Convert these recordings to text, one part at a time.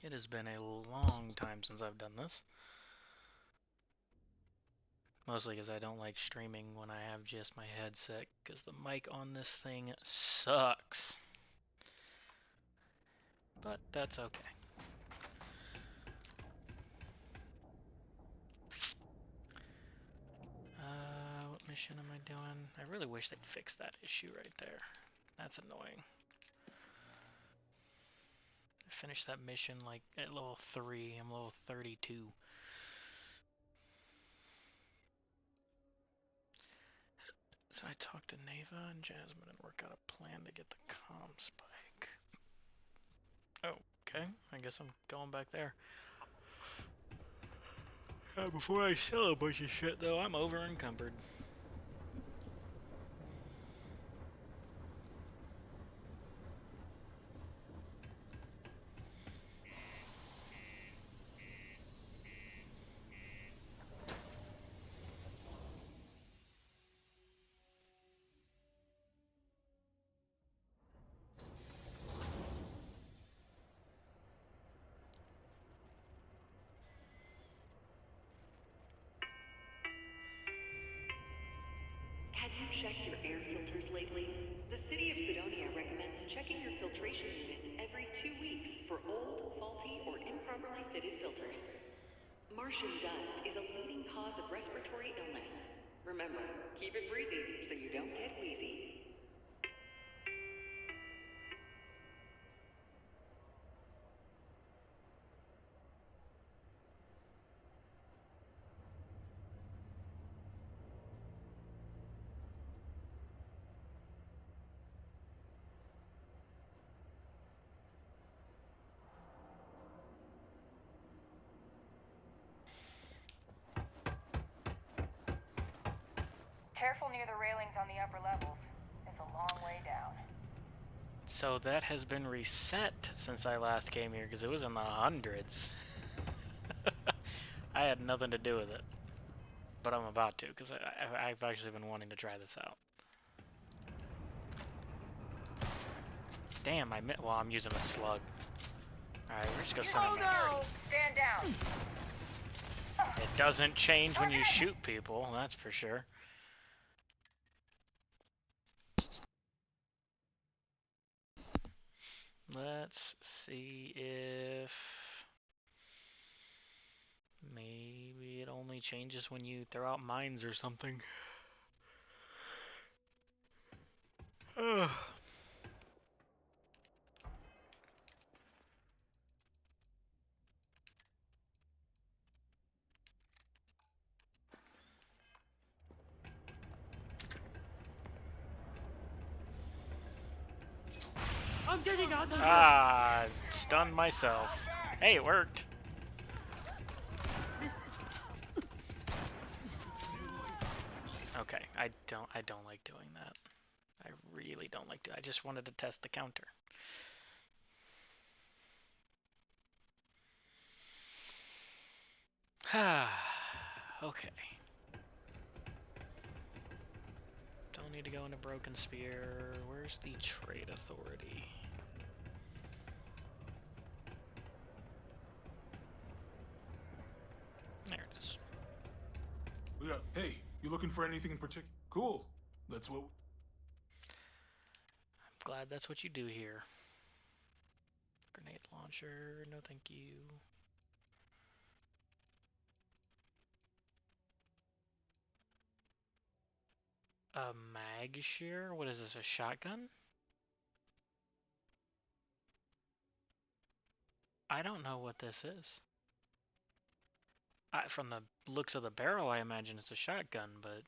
It has been a long time since I've done this. Mostly because I don't like streaming when I have just my headset, because the mic on this thing sucks. But that's okay. What mission am I doing? I really wish they'd fix that issue right there. That's annoying. I finished that mission like at level 3. I'm level 32. So I talked to Neva and Jasmine and work out a plan to get the comm spike. Oh, okay. I guess I'm going back there. Before I sell a bunch of shit, though, I'm over encumbered. Have you checked your air filters lately? The City of Sidonia recommends checking your filtration units every 2 weeks for old, faulty, or improperly fitted filters. Martian dust is a leading cause of respiratory illness. Remember, keep it breezy so you don't get wheezy. Careful near the railings on the upper levels. It's a long way down. So that has been reset since I last came here, because it was in the hundreds. I had nothing to do with it. But I'm about to, because I've actually been wanting to try this out. Damn, well, I'm using a slug. Alright, we're just gonna send him. Oh no! Stand down! It doesn't change when you shoot people, that's for sure. Let's see if maybe it only changes when you throw out mines or something. I'm getting out of here! Ah, stunned myself. Hey, it worked. Okay, I don't like doing that. I really don't like to. I just wanted to test the counter. Okay. Don't need to go into Broken Spear. Where's the Trade Authority? There it is. Yeah. Hey, you looking for anything in particular? Cool. That's what. I'm glad that's what you do here. Grenade launcher, no thank you. A mag shear? What is this, a shotgun? I don't know what this is. From the looks of the barrel, I imagine it's a shotgun, but...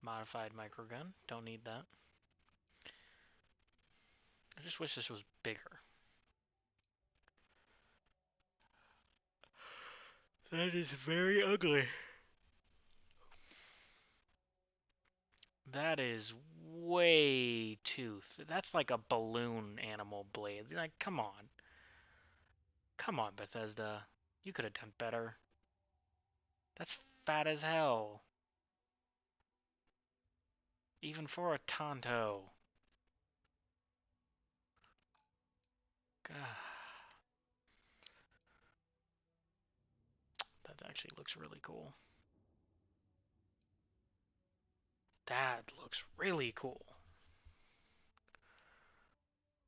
Modified microgun, don't need that. I just wish this was bigger. That is very ugly. That is way too... That's like a balloon animal blade. Like, come on. Come on, Bethesda. You could have done better. That's fat as hell. Even for a Tonto. God. That actually looks really cool. That looks really cool.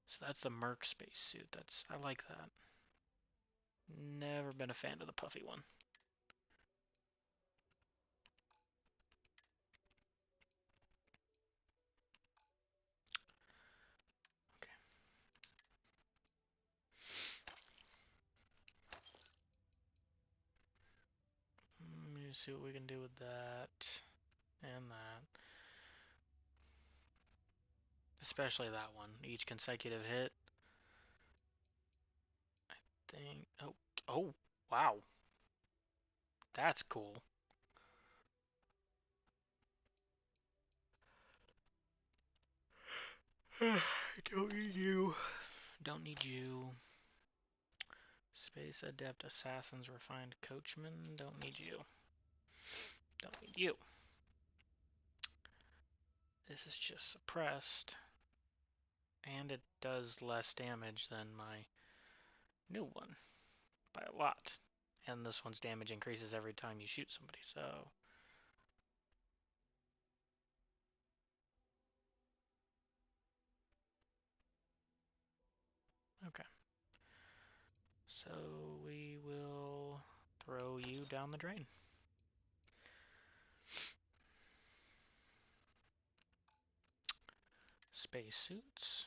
So that's the Merc spacesuit. I like that. Never been a fan of the puffy one. Okay. Let me see what we can do with that and that. Especially that one. Each consecutive hit. I think. Oh, wow. That's cool. Don't need you. Don't need you. Space Adept Assassins Refined Coachman. Don't need you. Don't need you. This is just suppressed. And it does less damage than my new one. By a lot. And this one's damage increases every time you shoot somebody, so... Okay. So we will throw you down the drain. Spacesuits.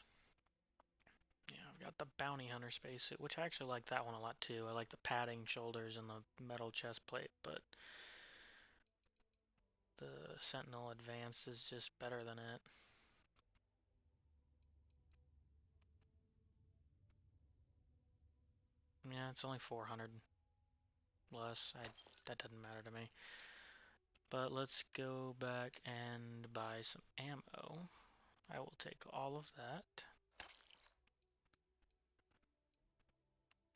Yeah, I've got the Bounty Hunter spacesuit, which I actually like that one a lot too. I like the padding shoulders and the metal chest plate, but the Sentinel Advanced is just better than it. Yeah, it's only 400 less. That doesn't matter to me. But let's go back and buy some ammo. I will take all of that.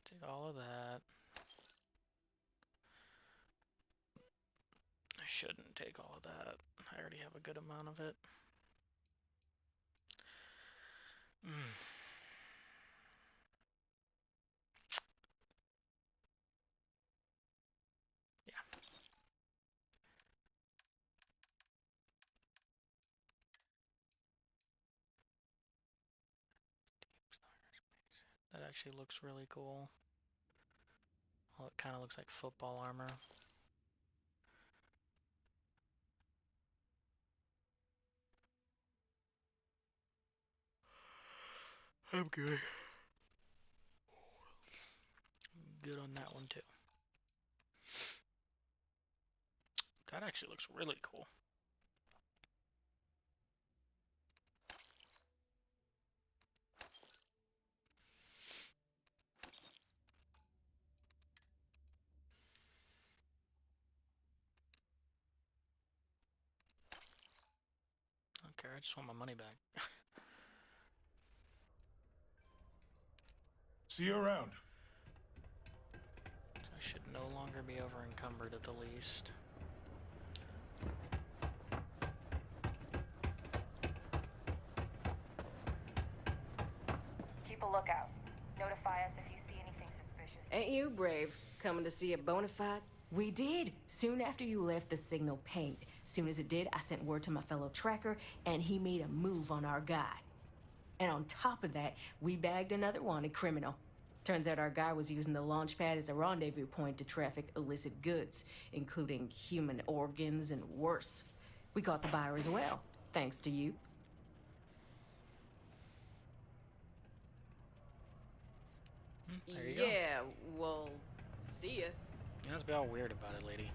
Take all of that. I shouldn't take all of that. I already have a good amount of it. Yeah. That actually looks really cool. Well, it kind of looks like football armor. I'm good. Good on that one too. That actually looks really cool. I don't care, I just want my money back. See you around. So I should no longer be over encumbered at the least. Keep a lookout. Notify us if you see anything suspicious. Ain't you brave, coming to see a bona fide? We did. Soon after you left, the signal pinged. Soon as it did, I sent word to my fellow tracker, and he made a move on our guy. And on top of that, we bagged another wanted criminal. Turns out our guy was using the launch pad as a rendezvous point to traffic illicit goods, including human organs and worse. We caught the buyer as well, thanks to you. There you go. Yeah, well, see ya. You don't be all weird about it, lady.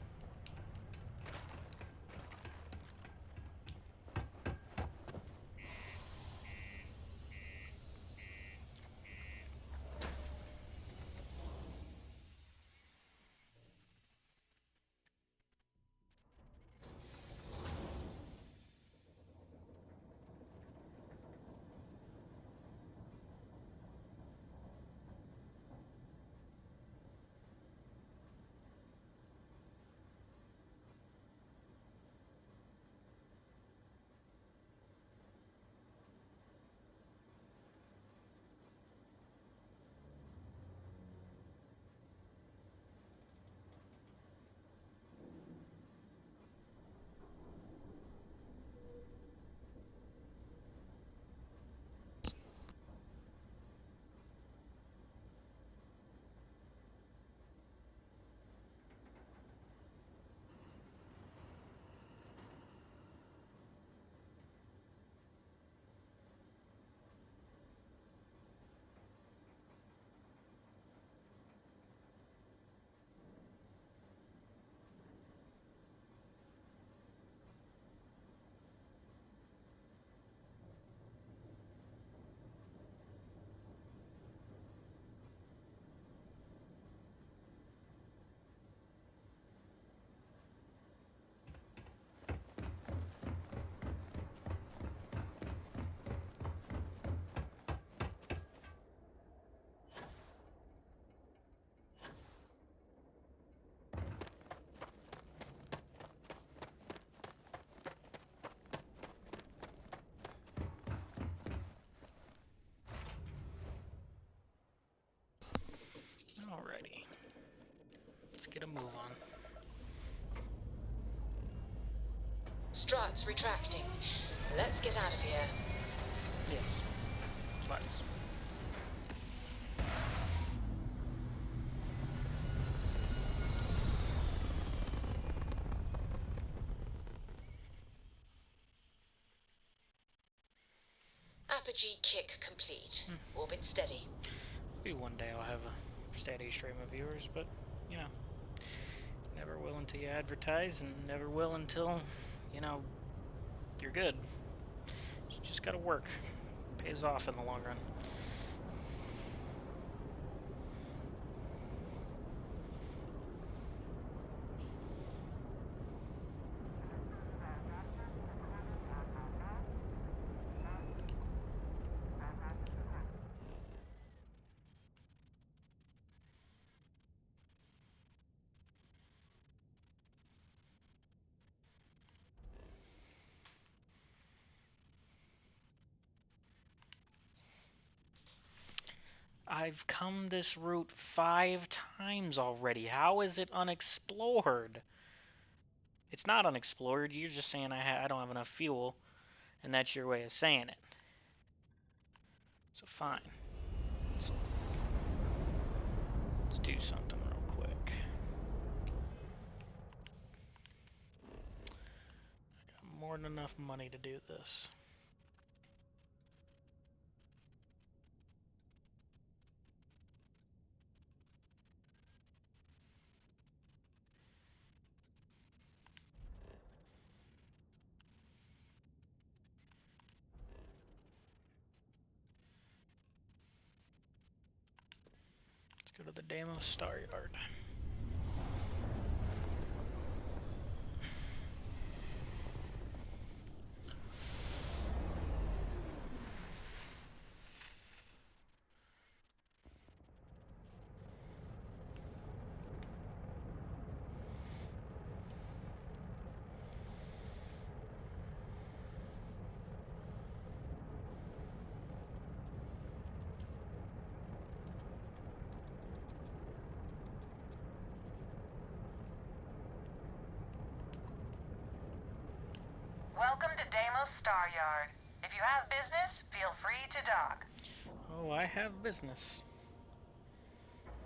Let's get a move on. Struts retracting. Let's get out of here. Yes. Let's. Apogee kick complete. Orbit steady. Maybe one day I'll have a steady stream of viewers, but, you know, never will until you advertise, and never will until, you know, you're good. You just gotta work. Pays off in the long run. I've come this route 5 times already. How is it unexplored? It's not unexplored. You're just saying I don't have enough fuel, and that's your way of saying it. So fine. Let's do something real quick. I got more than enough money to do this. Let's go to the Deimos Star Yard. Welcome to Deimos Star Yard. If you have business, feel free to dock. Oh, I have business.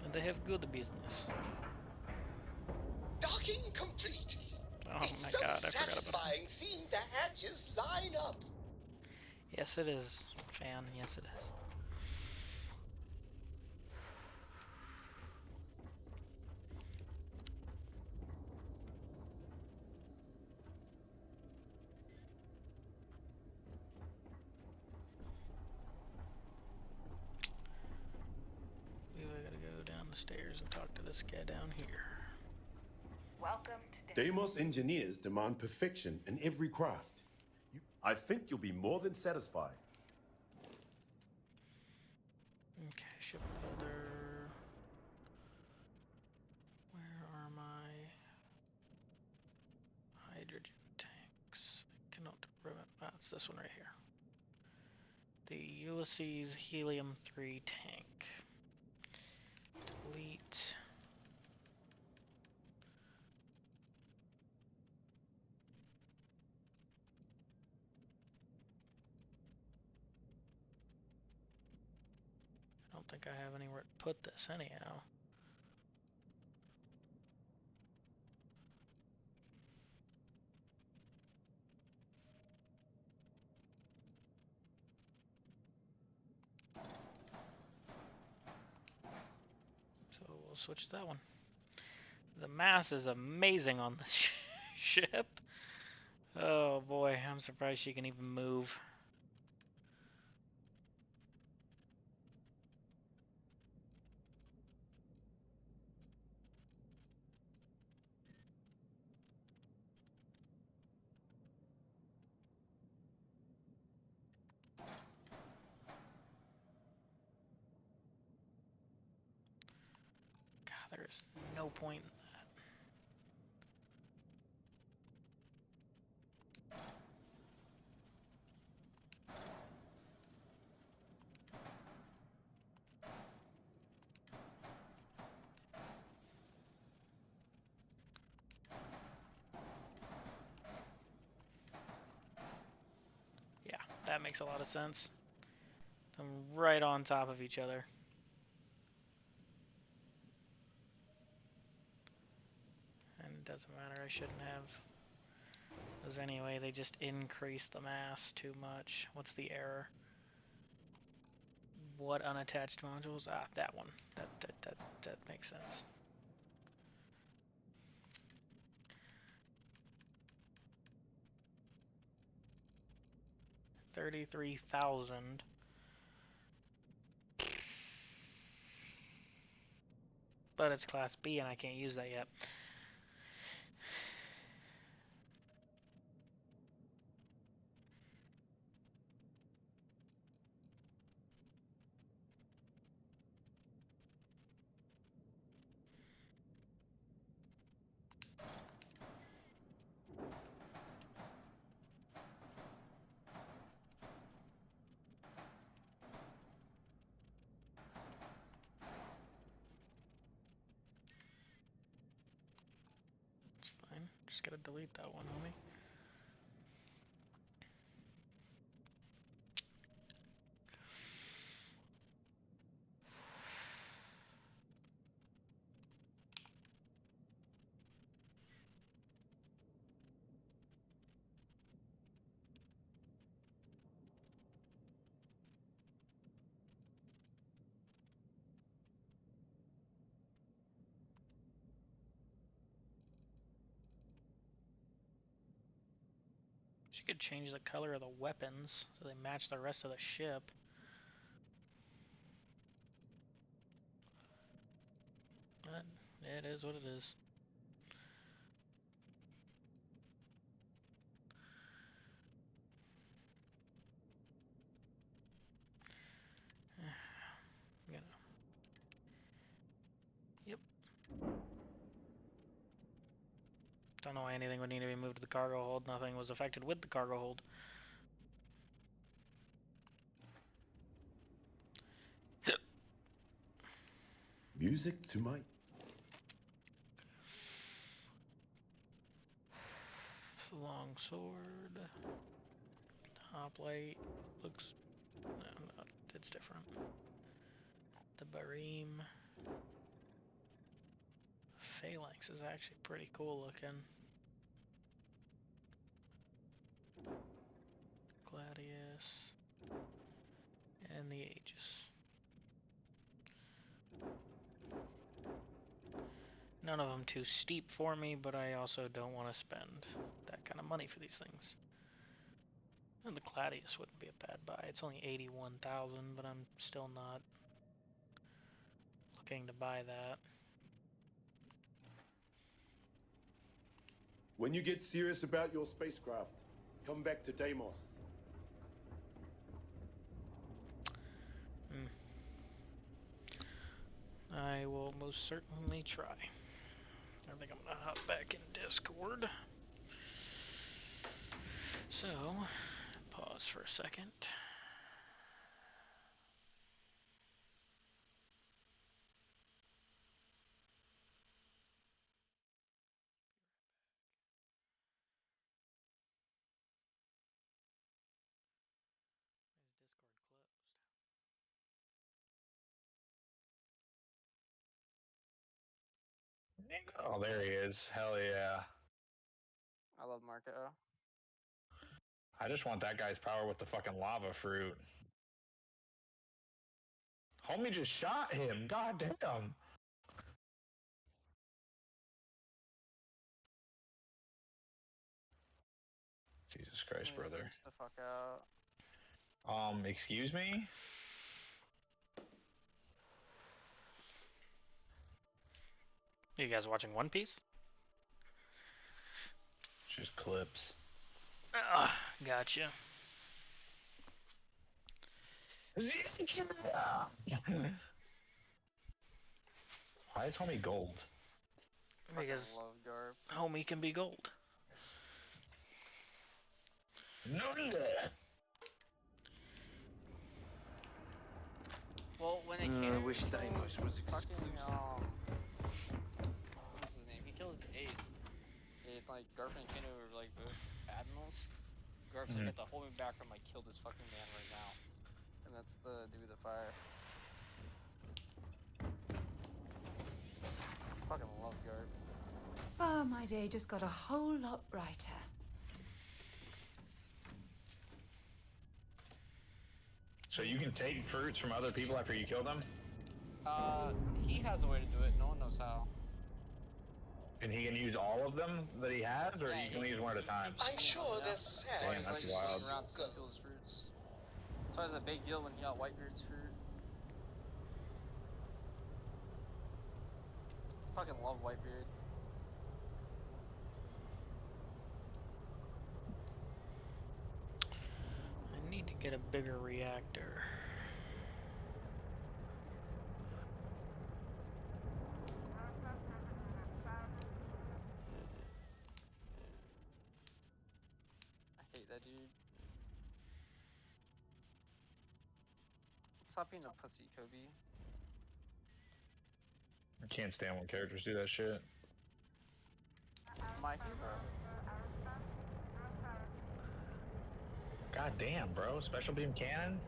And they have good business. Docking complete. Oh It's my so god, I forgot about it. satisfying seeing the hatches line up. Yes, it is, fan. Yes, it is. We gotta go down the stairs and talk to this guy down here. Welcome to Deimos. Deimos engineers demand perfection in every craft. I think you'll be more than satisfied. Okay, ship builder. Where are my hydrogen tanks? I cannot remember. Ah, it's this one right here. The Ulysses Helium 3 tank. Delete. I don't think I have anywhere to put this anyhow. So we'll switch to that one. The mass is amazing on this ship. Oh boy, I'm surprised she can even move. God, there is no point in that. That makes a lot of sense. I'm right on top of each other. And it doesn't matter, I shouldn't have. Because anyway, they just increase the mass too much. What's the error? What unattached modules? Ah, that one. That makes sense. $33,000. But it's Class B and I can't use that yet. It's fine. Just gotta delete that one, homie. She could change the color of the weapons so they match the rest of the ship. But it is what it is. Yep. Don't know why anything would need to be moved to the cargo hold. Nothing was affected with the cargo hold. Music to my... Long sword. Hoplite. Looks... No, it's different. The Bareem. Phalanx is actually pretty cool looking. Gladius. And the Aegis. None of them too steep for me, but I also don't want to spend that kind of money for these things. And the Gladius wouldn't be a bad buy. It's only 81,000, but I'm still not looking to buy that. When you get serious about your spacecraft, come back to Deimos. I will most certainly try. I think I'm gonna hop back in Discord. So, pause for a second. Oh, there he is. Hell yeah. I love Marco. I just want that guy's power with the fucking lava fruit. Homie just shot him. God damn. Jesus Christ, brother. Freaks the fuck out. Excuse me? You guys watching One Piece? Just clips. Gotcha. Why is homie gold? Because love Garp. homie can be gold. No. Well, when it came, I wish Deimos was fucking exclusive. what's his name? He kills Ace. It's like Garp and Kano are like both admirals. Garp's like, you have to hold me back or I might kill this fucking man right now. And that's the dude with the fire. Fucking love Garp. Oh, my day just got a whole lot brighter. So you can take fruits from other people after you kill them? He has a way to do it. No one knows how. And he can use all of them that he has, or he can only use one at a time? I'm sure they're sad. Damn, that's wild. Around Starfield's fruits. So it's a big deal when he got Whitebeard's fruit. Fucking love Whitebeard. I need to get a bigger reactor. I hate that dude. Stop being a pussy, Kobe. I can't stand when characters do that shit. My hero. God damn, bro. Special beam cannon?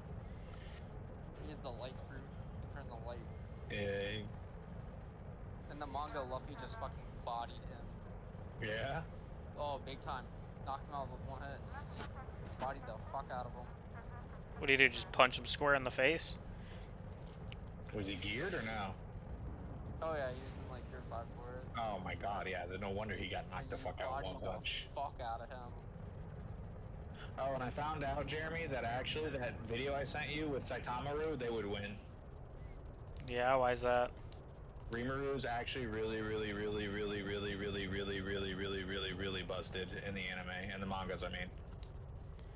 He is the light fruit. Turn the light. Yeah. In the manga, Luffy just fucking bodied him. Yeah? Oh, big time. Knocked him out with one hit. Bodied the fuck out of him. What do you do? Just punch him square in the face? Was he geared or no? Oh yeah, I used him like Gear 5 for it. Oh my god, yeah. No wonder he got knocked the fuck out with one punch. Fuck out of him. Oh, and I found out, Jeremy, that actually that video I sent you with Saitamaru, they would win. Yeah, why is that? Rimuru is actually really busted in the anime, and the mangas, I mean.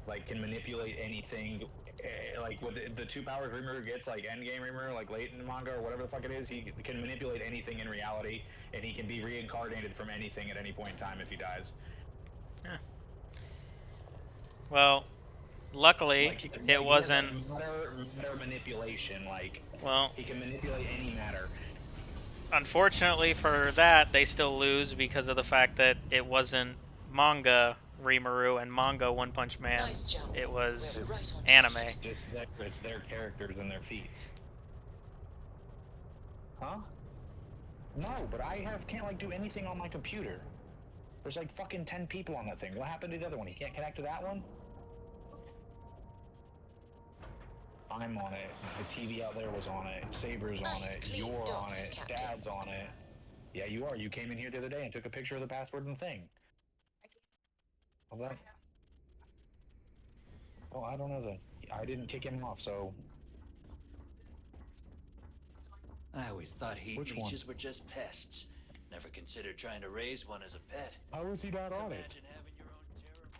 Like, can manipulate anything, like, with the 2 powers Rimuru gets, like, endgame Rimuru, like, late in the manga, or whatever the fuck it is, he can manipulate anything in reality, and he can be reincarnated from anything at any point in time if he dies. Huh. Well, luckily, like, it wasn't... Like matter manipulation, like, well, he can manipulate any matter. Unfortunately for that, they still lose because of the fact that it wasn't manga Rimuru and manga One Punch Man. Nice jump. It was Right on anime. It's their characters and their feats. Huh? No, but I can't like do anything on my computer. There's like fucking 10 people on that thing. What happened to the other one? You can't connect to that one? I'm on it. The TV out there was on it. Saber's on it. You're on it. Captain. Dad's on it. Yeah, you are. You came in here the other day and took a picture of the password and the thing. Well, that... Well, I don't know then. I didn't kick him off, so... I always thought heat Which leeches one? were just pests. Never considered trying to raise one as a pet. How is he not on it? Imagine having your own terrible...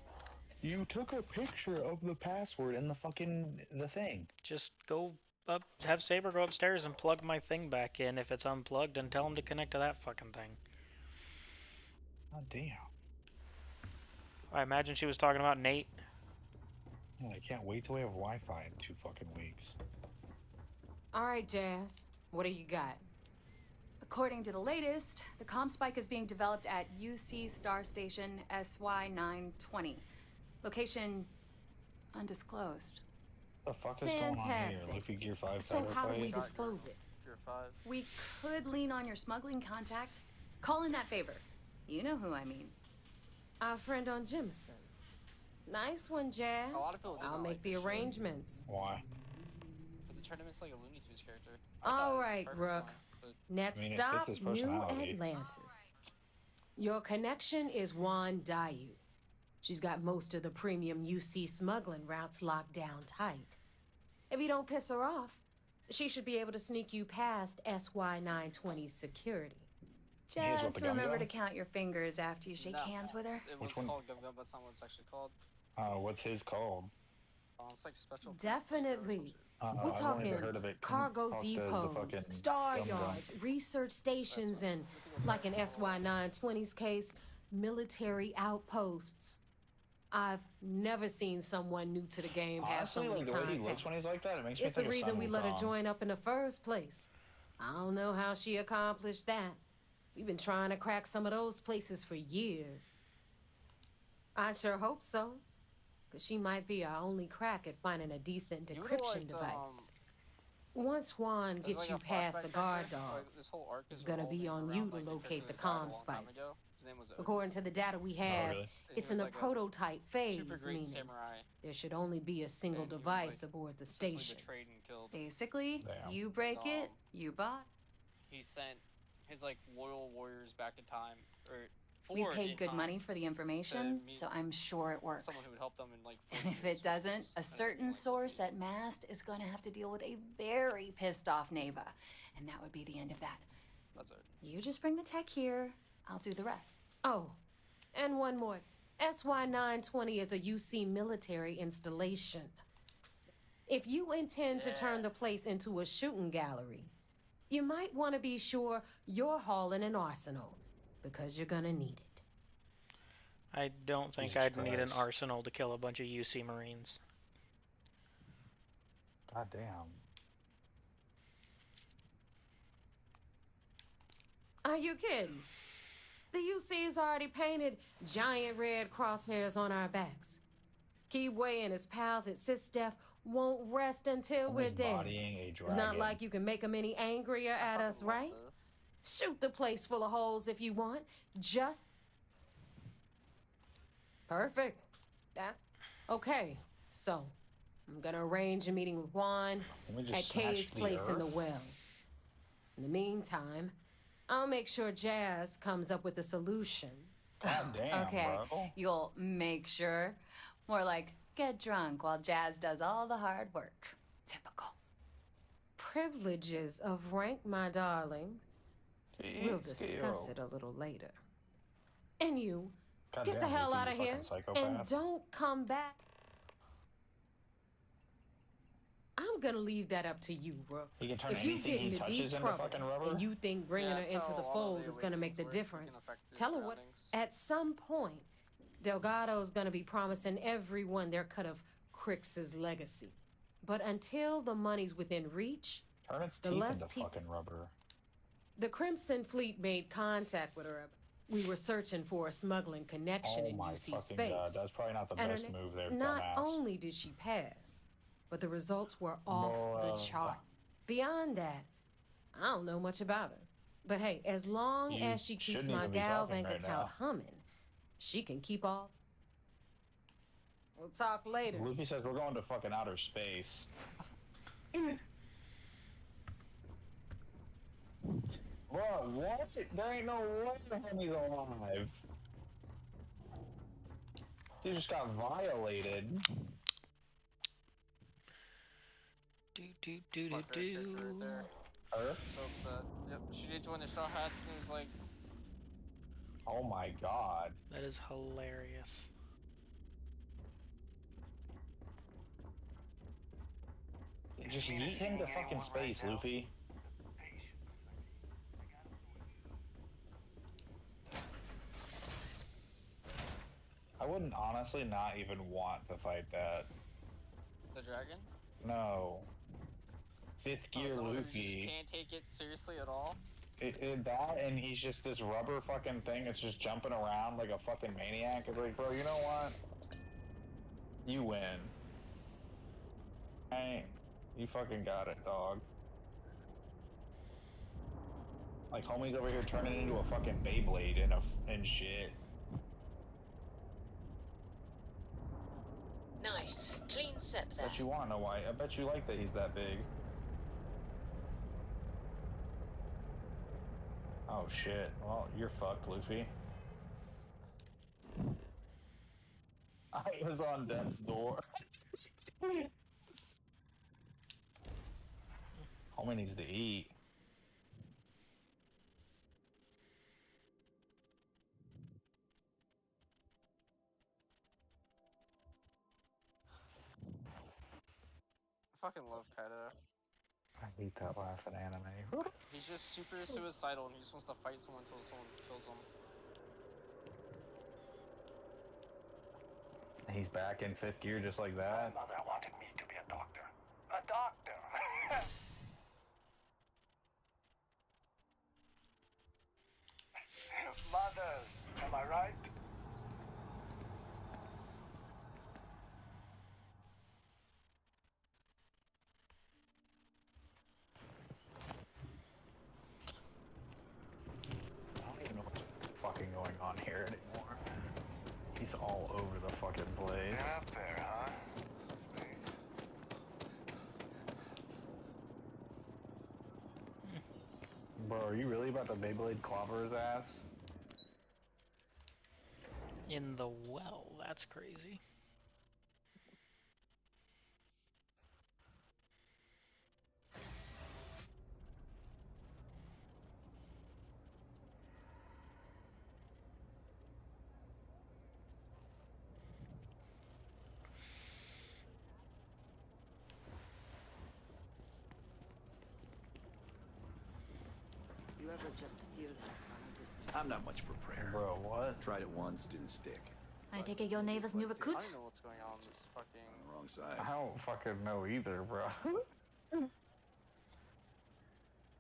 You took a picture of the password and the thing. Just go up, have Saber go upstairs and plug my thing back in if it's unplugged, and tell him to connect to that fucking thing. Oh, damn. I imagine she was talking about Nate. Yeah, I can't wait till we have Wi-Fi in 2 fucking weeks. All right, Jazz. What do you got? According to the latest, the comm spike is being developed at UC Star Station SY920. Location undisclosed. The fuck is going on here? Fantastic. Luffy Gear 5 So title how do we fight? disclose it? Gear 5. We could lean on your smuggling contact. Call in that favor. You know who I mean. Our friend on Jemison. Nice one, Jazz. A lot of people did I'll not make like the this shit. arrangements. Why? Because it tournament's like a Looney Tunes character. All right, Rook. Next I mean, it stop, fits his New personality. Atlantis. Your connection is Juan Dayu. She's got most of the premium UC smuggling routes locked down tight. If you don't piss her off, she should be able to sneak you past SY920's security. Here's what Just the remember gum to count your fingers after you shake No. hands with her. It was Which one? called Gum Gum, but that's not what it's actually called. What's his called? It's like special. Definitely. We're I've only talking ever heard of it cargo cocked as the depots, fucking star Gum Gum. yards, research stations, and, like in SY920's case, military outposts. I've never seen someone new to the game have so Honestly, many like the way he contacts. looks when he's like that, it makes me It's the think of reason we Sun let her Wukong. join up in the first place. I don't know how she accomplished that. We've been trying to crack some of those places for years. I sure hope so. but she might be our only crack at finding a decent You would've decryption liked, device. Once Juan there's gets like you a past the flashback guard character, like, dogs, this whole arc it's is gonna be revolving on around, you to like, the locate character the that died a comm long spike. time ago. His name was Odin. According to the data we Oh, have, really? And it's he in was the like a prototype phase, super great meaning samurai. there should only be a single And he was, device like, aboard the essentially station. betrayed and killed. Basically, Damn. you break And, it, you bought. He sent his like loyal warriors back in time, or We forward paid in good time money for the to information, meet so I'm sure it someone works. who would help them in like. 40 And if years, it doesn't, which a was certain like, source at Mast is going to have to deal with a very pissed off Neva. And that would be the end of that. That's it. You just bring the tech here, I'll do the rest. Oh, and one more. SY-920 is a UC military installation. If you intend to turn the place into a shooting gallery, you might want to be sure you're hauling an arsenal, because you're gonna need it. I don't think Jesus I'd need an Christ. arsenal to kill a bunch of UC Marines. God damn. Are you kidding? The UC's already painted giant red crosshairs on our backs. Keyway and his pals at SysDef won't rest until we're Somebody's dead. bodying a It's dragon. not like you can make them any angrier at us, right? Shoot the place full of holes if you want. Just... Perfect. That's... Okay, so I'm gonna arrange a meeting with Juan Can we just at smash Kay's the place in the earth? well. In the meantime, I'll make sure Jazz comes up with a solution. God damn, Okay, bro. you'll make sure. More like, get drunk while Jazz does all the hard work. Typical. Privileges of rank, my darling. We'll discuss it a little later. And you, God get the damn, hell Luffy, out you of here fucking psychopath. and don't come back. I'm gonna leave that up to you, Rook. He can turn If you anything get he into touches deep into trouble fucking rubber? and you think bringing her that's into how the a lot of fold the is gonna make the awakenings work. You difference, can affect your tell her what. surroundings. At some point, Delgado's gonna be promising everyone their cut of Crix's legacy. But until the money's within reach, Turn its the teeth less into people. fucking rubber. The Crimson Fleet made contact with her. We were searching for a smuggling connection Oh in my UC fucking space. god, that's probably not the And best her move there, not dumbass. only did she pass, but the results were off the Bruh. chart. Beyond that, I don't know much about her. But hey, as long You as she keeps shouldn't my even be gal talking bank right account now. humming, she can keep all. We'll talk later. Luffy says we're going to fucking outer space. Bro, what? There ain't no way the homie's alive. He just got violated. That's my favorite character right there. Her? So upset. Yep, she did join the Straw Hats and it was like, Oh my god. That is hilarious. Just yeet him to fucking space, Luffy. I wouldn't honestly not even want to fight that. the dragon. No. Fifth gear Someone who just Luffy. can't take it seriously at all. That and he's just this rubber fucking thing that's just jumping around like a fucking maniac. It's like, bro, you know what? You win. Hey, you fucking got it, dog. Like homie's over here turning into a fucking Beyblade and shit. Nice. Clean sep there. Bet you wanna know why? I bet you like that he's that big. Oh shit. Well, you're fucked, Luffy. I was on death's door. Homie needs to eat. I fucking love Kaido. I hate that laugh in anime. He's just super suicidal and he just wants to fight someone until someone kills him. He's back in fifth gear just like that. My mother wanted me to be a doctor. A doctor! Mothers, am I right? on here anymore. He's all over the fucking place. Been up there, huh? Bro, are you really about to Beyblade clobber his ass? In the well, that's crazy. You ever just feel like just... I'm not much for prayer. Bro, what? Tried it once, didn't stick. I take it your neighbor's new recruit? I don't know what's going on in this fucking... On the wrong side. I don't fucking know either, bro.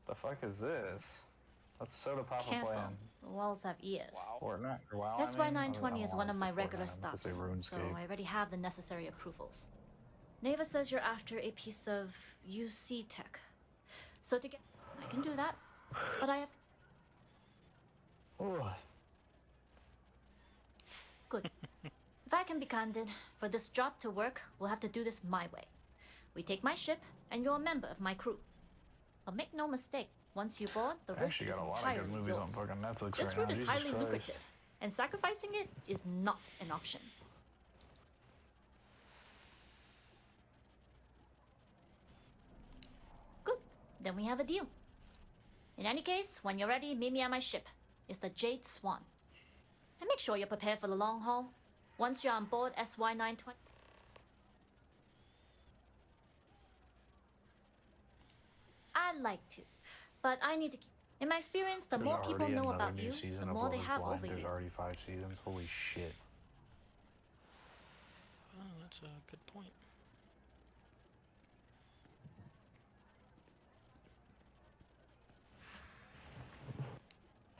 The fuck is this? What's Soda Papa Careful. playing? The walls have ears. Fortnite? Or WoW, SY920 is one of my honestly, regular Fortnite. I'm gonna stops, say so RuneScape. I already have the necessary approvals. Neva says you're after a piece of UC tech. So to get... I can do that, but I have... Ugh. Good. If I can be candid, for this job to work, we'll have to do this my way. We take my ship, and you're a member of my crew. But make no mistake, once you board, the I risk actually is got a lot of entirely good movies on yours. fucking Netflix This right route now. is Jesus highly Christ. lucrative, and sacrificing it is not an option. Good. Then we have a deal. In any case, when you're ready, meet me at my ship. It's the Jade Swan. And make sure you're prepared for the long haul. Once you're on board SY920... I'd like to, but I need to keep... In my experience, the There's more people already know another about new you, season the of more Love they is have Blind. over There's you. already 5 seasons. Holy shit. Oh, that's a good point.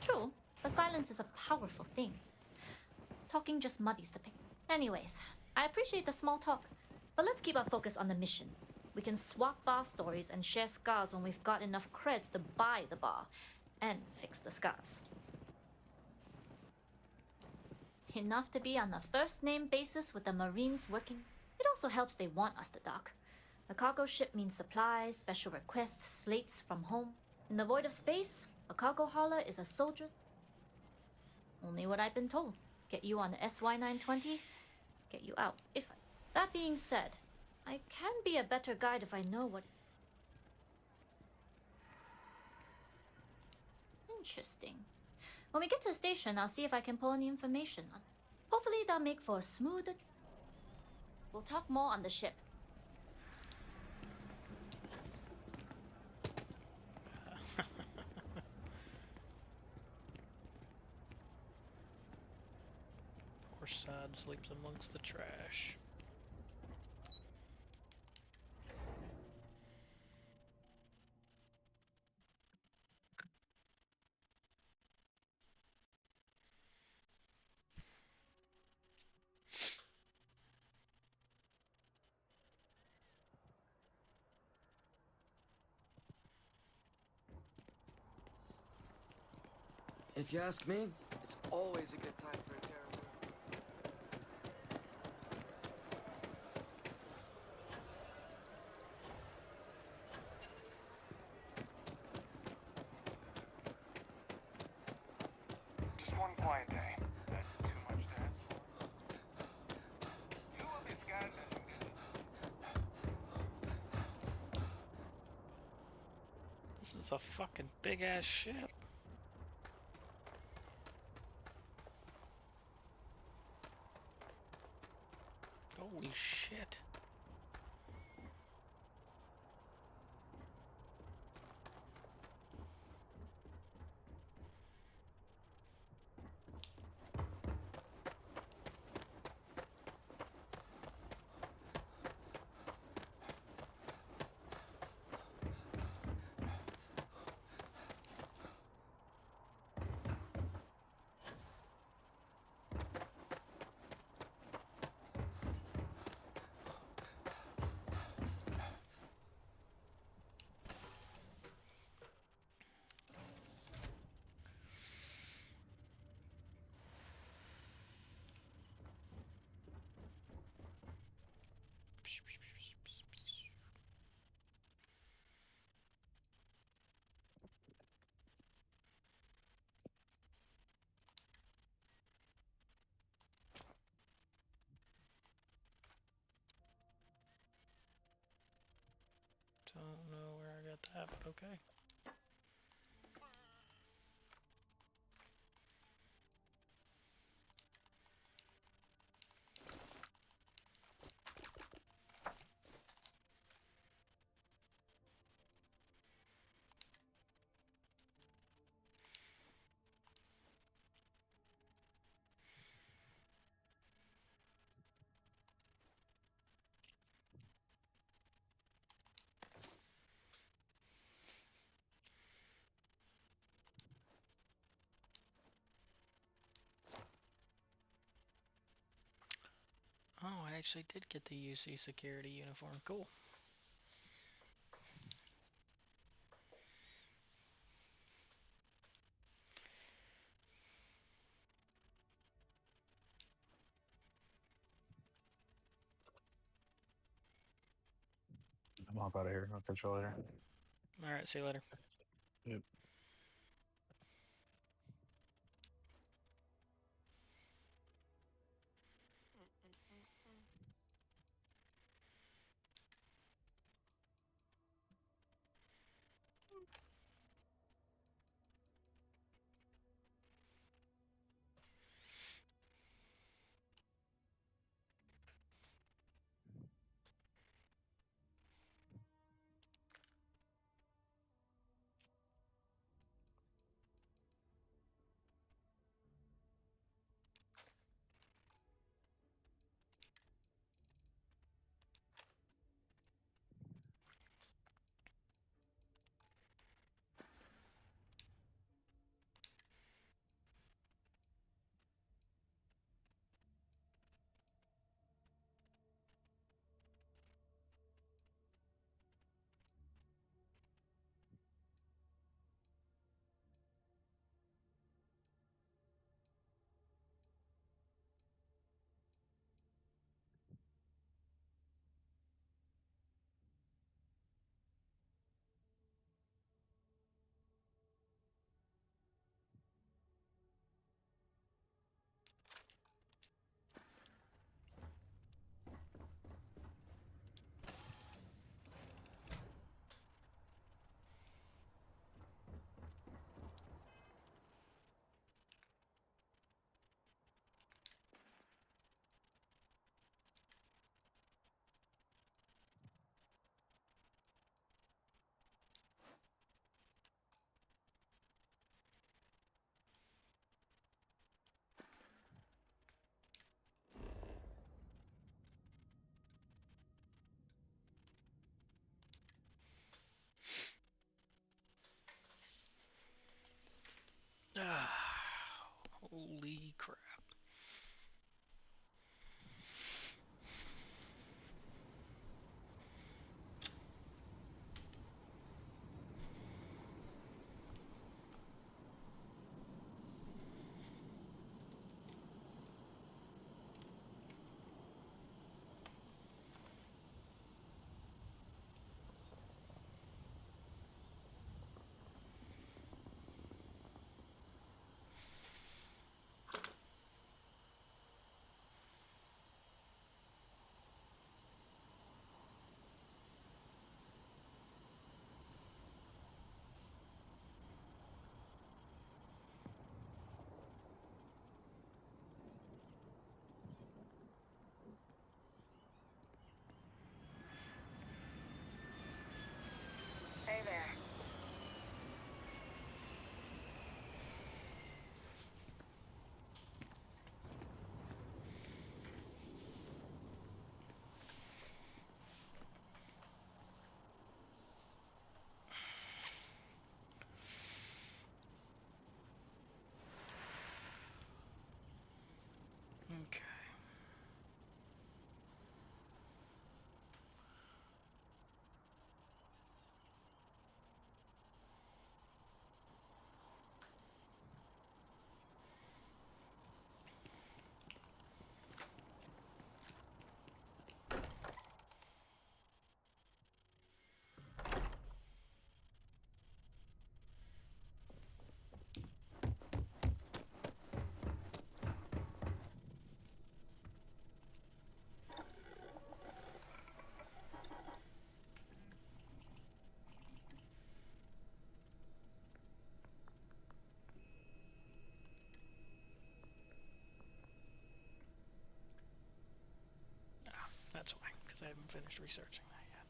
True, but silence is a powerful thing. Talking just muddies the picture. Anyways, I appreciate the small talk, but let's keep our focus on the mission. We can swap bar stories and share scars when we've got enough creds to buy the bar and fix the scars. Enough to be on a first-name basis with the Marines working. It also helps they want us to dock. The cargo ship means supplies, special requests, slates from home. In the void of space, a cargo hauler is a soldier. Only what I've been told. Get you on the SY920, get you out. That being said, I can be a better guide if I know what... Interesting. When we get to the station, I'll see if I can pull any information on. Hopefully that'll make for a smoother... We'll talk more on the ship. Poor Sod sleeps amongst the trash. If you ask me, it's always a good time for a terror move. Just one quiet day. That's too much to ask for. You will be skydiving. This is a fucking big ass ship. Holy shit. Don't know where I got that, but okay. Oh, I actually did get the UC security uniform. Cool. I'm hop out of here. I'll catch you later. Alright, see you later. Yep. Holy crap. That's why, because I haven't finished researching that yet.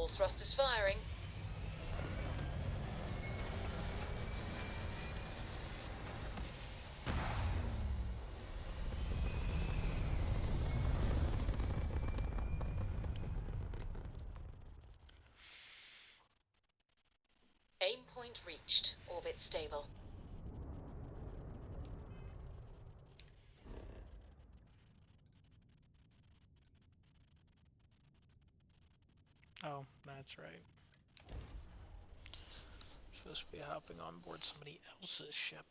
All thrusters firing. Aim point reached. Orbit stable. Oh, that's right. Supposed to be hopping on board somebody else's ship.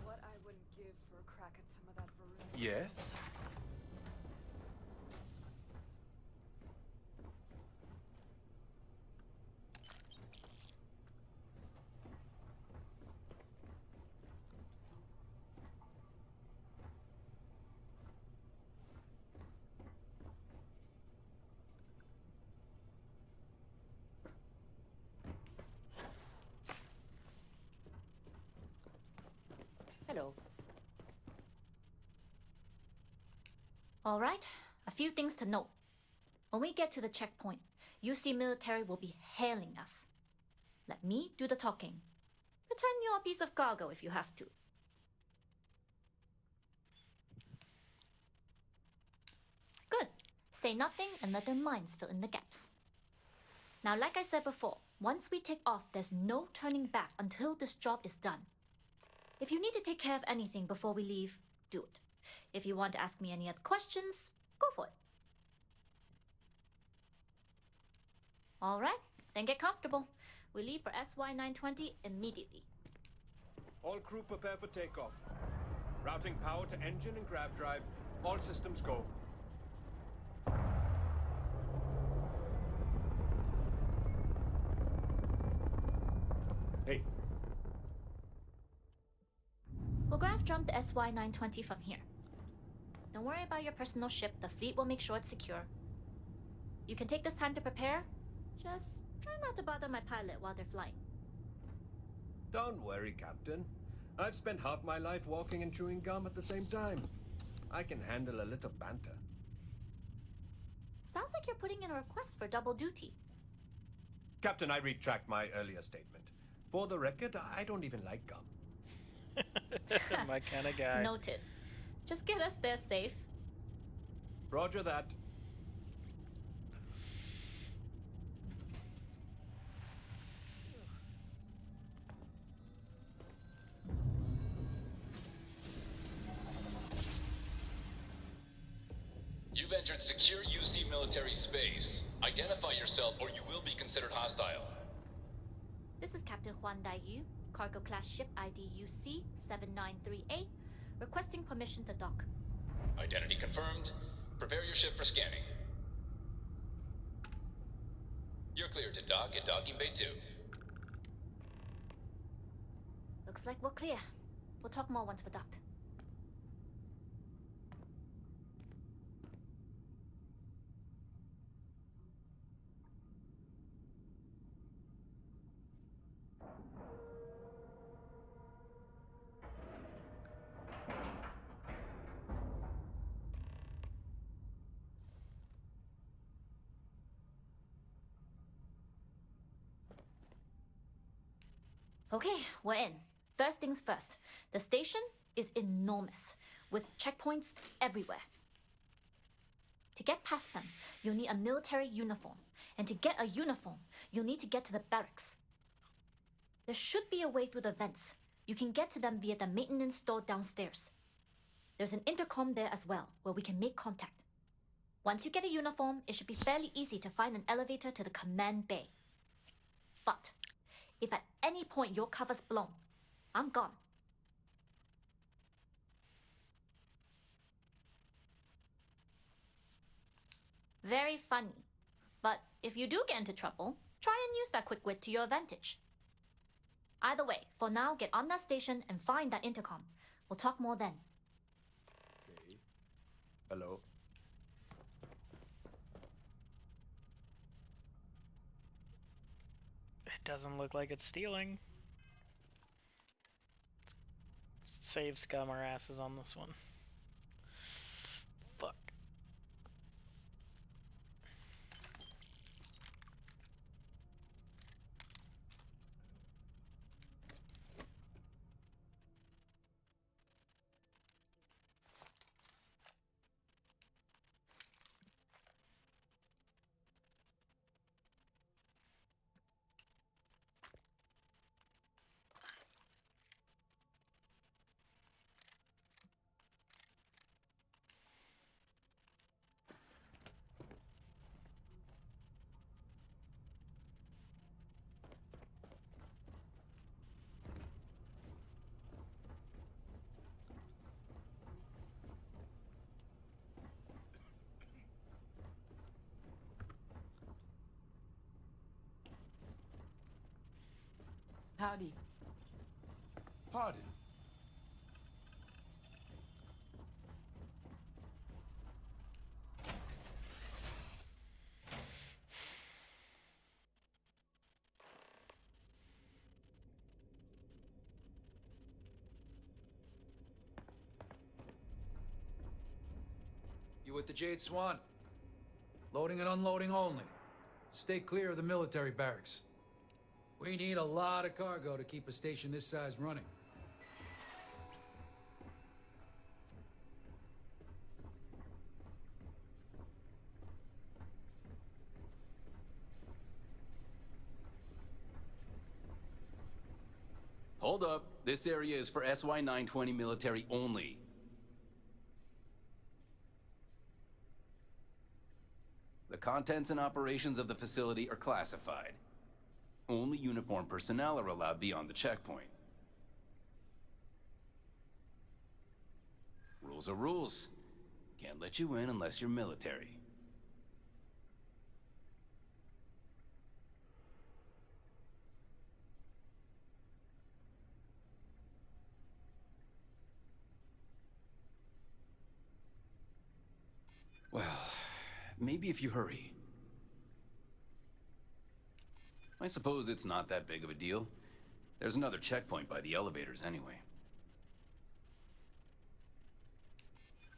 What I wouldn't give for a crack at some of that Varun. Yes? Hello. Alright, a few things to note. When we get to the checkpoint, UC military will be hailing us. Let me do the talking. Pretend you're a piece of cargo if you have to. Good. Say nothing and let their minds fill in the gaps. Now, like I said before, once we take off, there's no turning back until this job is done. If you need to take care of anything before we leave, do it. If you want to ask me any other questions, go for it. Alright, then get comfortable. We leave for SY-920 immediately. All crew prepare for takeoff. Routing power to engine and grav drive. All systems go. Hey. We'll graph jump the SY-920 from here. Don't worry about your personal ship. The fleet will make sure it's secure. You can take this time to prepare. Just try not to bother my pilot while they're flying. Don't worry, Captain. I've spent half my life walking and chewing gum at the same time. I can handle a little banter. Sounds like you're putting in a request for double duty. Captain, I retract my earlier statement. For the record, I don't even like gum. My kind of guy. Noted. Just get us there safe. Roger that. You've entered secure UC military space. Identify yourself or you will be considered hostile. This is Captain Huan Daiyu, cargo class ship ID UC 793A, requesting permission to dock. Identity confirmed. Prepare your ship for scanning. You're cleared to dock at Docking Bay 2. Looks like we're clear. We'll talk more once we're docked. Okay, we're in. First things first. The station is enormous, with checkpoints everywhere. To get past them, you'll need a military uniform. And to get a uniform, you'll need to get to the barracks. There should be a way through the vents. You can get to them via the maintenance store downstairs. There's an intercom there as well, where we can make contact. Once you get a uniform, it should be fairly easy to find an elevator to the command bay. But if at any point your cover's blown, I'm gone. Very funny. But if you do get into trouble, try and use that quick wit to your advantage. Either way, for now, get on that station and find that intercom. We'll talk more then. Okay. Hello. It doesn't look like it's stealing. Save scum our asses on this one. Fuck. Howdy. Pardon. You with the Jade Swan? Loading and unloading only. Stay clear of the military barracks. We need a lot of cargo to keep a station this size running. Hold up. This area is for SY-920 military only. The contents and operations of the facility are classified. Only uniformed personnel are allowed beyond the checkpoint. Rules are rules. Can't let you in unless you're military. Well, maybe if you hurry. I suppose it's not that big of a deal. There's another checkpoint by the elevators anyway.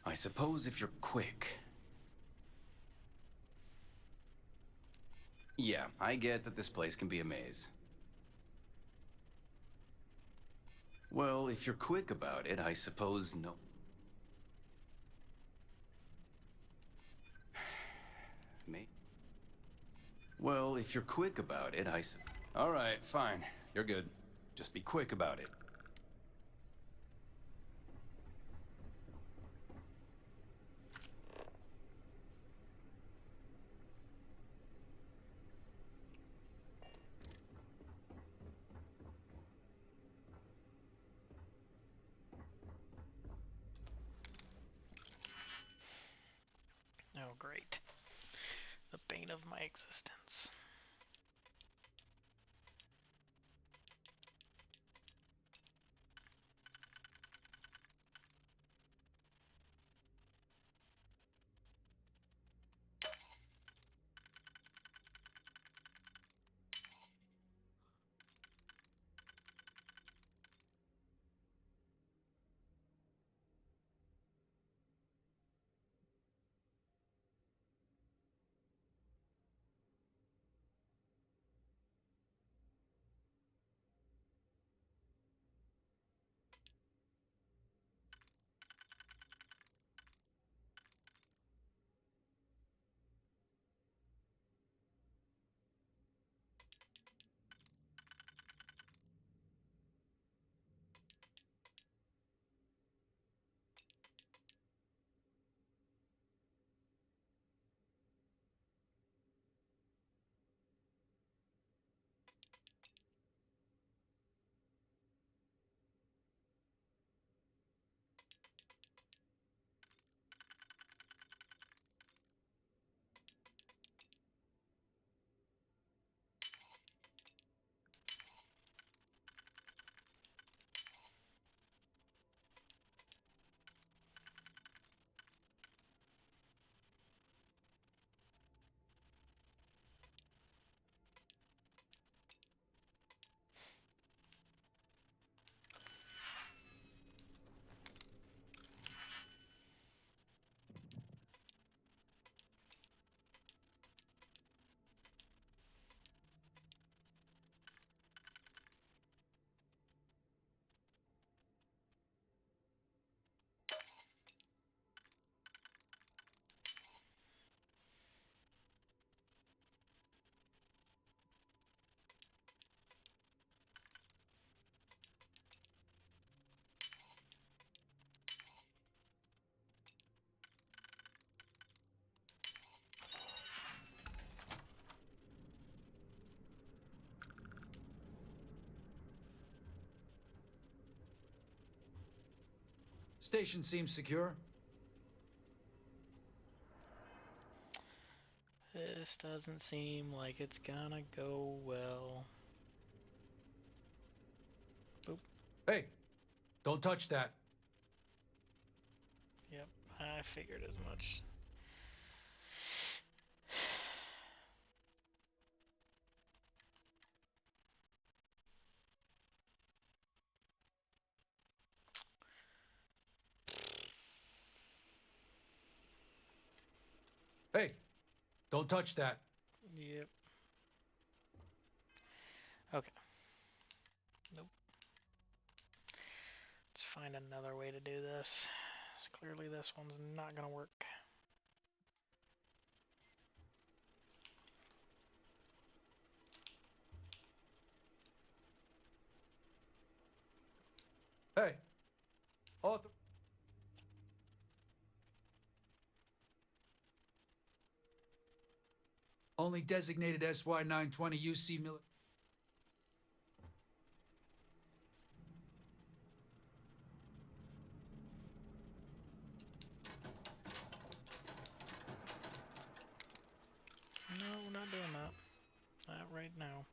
I suppose if you're quick. Yeah, I get that this place can be a maze. Well, if you're quick about it, I suppose no. Me? Well, if you're quick about it, All right, fine. You're good. Just be quick about it. Oh, great. The bane of my existence. Station seems secure. This doesn't seem like it's gonna go well. Boop. Hey, don't touch that. Yep, I figured as much. Hey, don't touch that. Yep. Okay. Nope. Let's find another way to do this. Clearly this one's not gonna work. Hey. Only designated SY-920 UC military. No, we're not doing that. Not right now.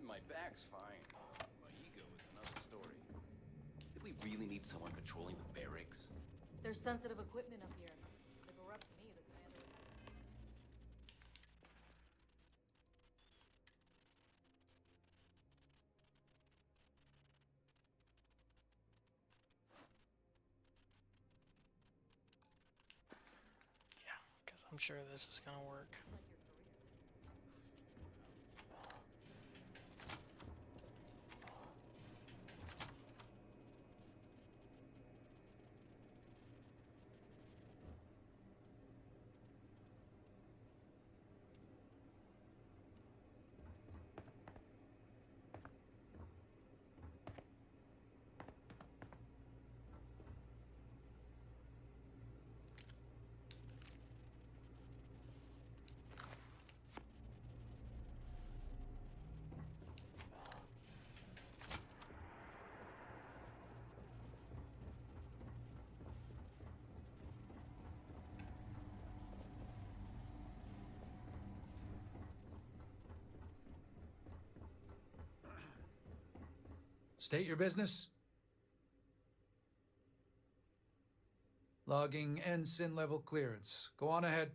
My back's fine. My ego is another story. Did we really need someone patrolling the barracks? There's sensitive equipment up here. If it were up to me, the commander would... Yeah, because I'm sure this is gonna work. State your business. Logging ensign level clearance. Go on ahead.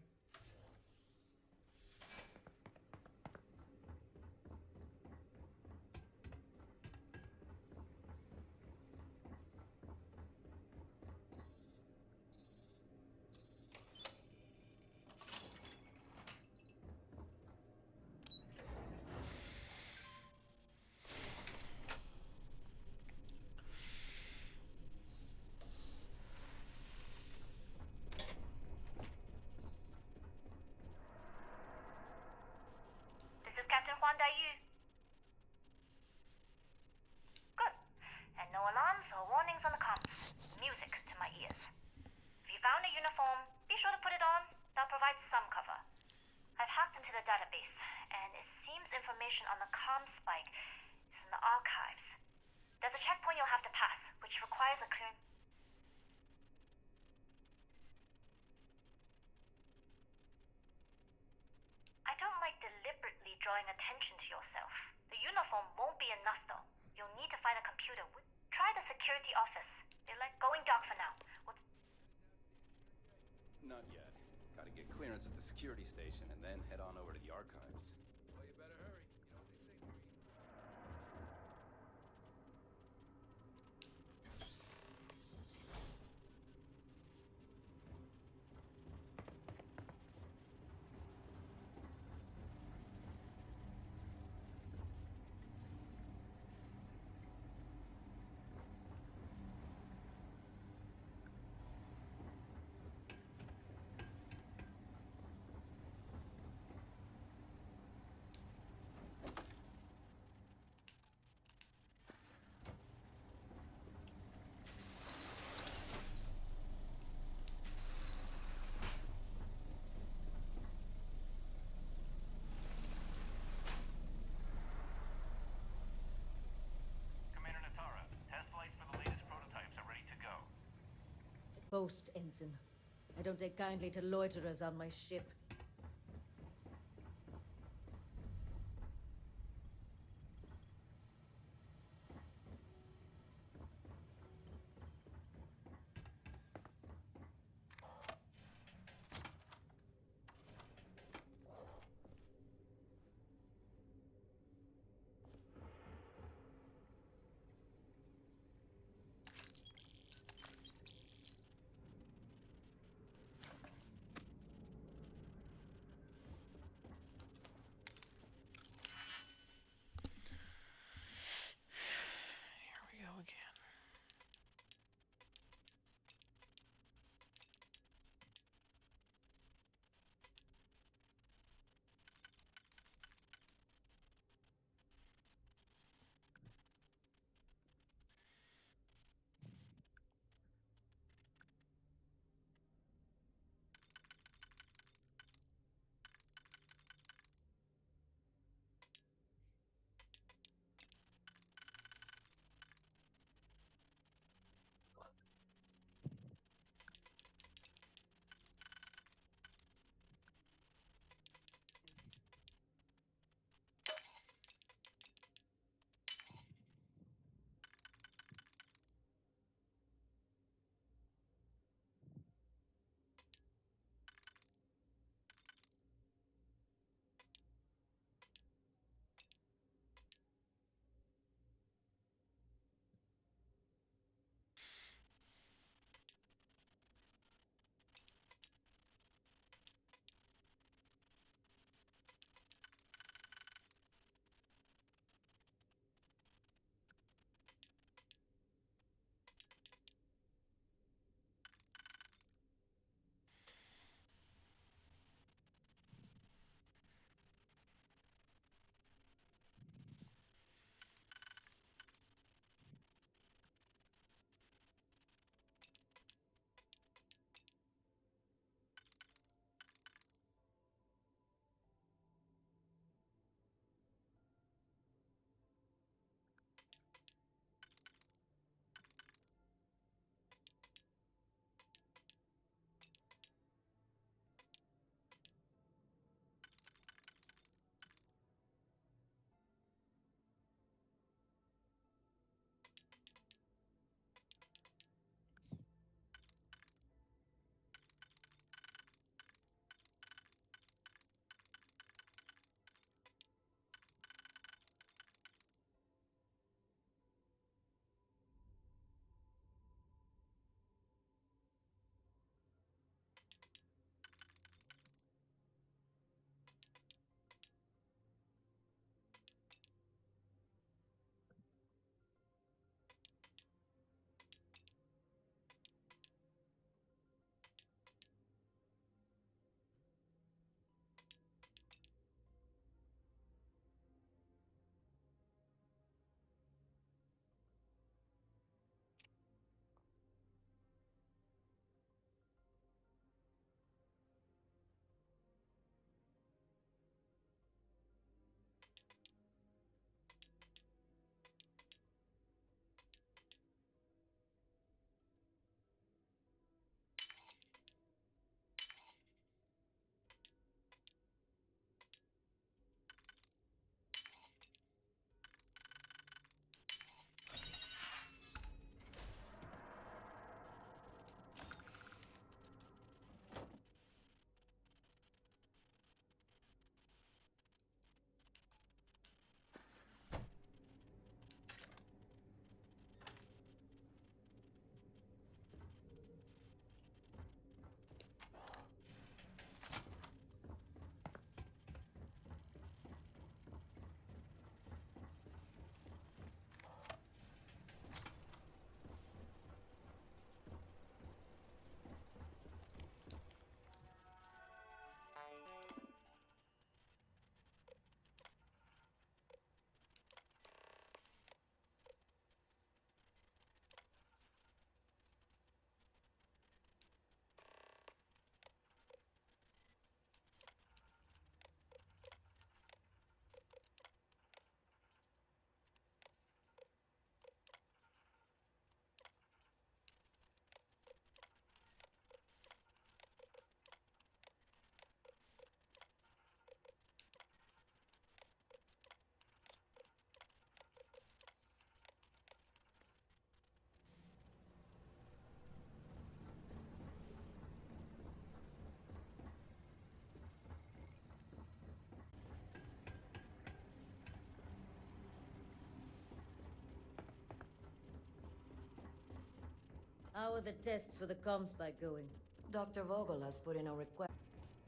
This is Captain Huan Daiyu. Good. And no alarms or warnings on the comms. Music to my ears. If you found a uniform, be sure to put it on. That'll provide some cover. I've hacked into the database, and it seems information on the comm spike is in the archives. There's a checkpoint you'll have to pass, which requires a clearance. I don't like deliberately drawing attention to yourself. The uniform won't be enough, though. You'll need to find a computer. Try the security office. They're like going dark for now. Not yet. Gotta get clearance at the security station and then head on over to the archives. Well, you better hurry. You know what they say, Marine. Commander Natara, test flights for the latest prototypes are ready to go. Boast, Ensign. I don't take kindly to loiterers on my ship. How are the tests for the comm spike going? Dr. Vogel has put in a request.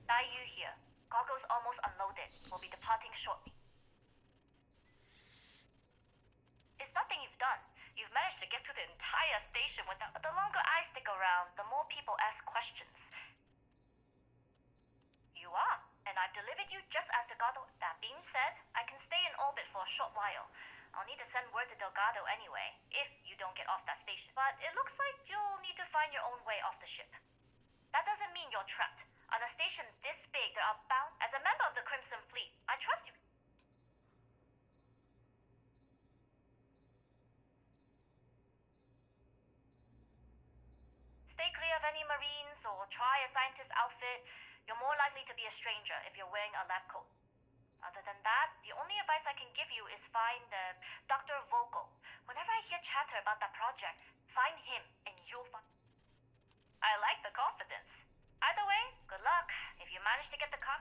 Dayu here. Cargo's almost unloaded. We'll be departing shortly. It's nothing you've done. You've managed to get through the entire station without. But the longer I stick around, the more people ask questions. You are, and I've delivered you just as Delgado. That being said, I can stay in orbit for a short while. I'll need to send word to Delgado anyway, if you don't get off that station. But it looks like you'll need to find your own way off the ship. That doesn't mean you're trapped. On a station this big, there are bound. As a member of the Crimson Fleet, I trust you. Stay clear of any Marines or try a scientist outfit. You're more likely to be a stranger if you're wearing a lab coat. Other than that, the only advice I can give you is find Dr. Vogel. Whenever I hear chatter about that project, find him and you'll find. I like the confidence. Either way, good luck. If you manage to get the car.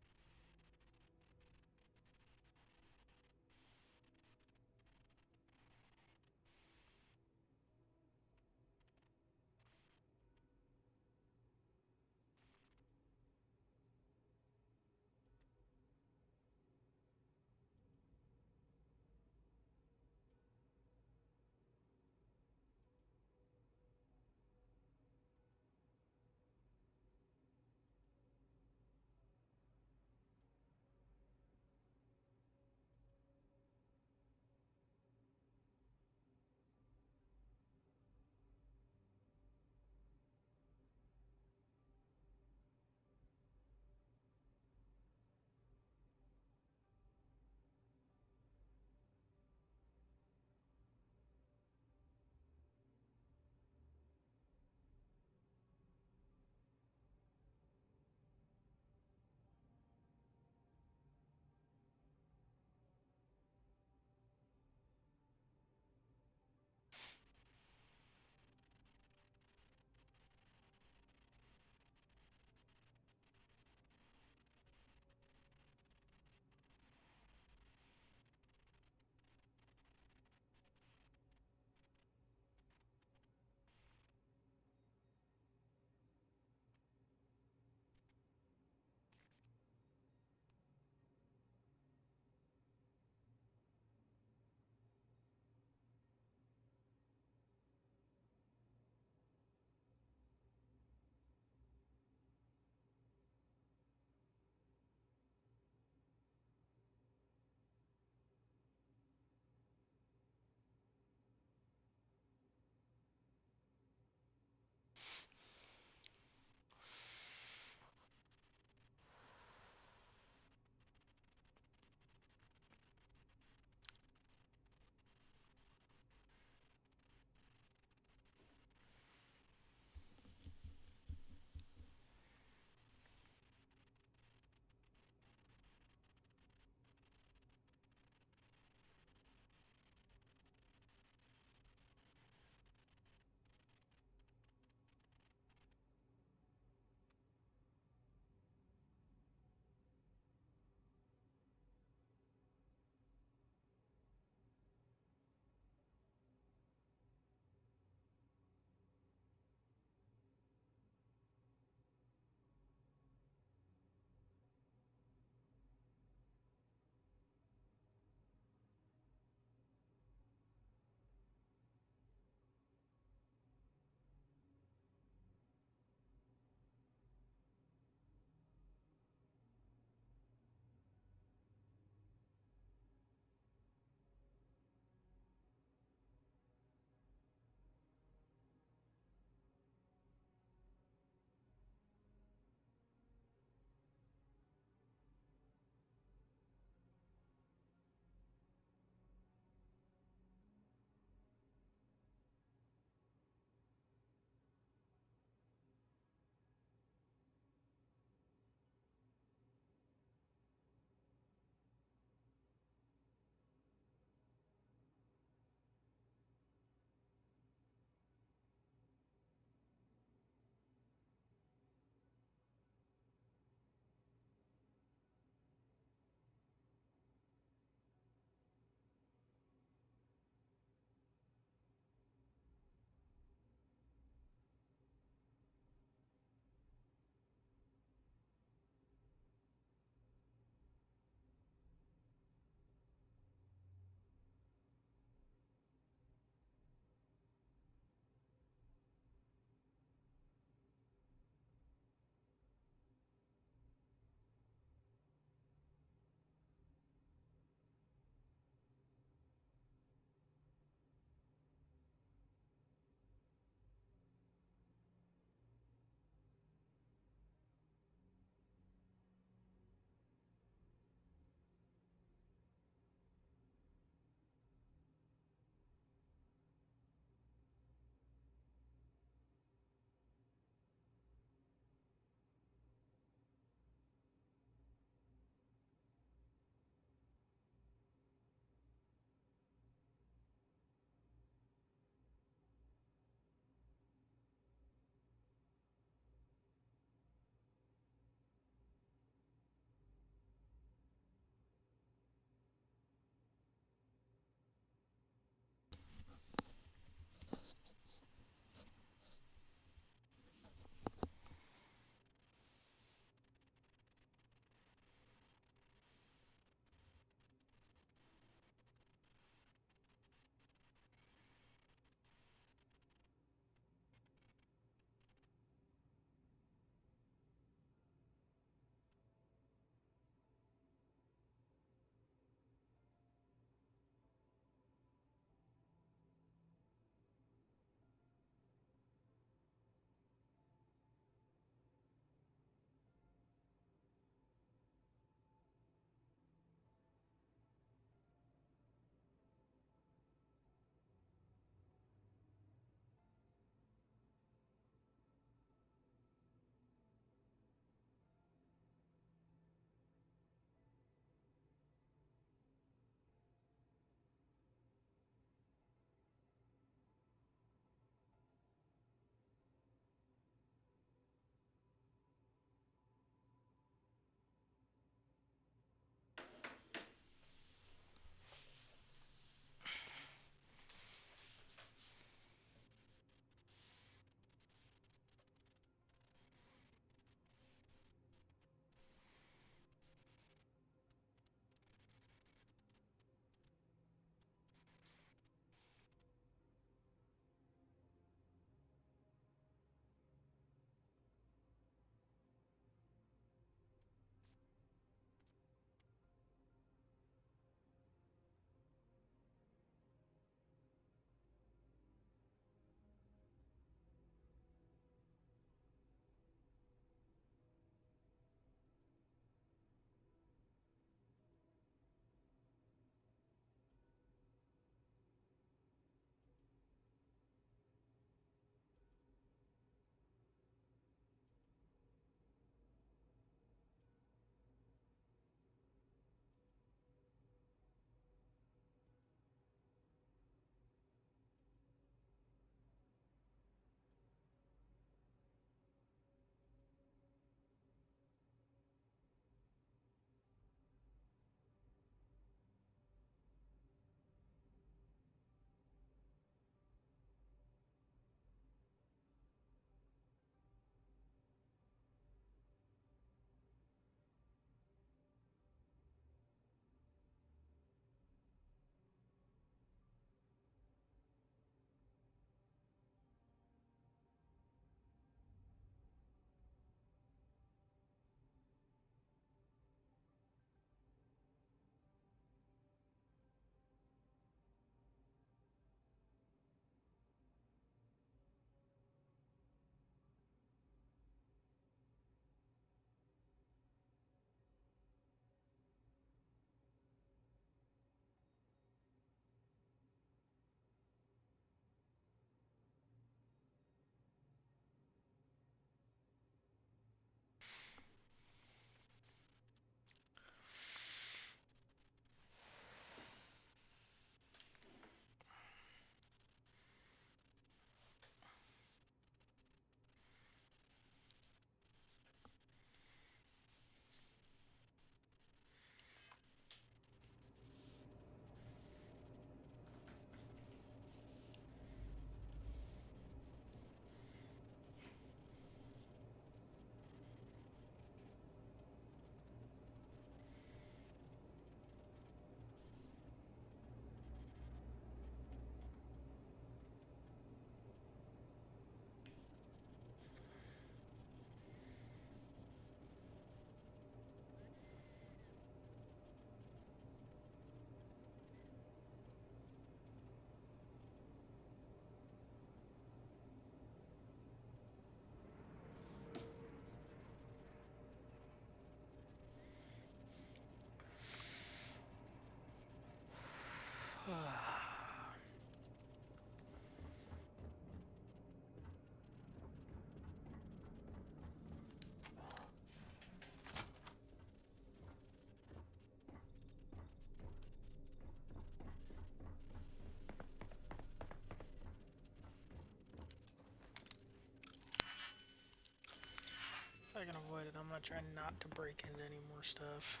avoid it. I'm gonna try not to break into any more stuff.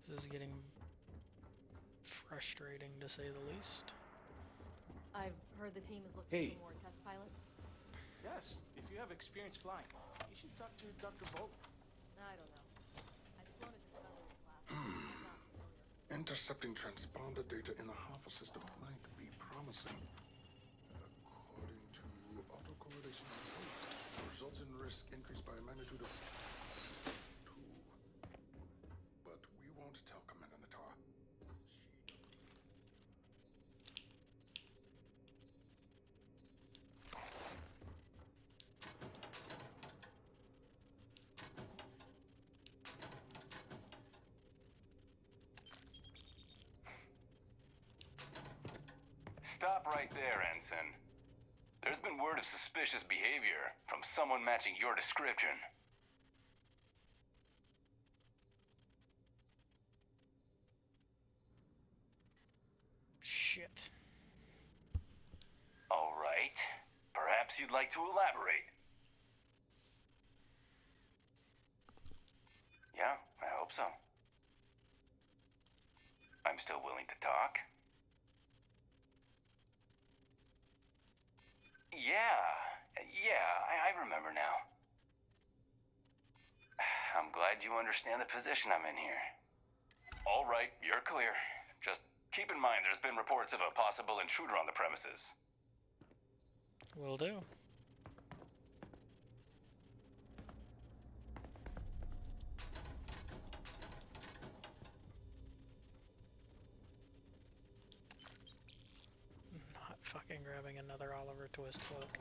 This is getting frustrating, to say the least. I've heard the team is looking for more test pilots. Yes, if you have experience flying, you should talk to Dr. Bolt. I don't know. I've flown a Discovery class. I'm not familiar. Intercepting transponder data in the Alpha system might be promising. According to autocorrelation, results in risk increased by a magnitude of 2. But we won't tell Commander Natar. Stop right there, Ensign. There's been word of suspicious behavior from someone matching your description. Shit. All right. Perhaps you'd like to elaborate. Yeah, I hope so. I'm still willing to talk. I remember now. I'm glad you understand the position I'm in here. All right, you're clear. Just keep in mind there's been reports of a possible intruder on the premises. Will do. Not fucking grabbing another Oliver Twist hook.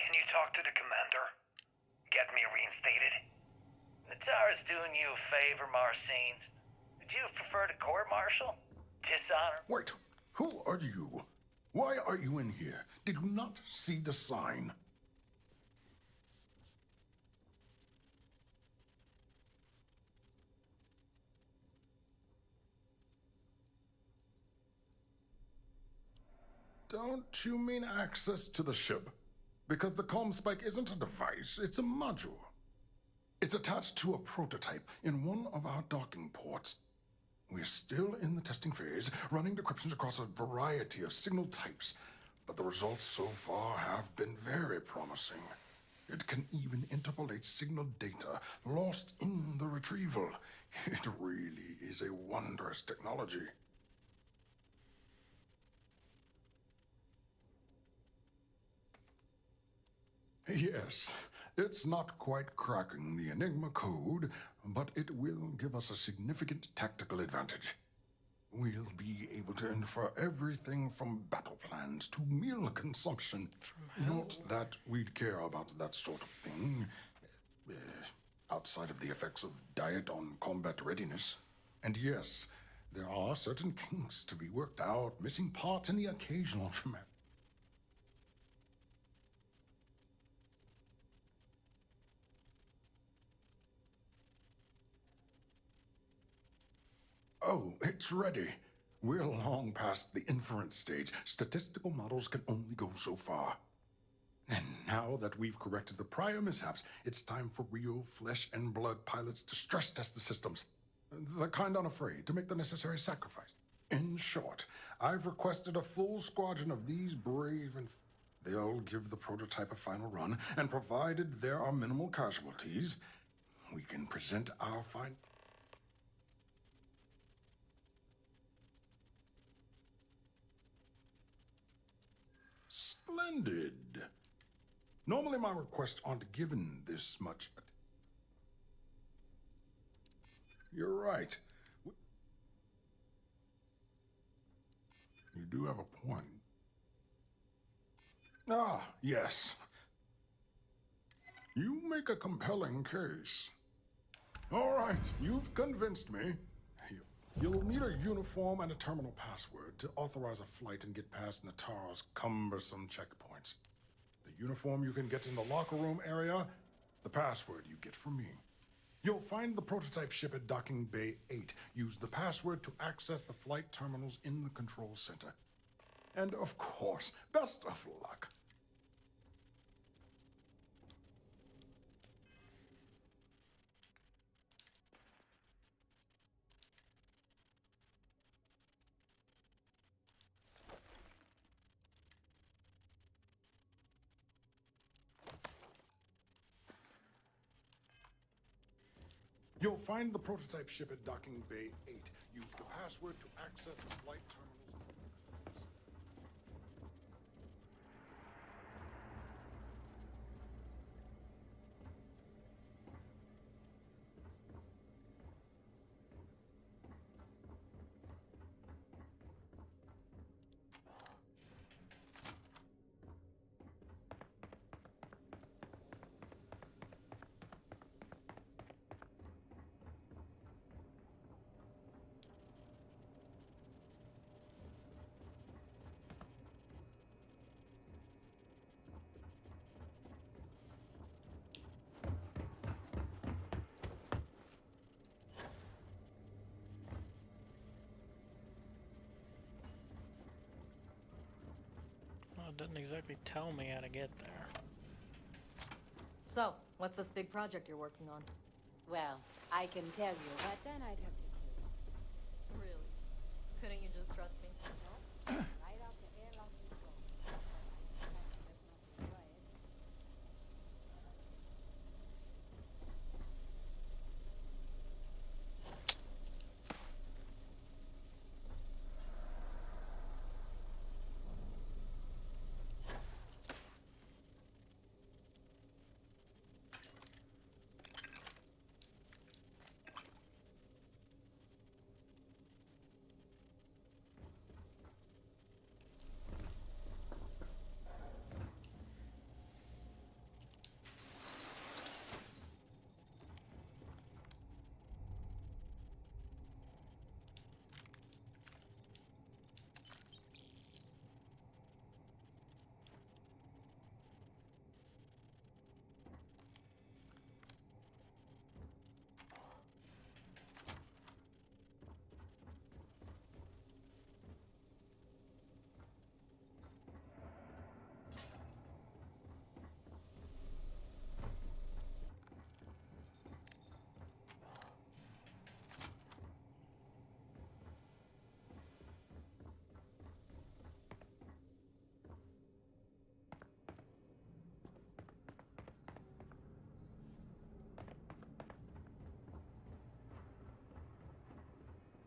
Can you talk to the commander? Get me reinstated? Natara's doing you a favor, Marcine. Would you prefer to court-martial? Dishonor? Wait, who are you? Why are you in here? Did you not see the sign? Don't you mean access to the ship? Because the comm spike isn't a device, it's a module. It's attached to a prototype in one of our docking ports. We're still in the testing phase, running decryptions across a variety of signal types, but the results so far have been very promising. It can even interpolate signal data lost in the retrieval. It really is a wondrous technology. Yes, it's not quite cracking the Enigma code, but it will give us a significant tactical advantage. We'll be able to infer everything from battle plans to meal consumption. Not that we'd care about that sort of thing, outside of the effects of diet on combat readiness. And yes, there are certain kinks to be worked out, missing parts and the occasional traumatic. Oh, it's ready. We're long past the inference stage. Statistical models can only go so far. And now that we've corrected the prior mishaps, it's time for real flesh and blood pilots to stress test the systems. The kind unafraid to make the necessary sacrifice. In short, I've requested a full squadron of these brave and they'll give the prototype a final run, and provided there are minimal casualties, we can present our find. Splendid. Normally my requests aren't given this much. You're right. You do have a point. Ah, yes. You make a compelling case. All right, you've convinced me. You'll need a uniform and a terminal password to authorize a flight and get past Natara's cumbersome checkpoints. The uniform you can get in the locker room area, the password you get from me. You'll find the prototype ship at Docking Bay 8. Use the password to access the flight terminals in the control center. And of course, best of luck. You'll find the prototype ship at Docking Bay 8. Use the password to access the flight terminals. Well, it didn't exactly tell me how to get there. So, what's this big project you're working on? Well, I can tell you, but then I'd have to kill you. Really? Couldn't you just trust me? No. Right off the airlock you go. But I expect you just not to enjoy it.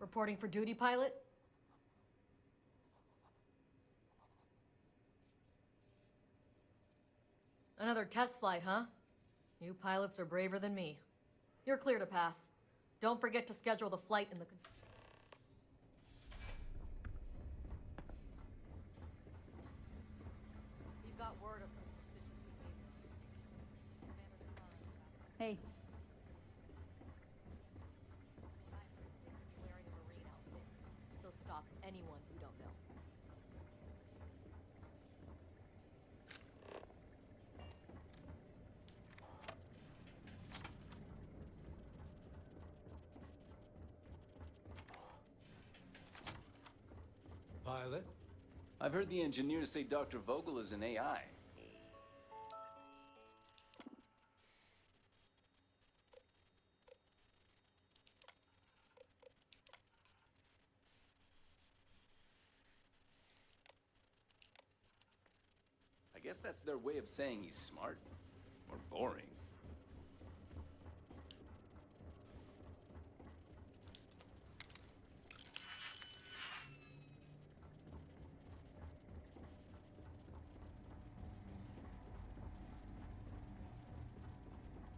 Reporting for duty, pilot? Another test flight, huh? You pilots are braver than me. You're clear to pass. Don't forget to schedule the flight in the... We've got word of some suspicious behavior. Hey. Wearing a marine outfit. So stop anyone you don't know. pilot. I've heard the engineers say Dr. Vogel is an AI. I guess that's their way of saying he's smart. Or boring.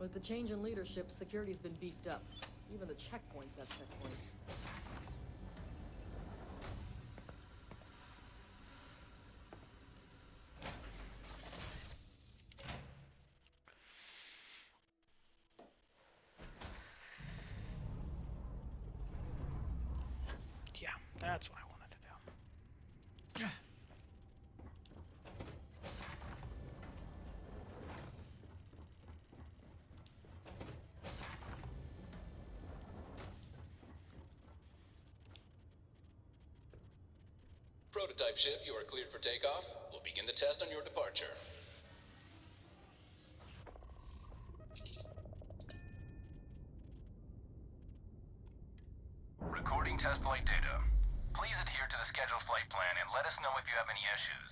With the change in leadership, security's been beefed up. Even the checkpoints have checkpoints. Yeah, that's what I wanted to do. Prototype ship, you are cleared for takeoff. We'll begin the test on your departure. Recording test flight data. Please adhere to the scheduled flight plan and let us know if you have any issues.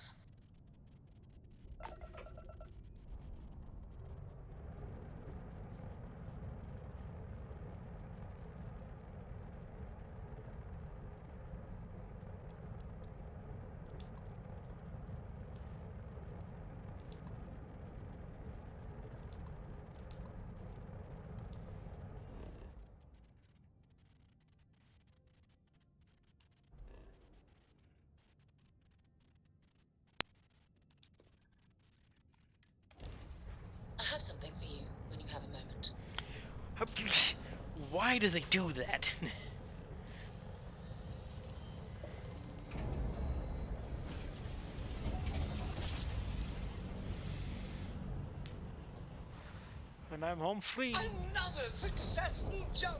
I have something for you when you have a moment. Why do they do that? When I'm home free. Another successful jump!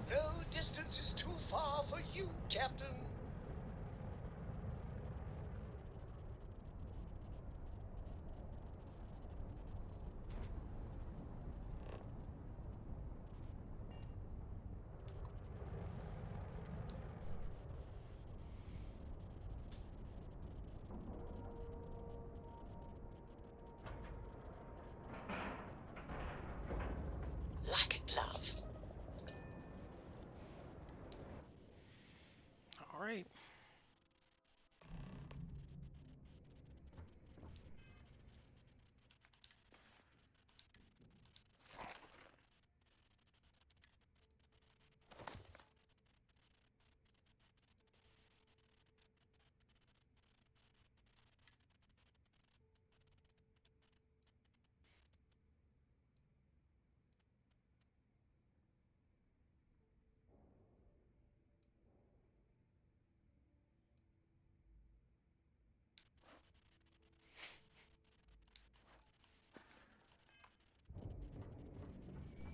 No distance is too far for you, Captain. Like a glove. All right.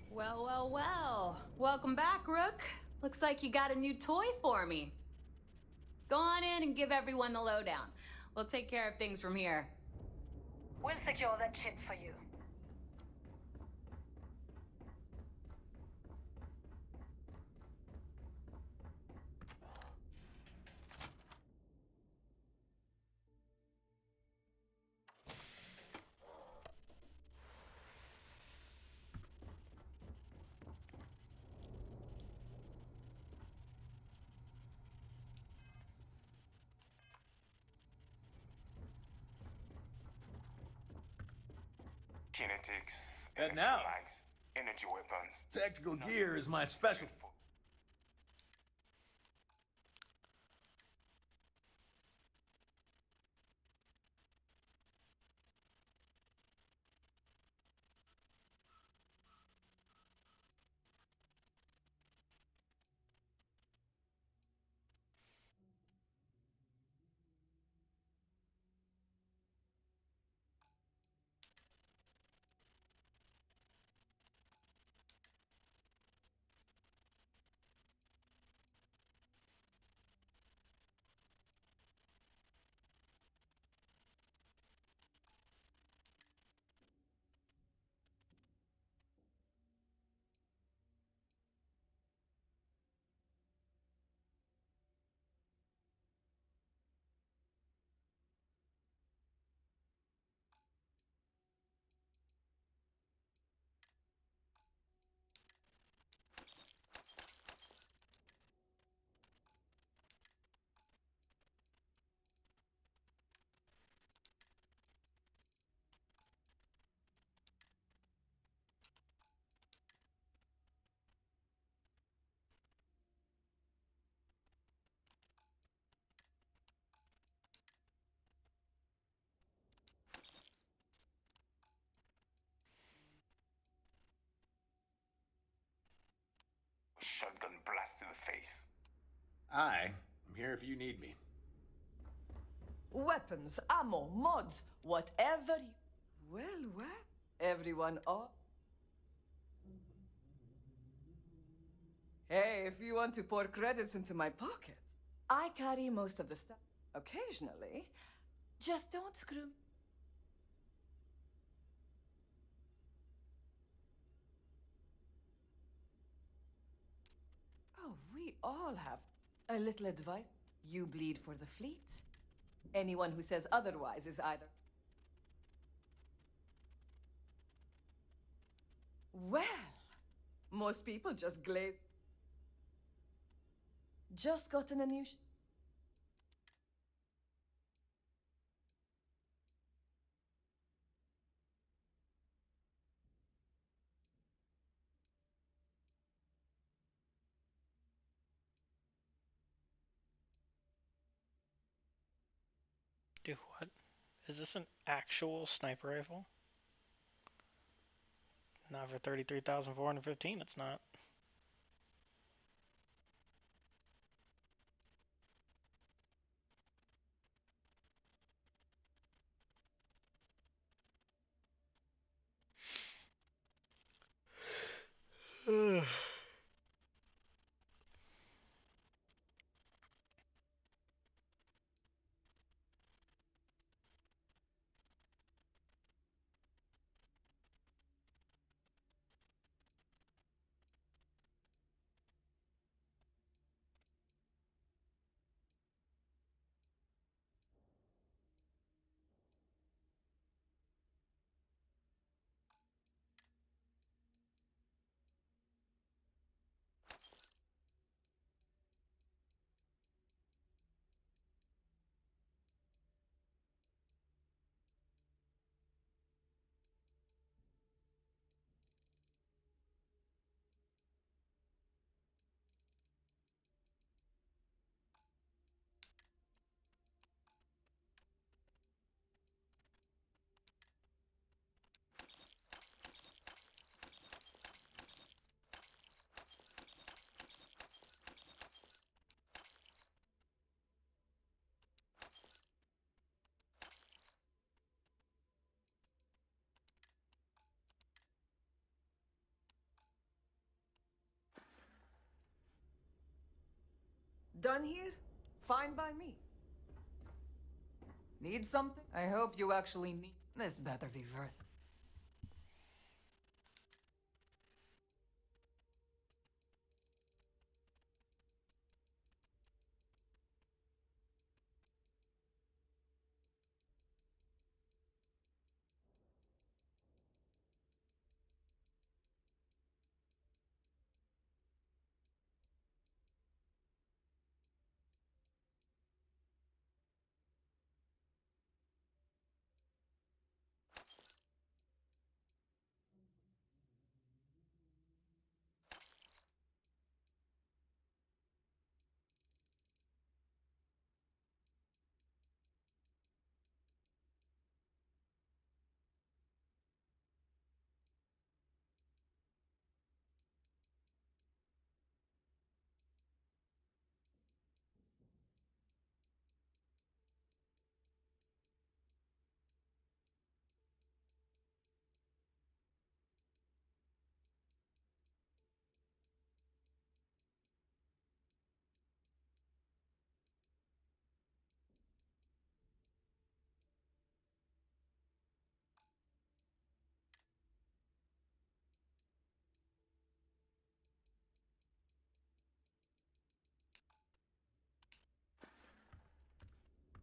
Well, well, well. Welcome back, Rook. Looks like you got a new toy for me. Go on in and give everyone the lowdown. We'll take care of things from here. We'll secure that chip for you. Kinetics. And now, Energy weapons. tactical gear is my specialty. shotgun blast to the face. I'm here if you need me. Weapons, ammo, mods, whatever you... Well, everyone up. Hey, if you want to pour credits into my pocket, I carry most of the stuff. Occasionally, just don't screw. Oh, we all have a little advice. You bleed for the fleet. Anyone who says otherwise is either... Well, most people just glaze. Just gotten a new... Do what? Is this an actual sniper rifle? Not for 33,415, it's not. Ugh. Done here? Fine by me. Need something? I hope you actually need... This better be worth it.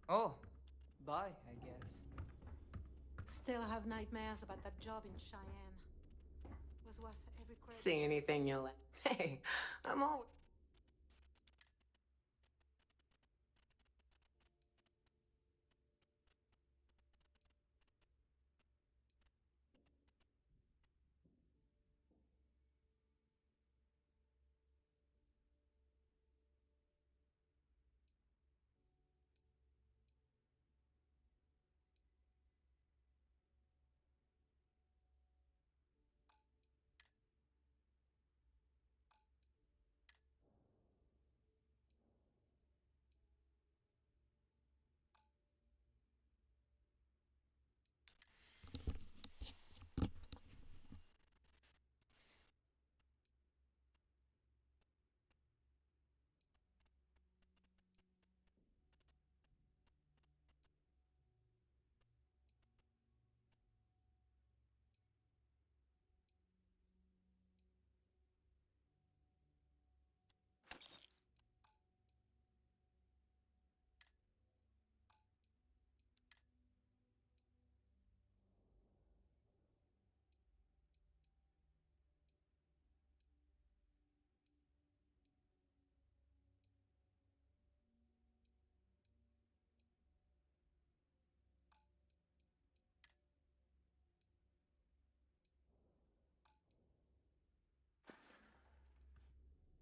Oh, bye, I guess. Still have nightmares about that job in Cheyenne. Was worth every credit. See anything you like. Hey, I'm always...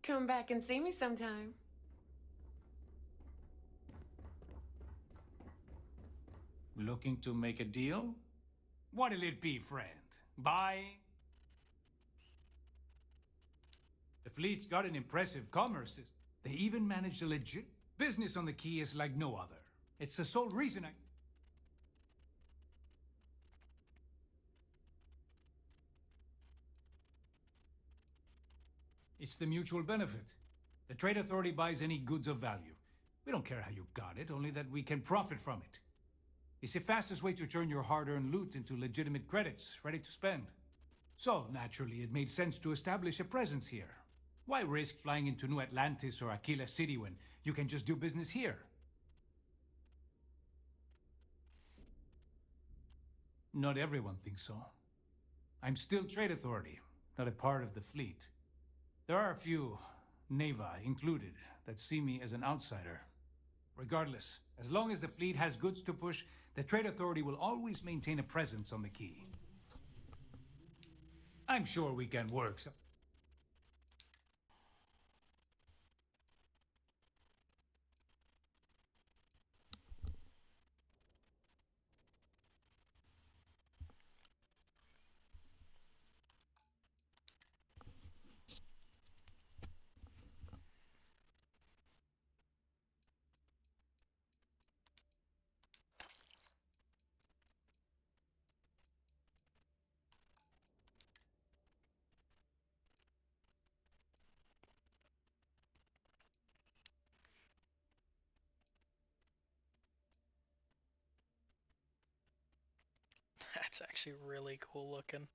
Come back and see me sometime. Looking to make a deal? What'll it be, friend? Buying? The fleet's got an impressive commerce system. They even managed a legit business on the quay is like no other. It's the sole reason I... It's the mutual benefit. The Trade Authority buys any goods of value. We don't care how you got it, only that we can profit from it. It's the fastest way to turn your hard-earned loot into legitimate credits, ready to spend. So, naturally, it made sense to establish a presence here. Why risk flying into New Atlantis or Aquila City when you can just do business here? Not everyone thinks so. I'm still Trade Authority, not a part of the fleet. There are a few, Neva included, that see me as an outsider. Regardless, as long as the fleet has goods to push, the Trade Authority will always maintain a presence on the quay. I'm sure we can work some... That's actually really cool looking.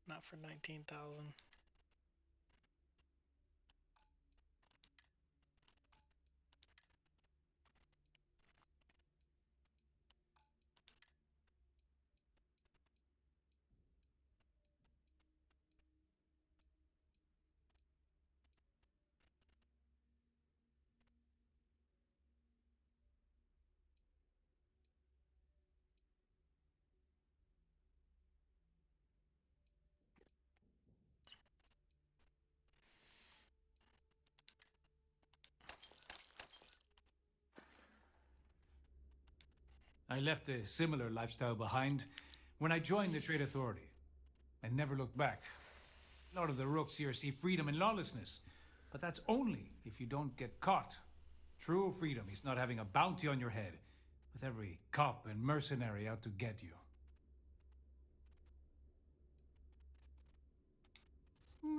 Not for 19,000. I left a similar lifestyle behind when I joined the Trade Authority. I never looked back. A lot of the rooks here see freedom and lawlessness, but that's only if you don't get caught. True freedom is not having a bounty on your head, with every cop and mercenary out to get you.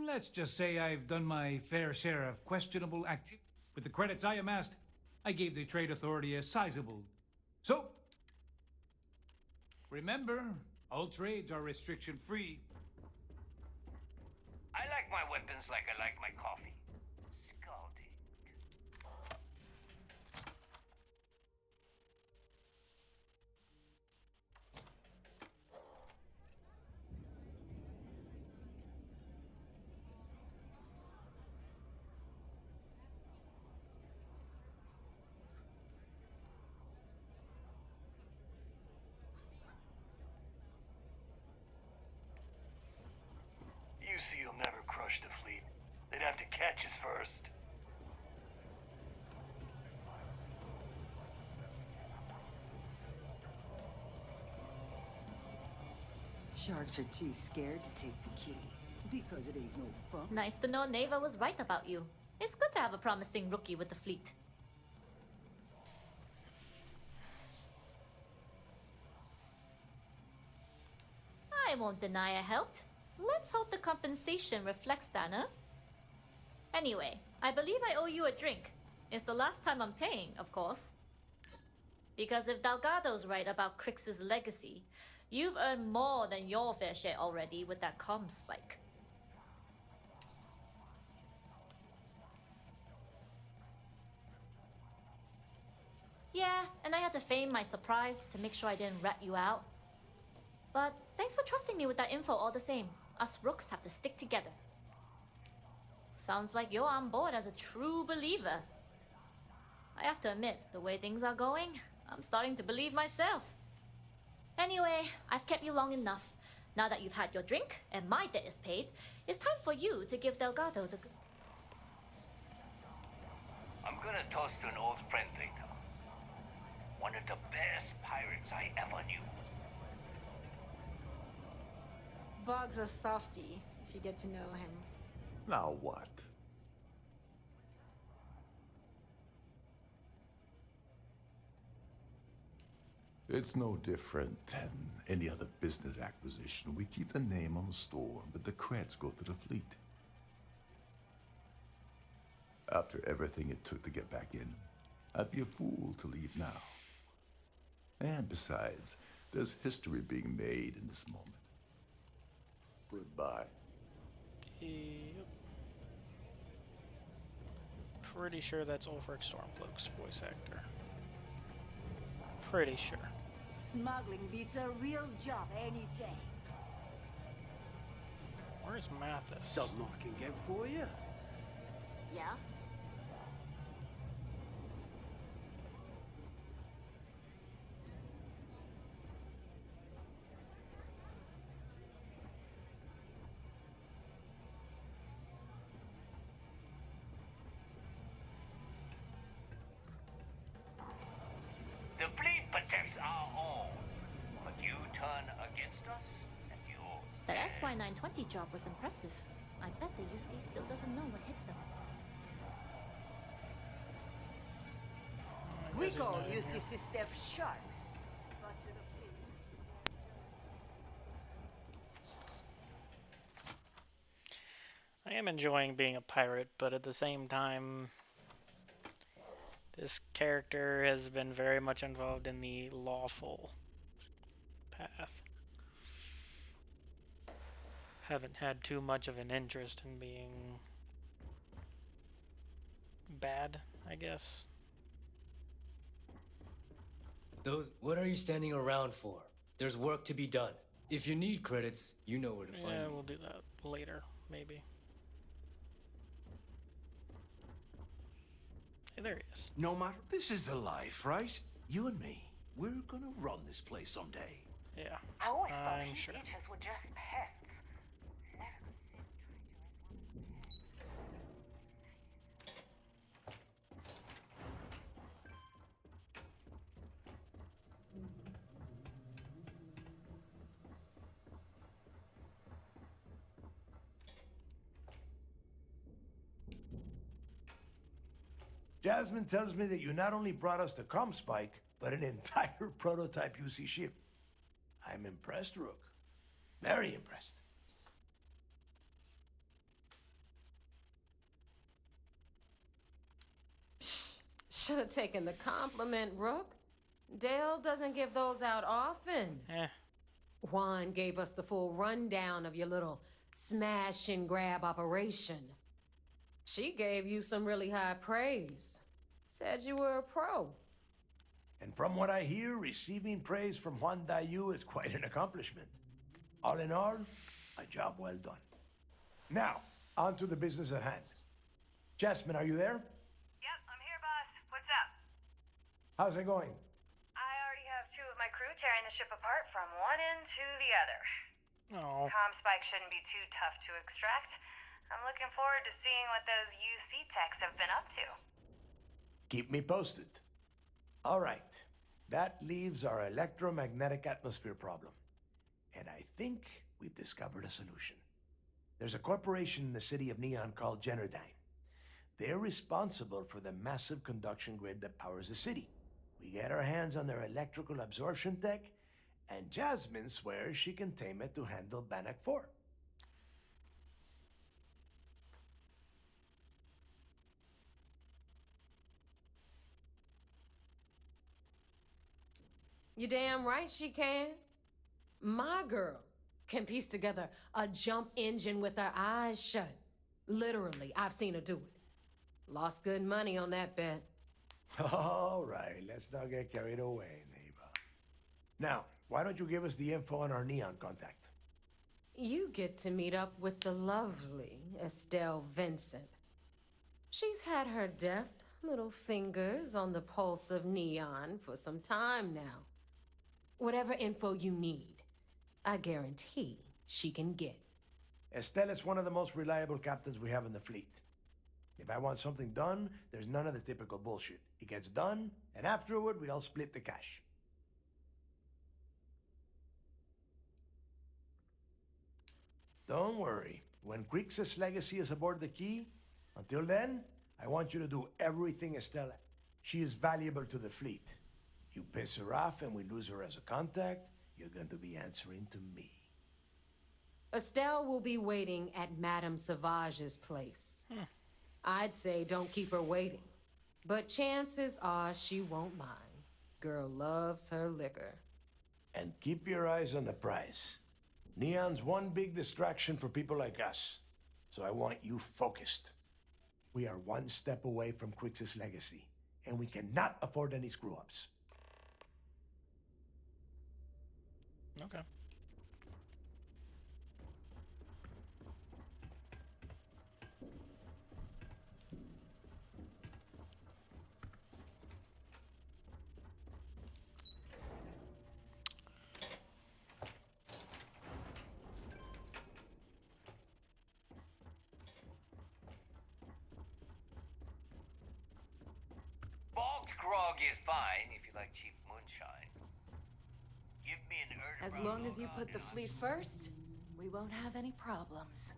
Let's just say I've done my fair share of questionable activity. With the credits I amassed, I gave the Trade Authority a sizable... So, remember, all trades are restriction-free. I like my weapons like I like my coffee. Scalding. UC will never crush the fleet. They'd have to catch us first. Sharks are too scared to take the key because it ain't no fun. Nice to know Neva was right about you. It's good to have a promising rookie with the fleet. I won't deny I helped. Let's hope the compensation reflects that, huh? Anyway, I believe I owe you a drink. It's the last time I'm paying, of course. Because if Delgado's right about Crix's legacy, you've earned more than your fair share already with that comm spike. Yeah, and I had to feign my surprise to make sure I didn't rat you out. But thanks for trusting me with that info all the same. Us rooks have to stick together. Sounds like you're on board as a true believer. I have to admit, the way things are going, I'm starting to believe myself. Anyway, I've kept you long enough. Now that you've had your drink and my debt is paid, it's time for you to give Delgado the good. I'm gonna toast to an old friend, Data. One of the best pirates I ever knew. Bog's a softie, if you get to know him. Now what? It's no different than any other business acquisition. We keep the name on the store, but the credits go to the fleet. After everything it took to get back in, I'd be a fool to leave now. And besides, there's history being made in this moment. Goodbye. Yep. Pretty sure that's Ulfric Stormcloak's voice actor. Pretty sure. Smuggling beats a real job any day. Where's Mathis? Something I can get for you? Yeah? The fleet protects our own, but you turn against us, and you... That SY-920 job was impressive. I bet the UC still doesn't know what hit them. We call UCC staff sharks. But to the fleet, I am enjoying being a pirate, but at the same time, this character has been very much involved in the lawful path. Haven't had too much of an interest in being bad, I guess. What are you standing around for? There's work to be done. If you need credits, you know where to find Yeah, me. we'll do that later, maybe. Hey, there he is. No matter, this is the life, right? You and me, we're gonna run this place someday. Yeah, I always thought I'm his sure. leeches were just pests. Never considered trying to raise one. Jasmine tells me that you not only brought us the Comspike, but an entire prototype UC ship. I'm impressed, Rook. Very impressed. Should have taken the compliment, Rook. Dale doesn't give those out often. Juan gave us the full rundown of your little smash and grab operation. She gave you some really high praise. Said you were a pro. And from what I hear, receiving praise from Juan Dayu is quite an accomplishment. All in all, a job well done. Now, on to the business at hand. Jasmine, are you there? Yep, I'm here, boss. What's up? How's it going? I already have two of my crew tearing the ship apart from one end to the other. Oh. Comspike shouldn't be too tough to extract. I'm looking forward to seeing what those UC techs have been up to. Keep me posted. All right. That leaves our electromagnetic atmosphere problem. And I think we've discovered a solution. There's a corporation in the city of Neon called Generdyne. They're responsible for the massive conduction grid that powers the city. We get our hands on their electrical absorption tech, and Jasmine swears she can tame it to handle Bannock 4. You damn right she can. My girl can piece together a jump engine with her eyes shut. Literally, I've seen her do it. Lost good money on that bet. All right, let's not get carried away, neighbor. Now, why don't you give us the info on our Neon contact? You get to meet up with the lovely Estelle Vincent. She's had her deft little fingers on the pulse of Neon for some time now. Whatever info you need, I guarantee she can get. Estelle is one of the most reliable captains we have in the fleet. If I want something done, there's none of the typical bullshit. It gets done, and afterward, we all split the cash. Don't worry. When Grixis' legacy is aboard the Key, until then, I want you to do everything Estelle. She is valuable to the fleet. You piss her off and we lose her as a contact, you're going to be answering to me. Estelle will be waiting at Madame Sauvage's place. I'd say don't keep her waiting. But chances are she won't mind. Girl loves her liquor. And keep your eyes on the prize. Neon's one big distraction for people like us. So I want you focused. We are one step away from Grixis' legacy, and we cannot afford any screw-ups. Okay. Bogged grog is fine if you like cheap moonshine. Give me an As long as you put the fleet first, we won't have any problems.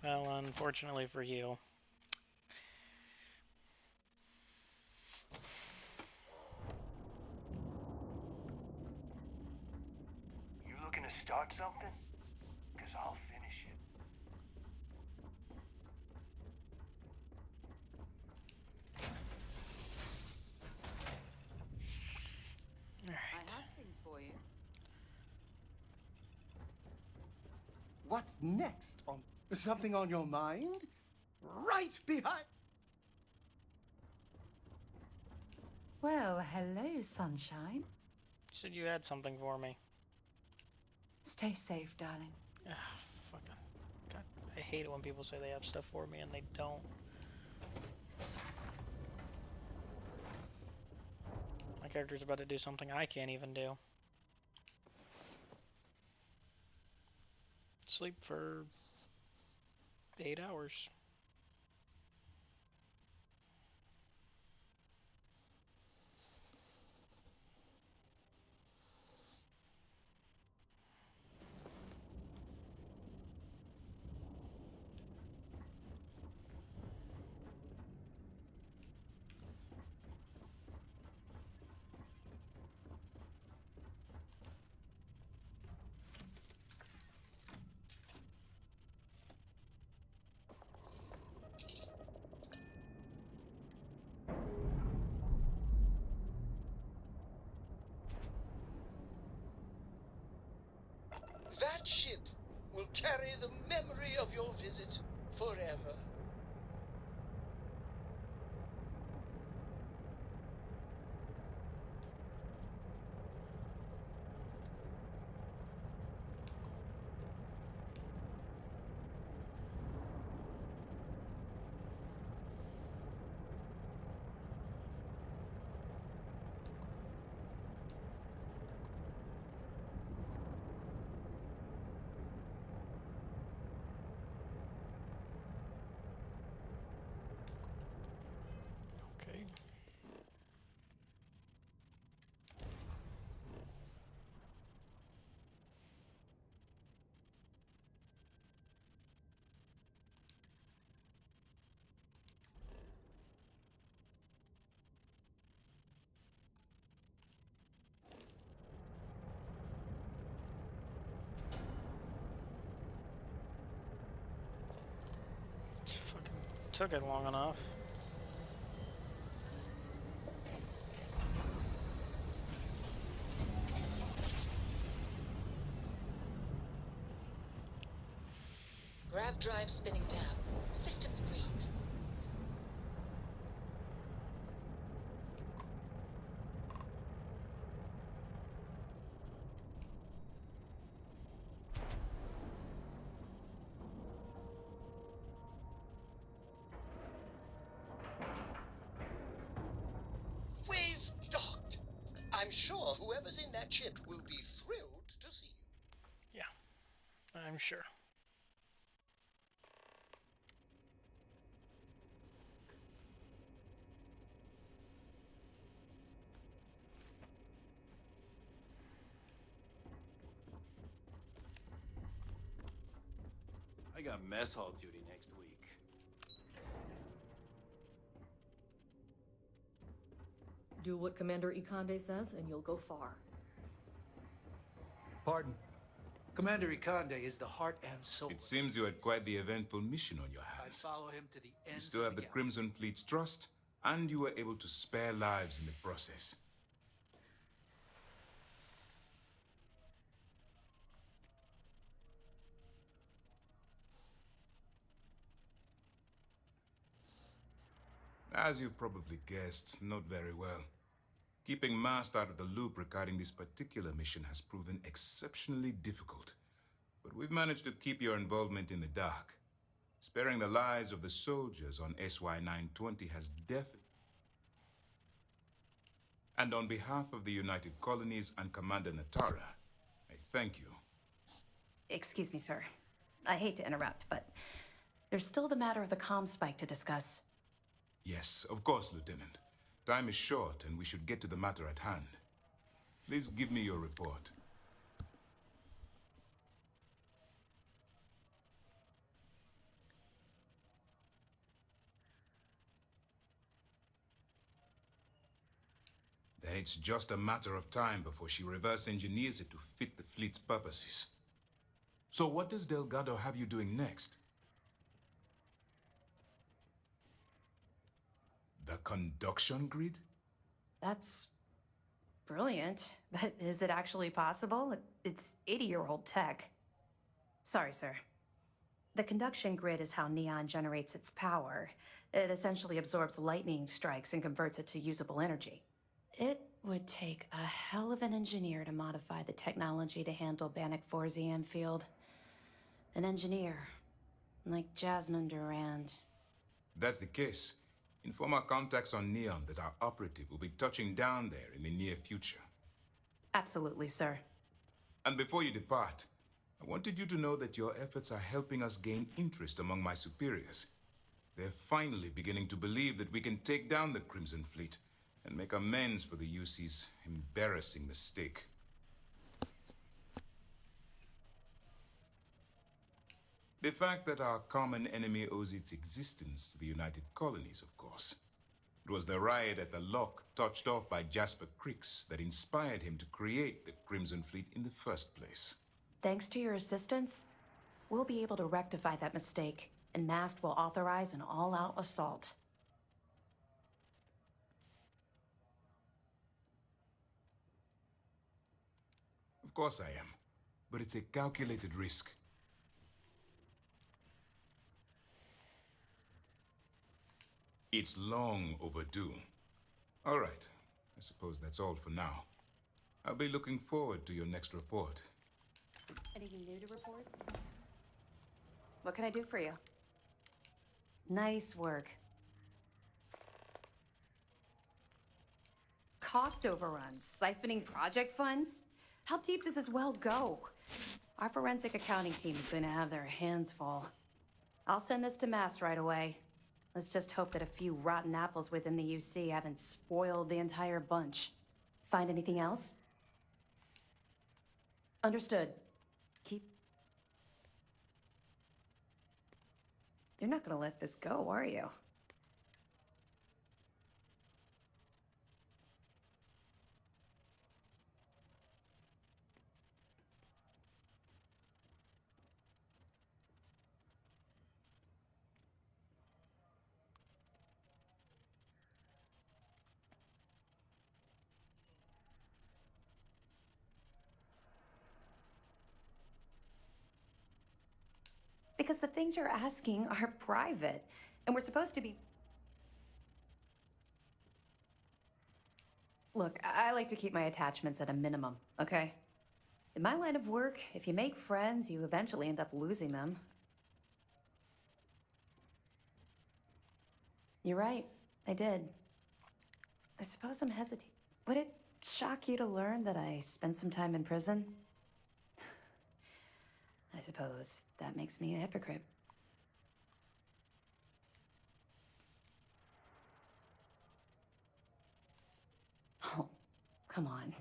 Well, unfortunately for you. You looking to start something? Because I'll finish it. I have things for you. What's next? Something on your mind? Right behind. Well, hello, sunshine. You said you had something for me. Stay safe, darling. Fucking. God, I hate it when people say they have stuff for me and they don't. My character's about to do something I can't even do. Sleep for 8 hours. That ship will carry the memory of your visit forever. Okay. Fucking took it long enough. Grav drive spinning down. Systems green. Wave sure whoever's in that ship will be thrilled to see you. Yeah, I'm sure. I got mess hall duty next week. Do what Commander Ikande says, and you'll go far. Pardon? Commander Ikande is the heart and soul. It seems you had quite the eventful mission on your I'd hands. follow him to the end. You still have the Crimson Fleet's trust, and you were able to spare lives in the process. As you've probably guessed, not very well. Keeping Mast out of the loop regarding this particular mission has proven exceptionally difficult. But we've managed to keep your involvement in the dark. Sparing the lives of the soldiers on SY-920 has definitely... And on behalf of the United Colonies and Commander Natara, I thank you. Excuse me, sir. I hate to interrupt, but there's still the matter of the comm spike to discuss. Yes, of course, Lieutenant. Time is short, and we should get to the matter at hand. Please give me your report. Then it's just a matter of time before she reverse engineers it to fit the fleet's purposes. So what does Delgado have you doing next? The conduction grid? That's brilliant, but is it actually possible? It's 80-year-old tech. Sorry, sir. The conduction grid is how Neon generates its power. It essentially absorbs lightning strikes and converts it to usable energy. It would take a hell of an engineer to modify the technology to handle Bannock 4's EM field. An engineer, like Jasmine Durand. That's the case. Inform our contacts on Neon that our operative will be touching down there in the near future. Absolutely, sir. And before you depart, I wanted you to know that your efforts are helping us gain interest among my superiors. They're finally beginning to believe that we can take down the Crimson Fleet and make amends for the UC's embarrassing mistake. The fact that our common enemy owes its existence to the United Colonies, of course. It was the riot at the Lock, touched off by Jasper Cricks, that inspired him to create the Crimson Fleet in the first place. Thanks to your assistance, we'll be able to rectify that mistake, and Mast will authorize an all-out assault. Of course I am, but it's a calculated risk. It's long overdue. All right, I suppose that's all for now. I'll be looking forward to your next report. Anything new to report? What can I do for you? Nice work. Cost overruns, siphoning project funds? How deep does this well go? Our forensic accounting team is going to have their hands full. I'll send this to Mast right away. Let's just hope that a few rotten apples within the UC haven't spoiled the entire bunch. Find anything else? Understood. Keep... You're not gonna let this go, are you? Because the things you're asking are private, and we're supposed to be... Look, I like to keep my attachments at a minimum, okay? In my line of work, if you make friends, you eventually end up losing them. You're right, I did. I suppose I'm hesitating. Would it shock you to learn that I spent some time in prison? I suppose that makes me a hypocrite. Oh, come on.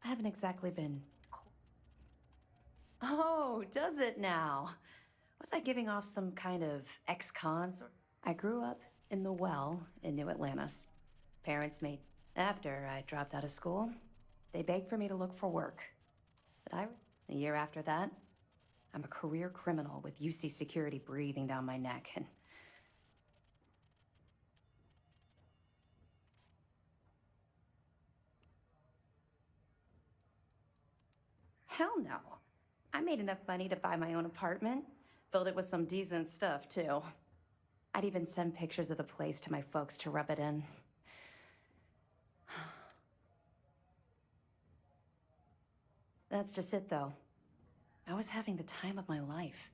I haven't exactly been... Oh, does it now? Was I giving off some kind of ex-cons? I grew up in the Well in New Atlantis. Parents made... After I dropped out of school, they begged for me to look for work. But a year after that, I'm a career criminal with UC security breathing down my neck, and... Hell no. I made enough money to buy my own apartment. Filled it with some decent stuff, too. I'd even send pictures of the place to my folks to rub it in. That's just it, though. I was having the time of my life.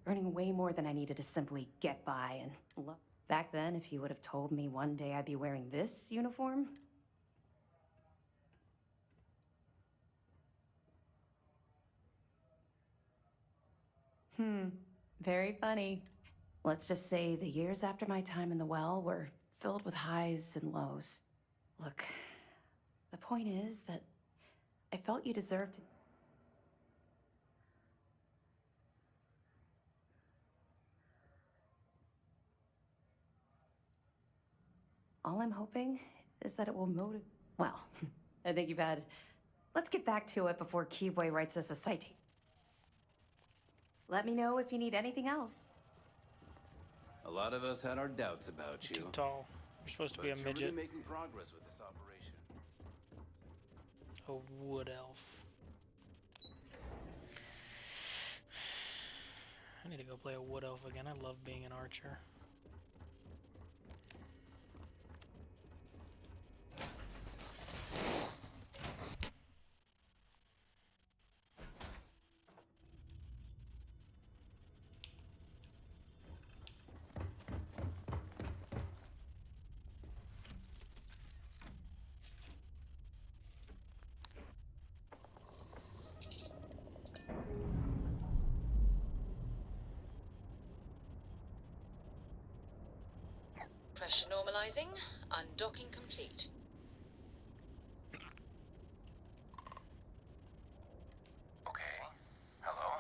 Earning way more than I needed to simply get by and look. Back then, if you would have told me one day I'd be wearing this uniform... Very funny. Let's just say the years after my time in the Well were filled with highs and lows. Look, the point is that I felt you deserved... All I'm hoping is that it will motivate... Well, I think you've had... Let's get back to it before Keyboy writes us a citation. Let me know if you need anything else. A lot of us had our doubts about you. Too tall. You're supposed to be a But midget. you're really making progress with this operation. A wood elf. I need to go play a wood elf again. I love being an archer. Pressure normalizing. Undocking complete. Okay. Hello?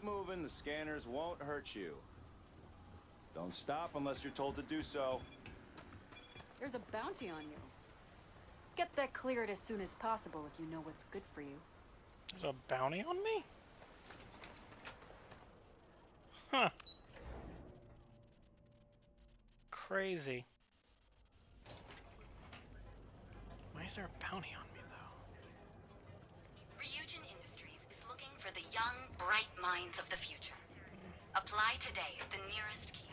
Keep moving, the scanners won't hurt you. Don't stop unless you're told to do so. There's a bounty on you. Get that cleared as soon as possible if you know what's good for you. There's a bounty on me? Huh. Crazy. Why is there a bounty on me, though? Ryujin Industries is looking for the young, bright minds of the future. Apply today at the nearest kiosk.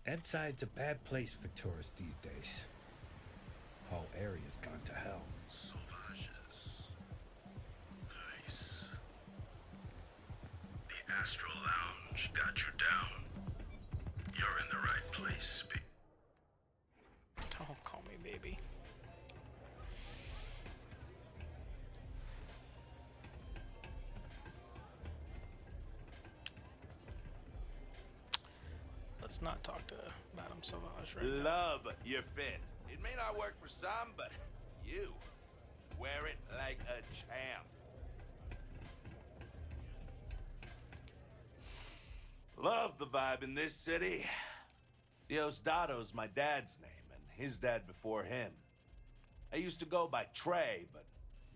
Edside's a bad place for tourists these days. Whole area's gone to hell. The Astral Lounge got you down. You're in the right place, baby. Don't call me baby. Let's not talk to Madame Sauvage right now. Love your fit. It may not work for some, but you wear it like a champ. Love the vibe in this city. Diosdado's my dad's name, and his dad before him. I used to go by Trey, but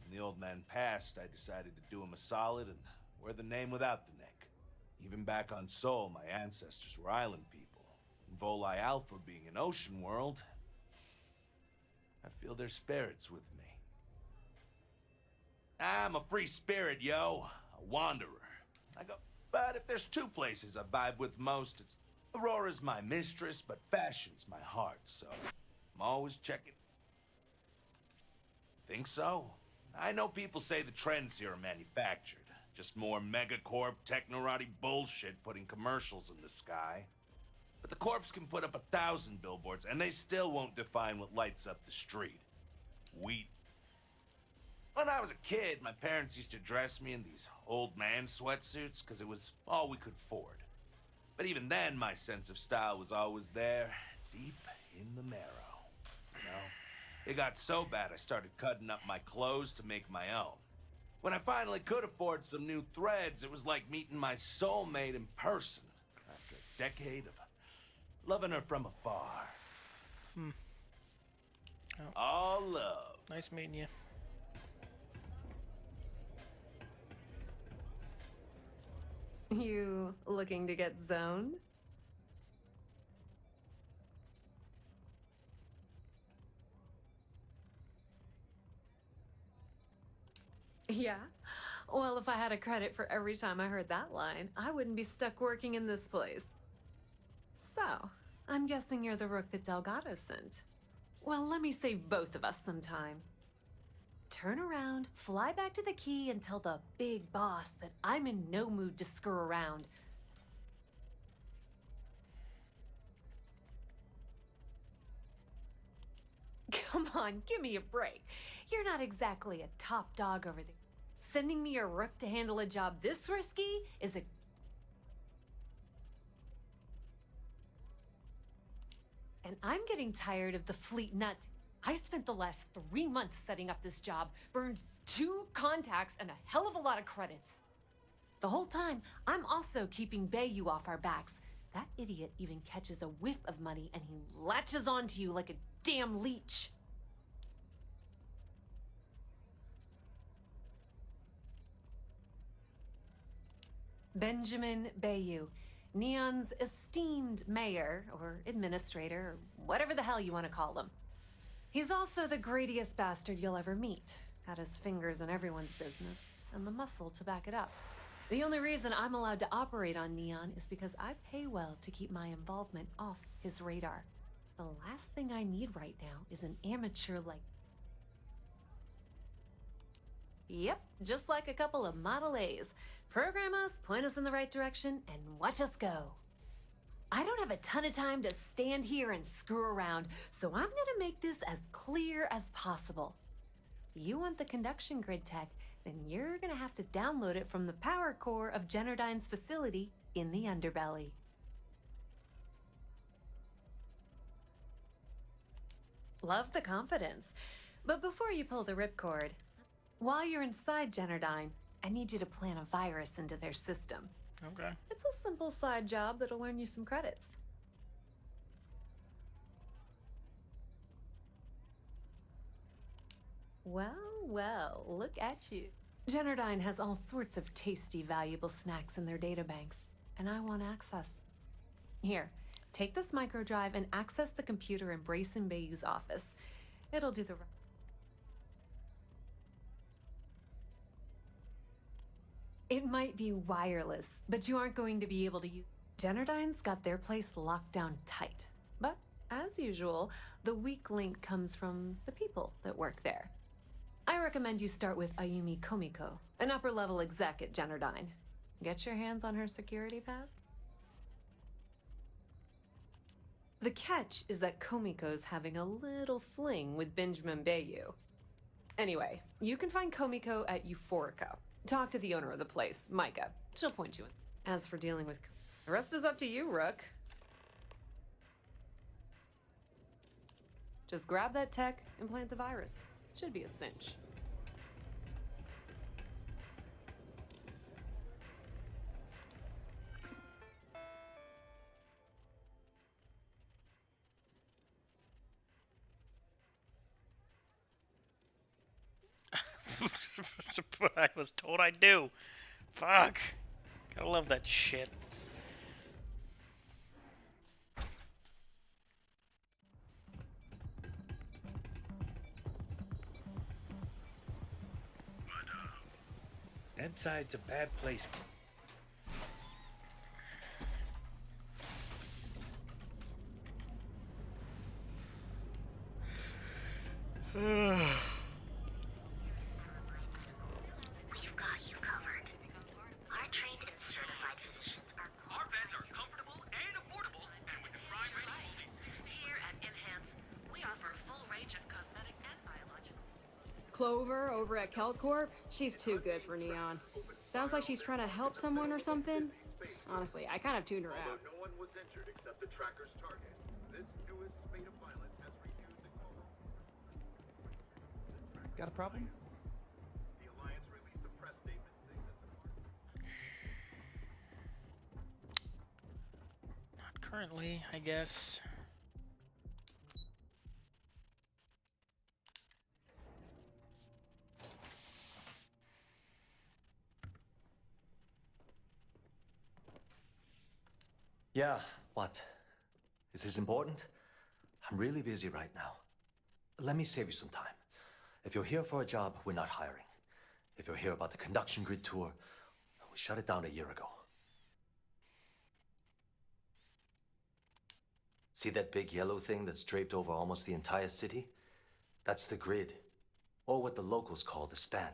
when the old man passed, I decided to do him a solid and wear the name without the neck. Even back on Sol, my ancestors were island people. And Volii Alpha being an ocean world, I feel their spirits with me. I'm a free spirit, yo. A wanderer. But if there's two places I vibe with most, it's Aurora's my mistress, but fashion's my heart, so I'm always checking. Think so? I know people say the trends here are manufactured. Just more megacorp, technorati bullshit putting commercials in the sky. But the corps can put up 1,000 billboards, and they still won't define what lights up the street. Wheat. When I was a kid, my parents used to dress me in these old man sweatsuits because it was all we could afford. But even then, my sense of style was always there, deep in the marrow. You know? It got so bad I started cutting up my clothes to make my own. When I finally could afford some new threads, it was like meeting my soulmate in person after a decade of loving her from afar. Oh. All love. Nice meeting you. You looking to get zoned? Yeah? Well, if I had a credit for every time I heard that line, I wouldn't be stuck working in this place. So, I'm guessing you're the rook that Delgado sent. Well, let me save both of us some time. Turn around, fly back to the key, and tell the big boss that I'm in no mood to screw around. Come on, give me a break. You're not exactly a top dog over there. Sending me a rook to handle a job this risky is a... And I'm getting tired of the fleet nut. I spent the last 3 months setting up this job, burned 2 contacts and a hell of a lot of credits. The whole time, I'm also keeping Bayou off our backs. That idiot even catches a whiff of money and he latches onto you like a damn leech. Benjamin Bayou, Neon's esteemed mayor, or administrator, or whatever the hell you want to call him. He's also the greediest bastard you'll ever meet. Got his fingers in everyone's business, and the muscle to back it up. The only reason I'm allowed to operate on Neon is because I pay well to keep my involvement off his radar. The last thing I need right now is an amateur like... Yep, just like a couple of Model A's. Program us, point us in the right direction, and watch us go. I don't have a ton of time to stand here and screw around, so I'm gonna make this as clear as possible. You want the conduction grid tech, then you're gonna have to download it from the power core of Generdyne's facility in the underbelly. Love the confidence. But before you pull the ripcord, while you're inside Generdyne, I need you to plant a virus into their system. Okay. It's a simple side job that'll earn you some credits. Well, well, look at you. Generdyne has all sorts of tasty, valuable snacks in their databanks, and I want access. Here, take this microdrive and access the computer in Brayson Bayou's office. It'll do the... It might be wireless, but you aren't going to be able to use... Generdyne's got their place locked down tight. But, as usual, the weak link comes from the people that work there. I recommend you start with Ayumi Komiko, an upper-level exec at Generdyne. Get your hands on her security pass? The catch is that Komiko's having a little fling with Benjamin Bayou. Anyway, you can find Komiko at Euphorica. Talk to the owner of the place, Micah. She'll point you in. As for dealing with... The rest is up to you, Rook. Just grab that tech and plant the virus. Should be a cinch. What I was told I do. Fuck. I love that shit. Inside's a bad place. We've got you covered. Our trained and certified physicians are... Our beds are comfortable and affordable, and with the crime rate only 60. Here at Enhance, we offer a full range of cosmetic and biological... Clover over at Kelcorp, she's too good for Neon. Sounds like she's trying to help someone or something. Honestly, I kind of tuned her out. No one was injured except the tracker's target. This newest spate of violence has renewed the call. Got a problem? The Alliance released a press statement saying that the Not currently, I guess. Yeah, what? Is this important? I'm really busy right now. Let me save you some time. If you're here for a job, we're not hiring. If you're here about the conduction grid tour, we shut it down a year ago. See that big yellow thing that's draped over almost the entire city? That's the grid, or what the locals call the span.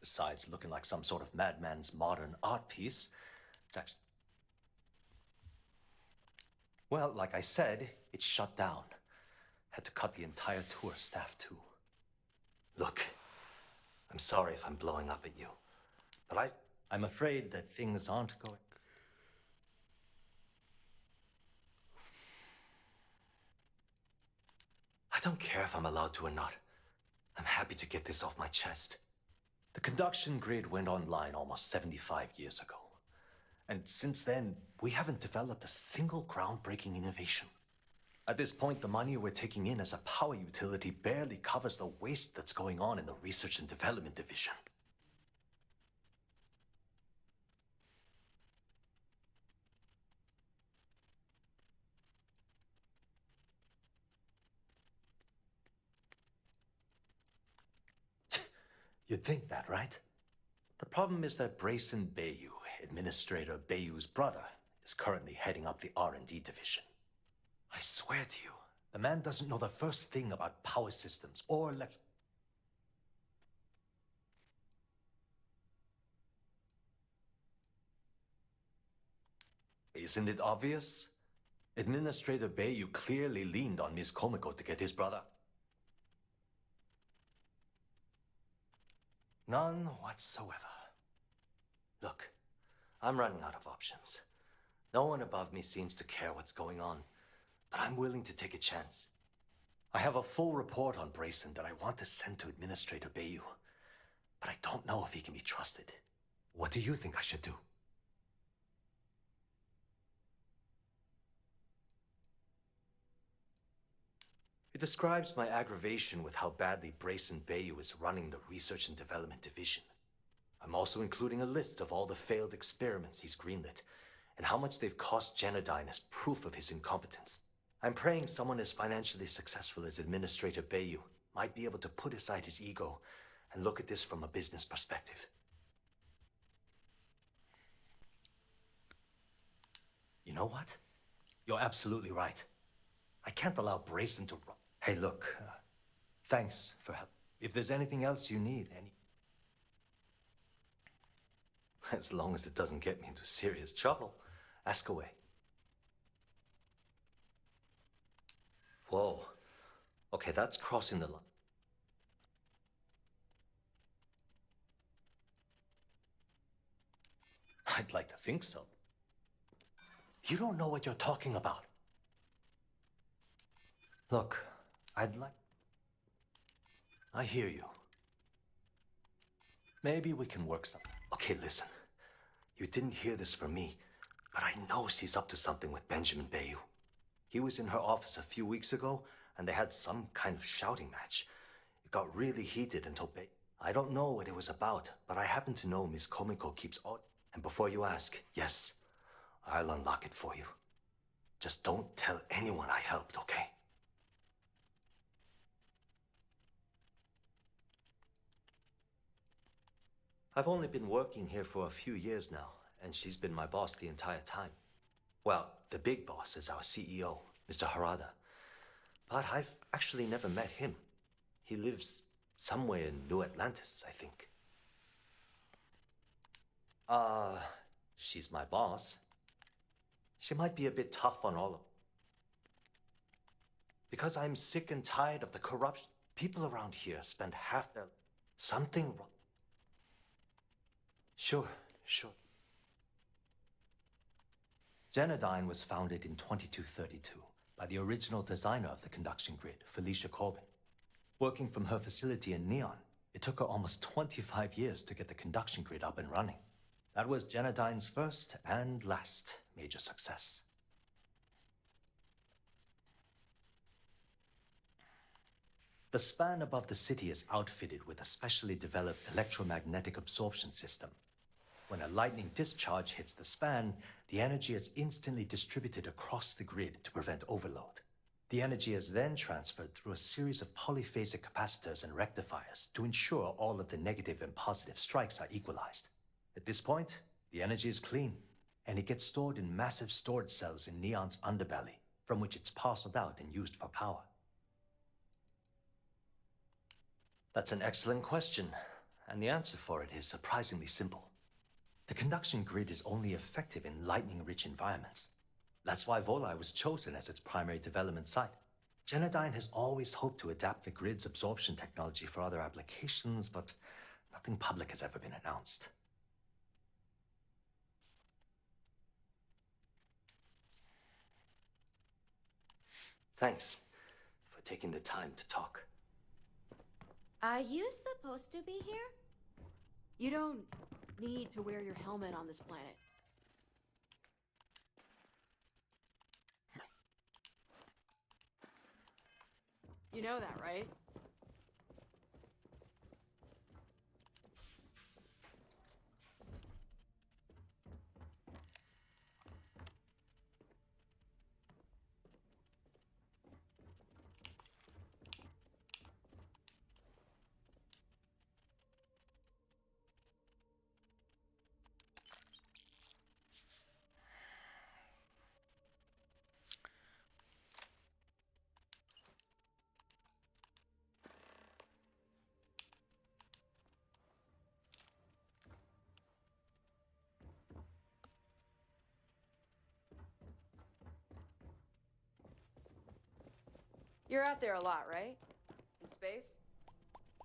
Besides looking like some sort of madman's modern art piece, it's actually... Well, like I said, it's shut down. Had to cut the entire tour staff too. Look, I'm sorry if I'm blowing up at you, but I'm afraid that things aren't going... I don't care if I'm allowed to or not. I'm happy to get this off my chest. The conduction grid went online almost 75 years ago. And since then, we haven't developed a single groundbreaking innovation. At this point, the money we're taking in as a power utility barely covers the waste that's going on in the research and development division. You'd think that, right? The problem is that Brayson Bayou, Administrator Bayou's brother, is currently heading up the R&D division. I swear to you, the man doesn't know the first thing about power systems or Isn't it obvious? Administrator Bayou clearly leaned on Ms. Komiko to get his brother. None whatsoever. Look, I'm running out of options. No one above me seems to care what's going on, but I'm willing to take a chance. I have a full report on Brayson that I want to send to Administrator Bayou, but I don't know if he can be trusted. What do you think I should do? It describes my aggravation with how badly Brayson Bayou is running the Research and Development Division. I'm also including a list of all the failed experiments he's greenlit, and how much they've cost Genodyne as proof of his incompetence. I'm praying someone as financially successful as Administrator Bayou might be able to put aside his ego and look at this from a business perspective. You know what? You're absolutely right. I can't allow Brayson to run. Hey, look, thanks for help. If there's anything else you need, as long as it doesn't get me into serious trouble, ask away. Whoa. Okay, that's crossing the line. I'd like to think so. You don't know what you're talking about. Look, I hear you. Maybe we can work something. Okay, listen. You didn't hear this from me, but I know she's up to something with Benjamin Bayou. He was in her office a few weeks ago, and they had some kind of shouting match. It got really heated until I don't know what it was about, but I happen to know Miss Komiko keeps all. And before you ask, yes, I'll unlock it for you. Just don't tell anyone I helped, okay? I've only been working here for a few years now, and she's been my boss the entire time. Well, the big boss is our CEO, Mr. Harada. But I've actually never met him. He lives somewhere in New Atlantis, I think. She's my boss. She might be a bit tough on all of. Because I'm sick and tired of the corruption. People around here spend half their... Something wrong. Sure. Genodyne was founded in 2232 by the original designer of the conduction grid, Felicia Corbin. Working from her facility in Neon, it took her almost 25 years to get the conduction grid up and running. That was Genodyne's first and last major success. The span above the city is outfitted with a specially developed electromagnetic absorption system. When a lightning discharge hits the span, the energy is instantly distributed across the grid to prevent overload. The energy is then transferred through a series of polyphasic capacitors and rectifiers to ensure all of the negative and positive strikes are equalized. At this point, the energy is clean, and it gets stored in massive storage cells in Neon's underbelly, from which it's parceled out and used for power. That's an excellent question, and the answer for it is surprisingly simple. The conduction grid is only effective in lightning-rich environments. That's why Volai was chosen as its primary development site. Genodyne has always hoped to adapt the grid's absorption technology for other applications, but nothing public has ever been announced. Thanks for taking the time to talk. Are you supposed to be here? You don't need to wear your helmet on this planet. You know that, right? You're out there a lot, right? In space?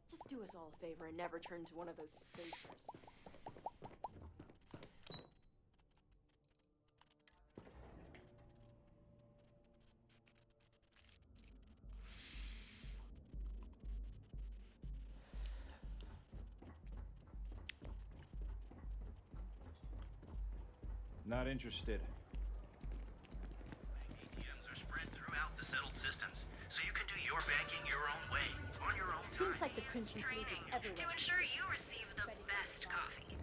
Just do us all a favor and never turn into one of those spacers. Not interested. ATMs are spread throughout the settled systems, so you can do your banking your own way, on your own Seems time. like the Crimson Fleet is everywhere. To ensure you receive the best coffee.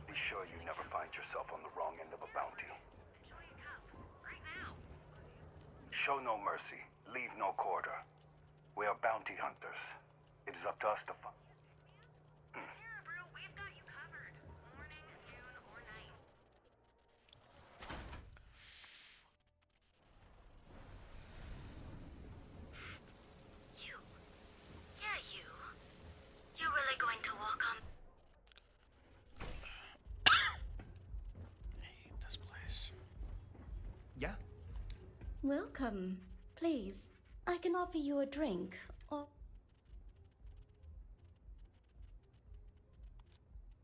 Be sure you never find yourself on the wrong end of a bounty. Enjoy a cup right now. Show no mercy. Leave no quarter. We are bounty hunters. It is up to us to find. Here, bro, we've got you covered. Morning, noon, or night. You. Yeah, you. You really going to walk on? I hate this place. Yeah? Welcome. Please, I can offer you a drink, or...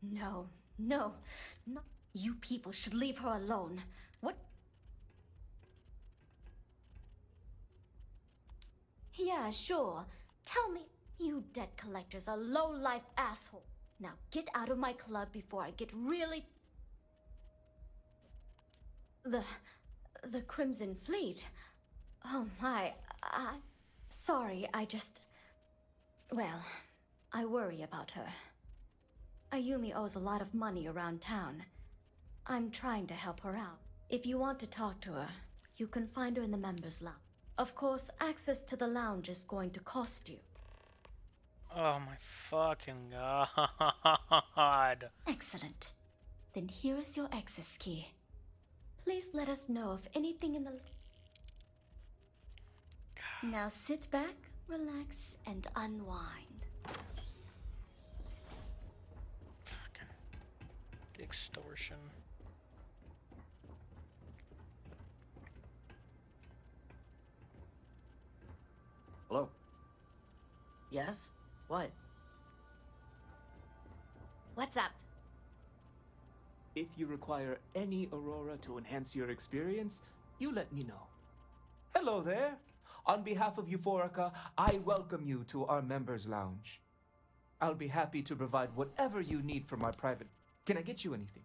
No, no, no. You people should leave her alone. What? Yeah, sure. Tell me, you debt collectors are low-life asshole. Now get out of my club before I get really... The Crimson Fleet? Oh my, Sorry, I just... Well, I worry about her. Ayumi owes a lot of money around town. I'm trying to help her out. If you want to talk to her, you can find her in the members' lounge. Of course, access to the lounge is going to cost you. Oh my fucking god. Excellent. Then here is your access key. Please let us know if anything in the... Now sit back, relax, and unwind. Extortion. Hello? Yes? What? What's up? If you require any Aurora to enhance your experience, you let me know. Hello there! On behalf of Euphorica, I welcome you to our members' lounge. I'll be happy to provide whatever you need for my private... Can I get you anything?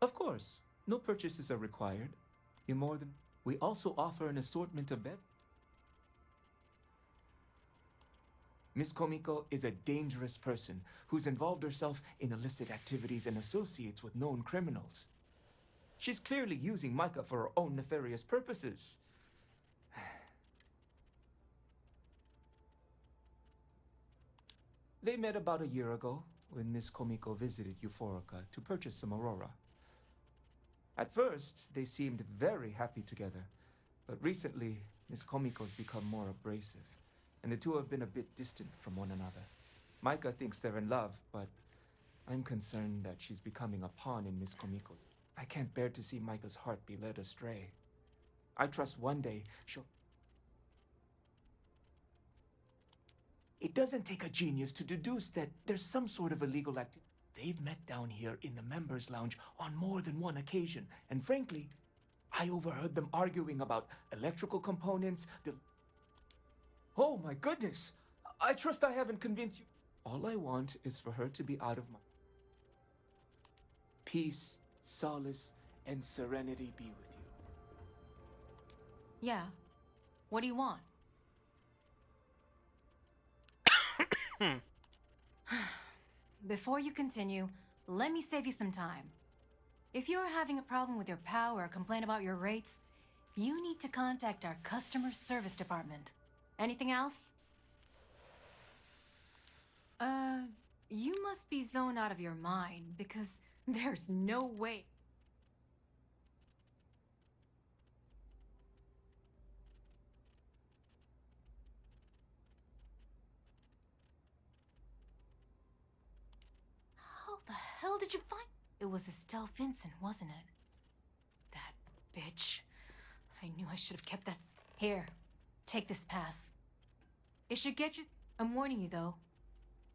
Of course. No purchases are required. You're more than... We also offer an assortment of bed. Miss Komiko is a dangerous person who's involved herself in illicit activities and associates with known criminals. She's clearly using Micah for her own nefarious purposes. They met about a year ago when Miss Komiko visited Euphorica to purchase some Aurora. At first, they seemed very happy together, but recently, Miss Komiko's become more abrasive, and the two have been a bit distant from one another. Micah thinks they're in love, but I'm concerned that she's becoming a pawn in Miss Komiko's. I can't bear to see Micah's heart be led astray. I trust one day she'll... It doesn't take a genius to deduce that there's some sort of illegal activity. They've met down here in the members' lounge on more than one occasion, and frankly, I overheard them arguing about electrical components, Oh my goodness! I trust I haven't convinced you. All I want is for her to be out of my... Peace, solace, and serenity be with you. Yeah. What do you want? Before you continue, let me save you some time. If you're having a problem with your POW or complain about your rates, you need to contact our customer service department. Anything else? You must be zoned out of your mind, because there's no way. How the hell did you find... It was Estelle Vincent, wasn't it? That bitch. I knew I should have kept that... Here, take this pass. It should get you... I'm warning you, though.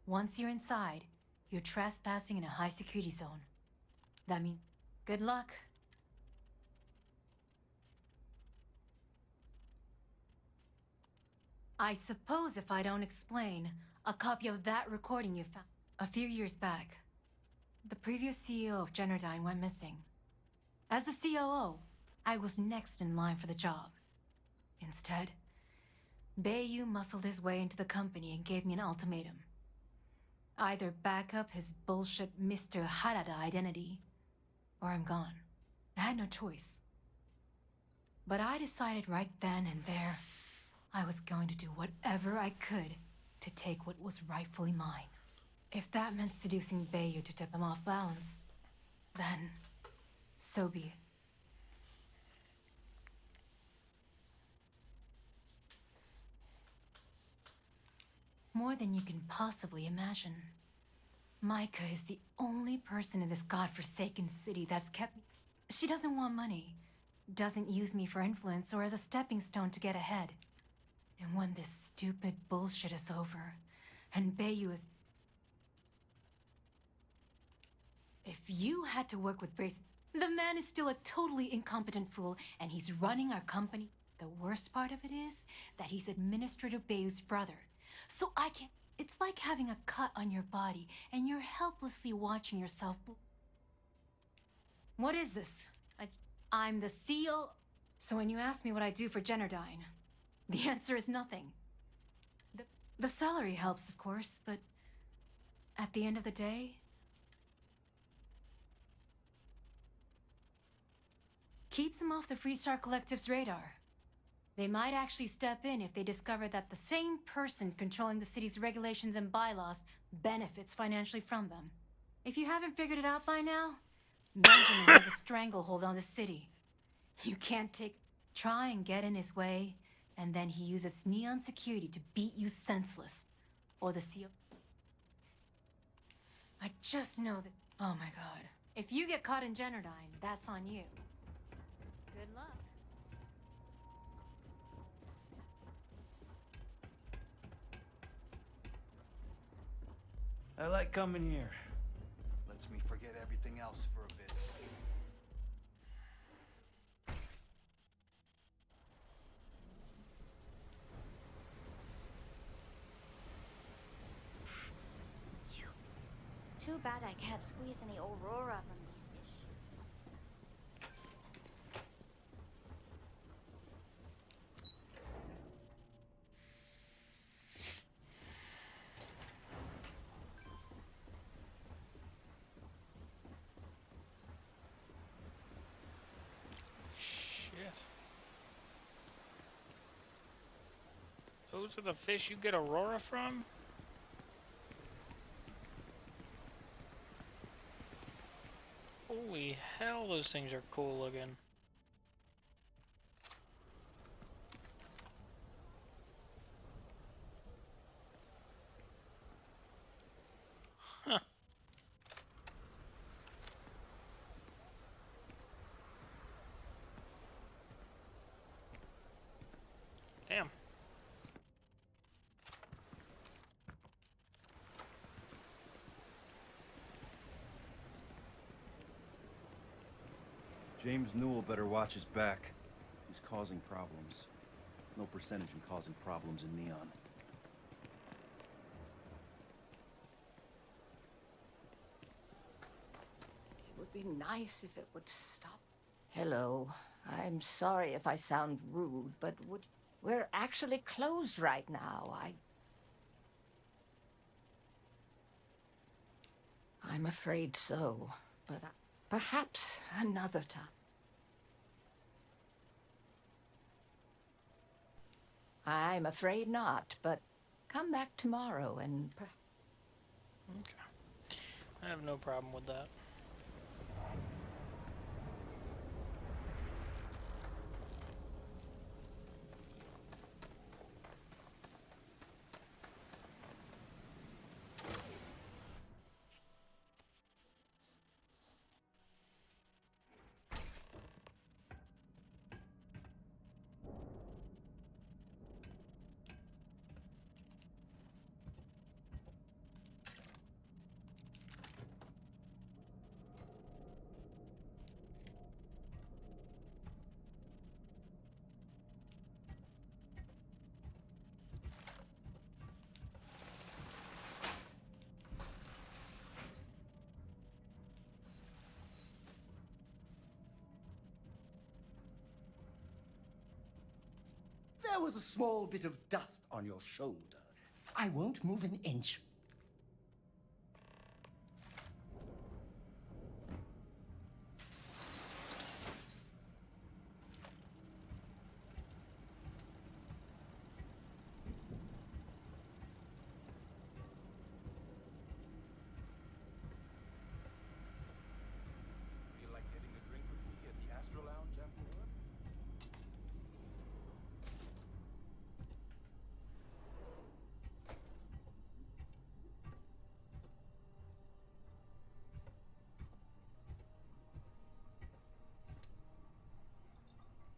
Once you're inside, you're trespassing in a high-security zone. That means... Good luck. I suppose if I don't explain, a copy of that recording you found a few years back. The previous CEO of Generdyne went missing. As the COO, I was next in line for the job. Instead, Bayou muscled his way into the company and gave me an ultimatum. Either back up his bullshit Mr. Harada identity, or I'm gone. I had no choice. But I decided right then and there, I was going to do whatever I could to take what was rightfully mine. If that meant seducing Bayou to tip him off balance, then so be it. More than you can possibly imagine. Micah is the only person in this godforsaken city that's kept me. She doesn't want money, doesn't use me for influence or as a stepping stone to get ahead. And when this stupid bullshit is over, and Bayou is... If you had to work with Brace, the man is still a totally incompetent fool, and he's running our company. The worst part of it is that he's Administrator Bayou's brother. So I can't... It's like having a cut on your body, and you're helplessly watching yourself... What is this? I'm the CEO... So when you ask me what I do for Generdyne, the answer is nothing. The salary helps, of course, but at the end of the day... keeps him off the Freestar Collective's radar. They might actually step in if they discover that the same person controlling the city's regulations and bylaws benefits financially from them. If you haven't figured it out by now, Benjamin has a stranglehold on the city. You can't try and get in his way, and then he uses Neon security to beat you senseless. Or the CO... I just know that... Oh my god. If you get caught in Generdyne, that's on you. Good luck. I like coming here. Lets me forget everything else for a bit. Too bad I can't squeeze any Aurora from these fish. Shit. Those are the fish you get Aurora from? Holy hell, those things are cool looking. Huh. Damn. James Newell better watch his back. He's causing problems. No percentage in causing problems in Neon. It would be nice if it would stop. Hello. I'm sorry if I sound rude, but we're actually closed right now. I'm afraid so, but perhaps another time. I'm afraid not, but come back tomorrow and... Okay. I have no problem with that. was a small bit of dust on your shoulder. I won't move an inch. Feel like getting a drink with me at the Astro Lounge after work?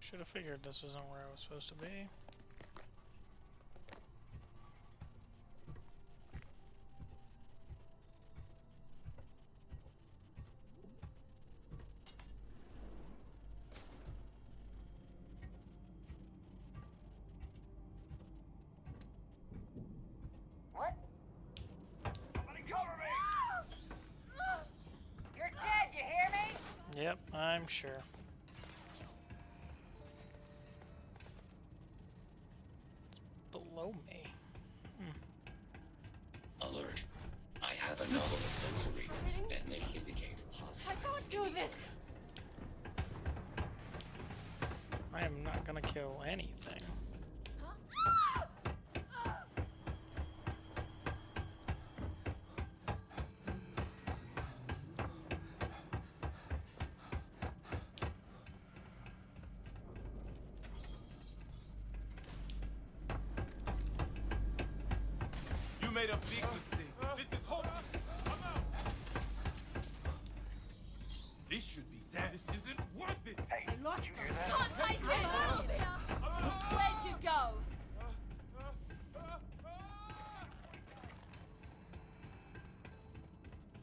Should have figured this wasn't where I was supposed to be. What? Somebody cover me! You're dead, you hear me? Yep, I'm sure. Below me. Alert. I have anomalous sensor readings that may indicate hostile. I can't do this! I am not gonna kill anything. You made a big mistake. This is hopeless. I'm out. This should be dead. This isn't worth it. Hey, I lost you hear that? Can't take it! Out of here! Where'd you go?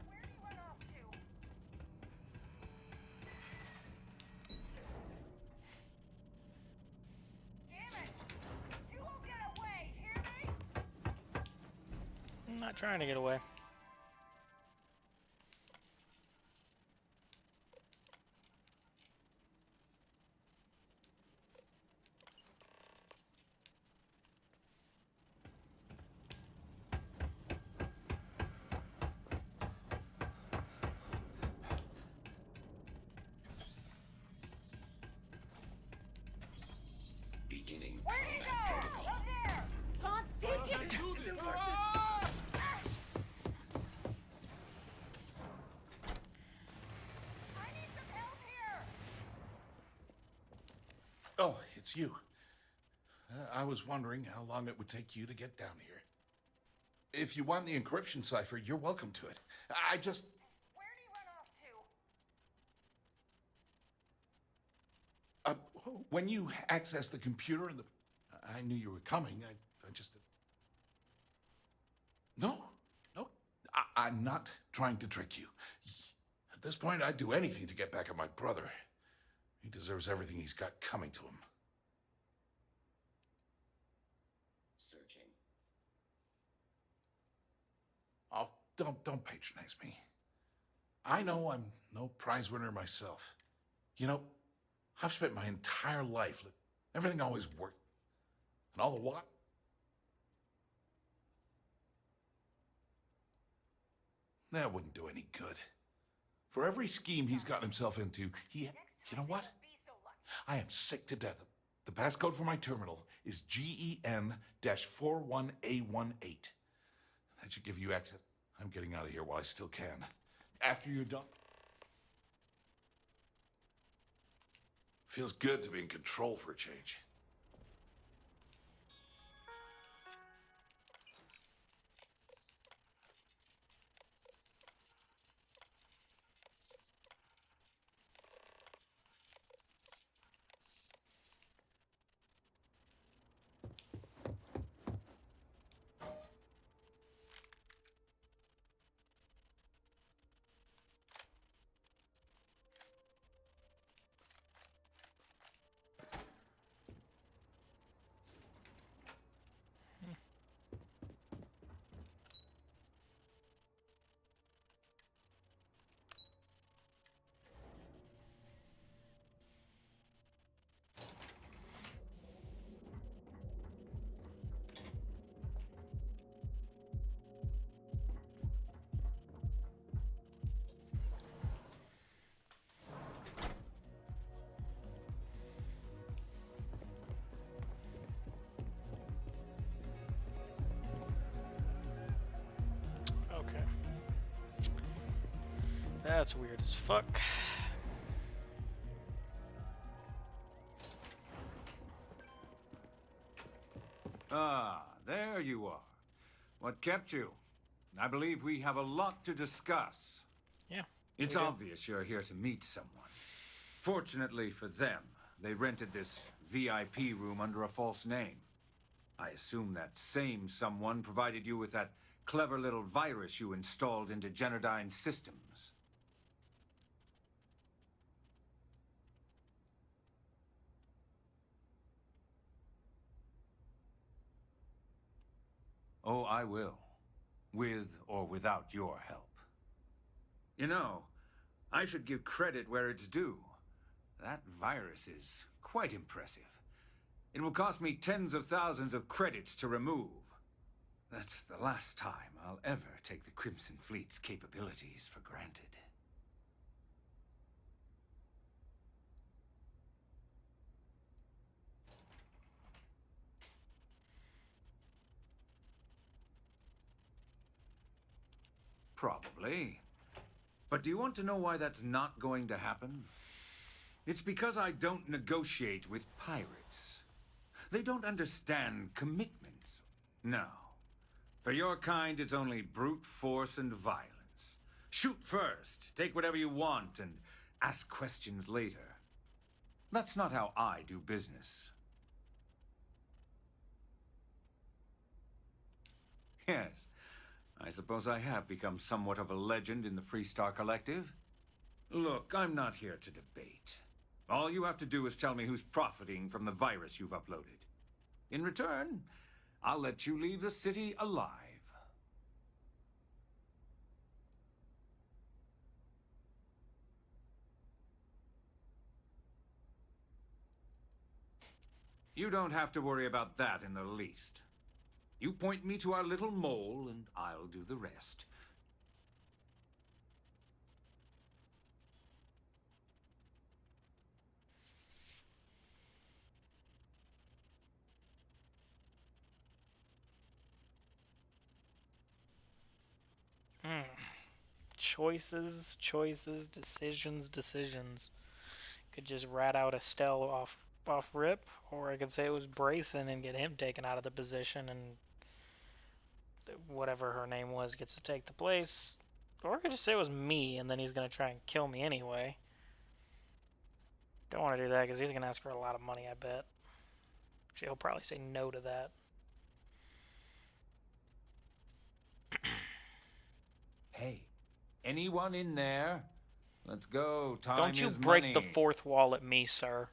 Where do you run off to? Damn it! You won't get away, hear me? I'm not trying to get away. Beginning Where do you combat go? protocol. Up there! Can't take it! This isn't worth I need some help here! Oh, it's you. I was wondering how long it would take you to get down here. If you want the encryption cipher, you're welcome to it. I just... Where do you run off to? when you accessed the computer and the... I knew you were coming. I just... No. I'm not trying to trick you. At this point, I'd do anything to get back at my brother. He deserves everything he's got coming to him. Searching. Oh, don't patronize me. I know I'm no prize winner myself. You know, I've spent my entire life, everything always worked. And all the while, that wouldn't do any good. For every scheme he's gotten himself into, you know what? I am sick to death. The passcode for my terminal is GEN-41A18. That should give you access. I'm getting out of here while I still can. After you're done. Feels good to be in control for a change. That's weird as fuck. Ah, there you are. What kept you? I believe we have a lot to discuss. Yeah. It's we do. obvious you're here to meet someone. Fortunately for them, they rented this VIP room under a false name. I assume that same someone provided you with that clever little virus you installed into Genodyne's systems. Oh, I will. With or without your help. You know, I should give credit where it's due. That virus is quite impressive. It will cost me tens of thousands of credits to remove. That's the last time I'll ever take the Crimson Fleet's capabilities for granted. Probably. But do you want to know why that's not going to happen? It's because I don't negotiate with pirates. They don't understand commitments. No. For your kind, it's only brute force and violence. Shoot first, take whatever you want, and ask questions later. That's not how I do business. Yes, I suppose I have become somewhat of a legend in the Freestar Collective. Look, I'm not here to debate. All you have to do is tell me who's profiting from the virus you've uploaded. In return, I'll let you leave the city alive. You don't have to worry about that in the least. You point me to our little mole, and I'll do the rest. Hmm. Choices, choices, decisions, decisions. Could just rat out Estelle off rip, or I could say it was Brayson and get him taken out of the position, and whatever her name was gets to take the place. Or I could just say it was me, and then he's gonna try and kill me anyway. Don't want to do that because he's gonna ask for a lot of money, I bet. Actually, he'll probably say no to that. Hey, anyone in there? Let's go. Time Don't you is break money. the fourth wall at me, sir.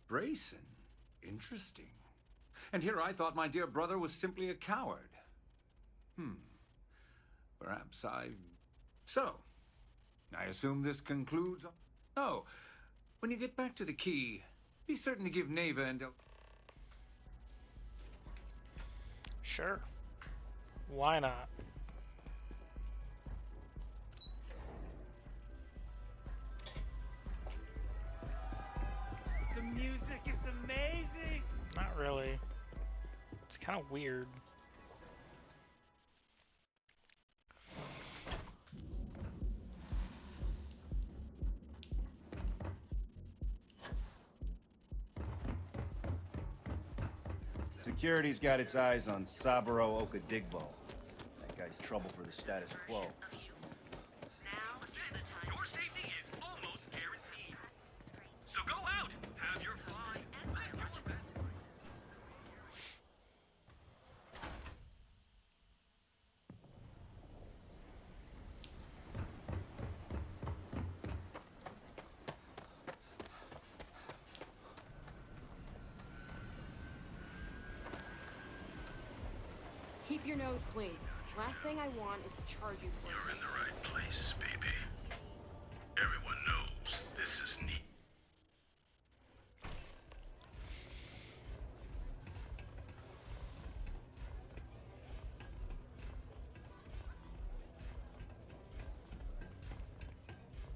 Brayson? Interesting. And here I thought my dear brother was simply a coward. Perhaps I've... So, I assume this concludes... Oh, when you get back to the key, be certain to give Neva and... Sure. Why not? The music is amazing! Not really. It's kind of weird. Security's got its eyes on Saburo Okadigbo. That guy's trouble for the status quo. Your safety is almost guaranteed. So go out, have your fun, and let your best. Keep your nose clean. Last thing I want is to charge you for it. You're in the right place, baby. Everyone knows this is neat.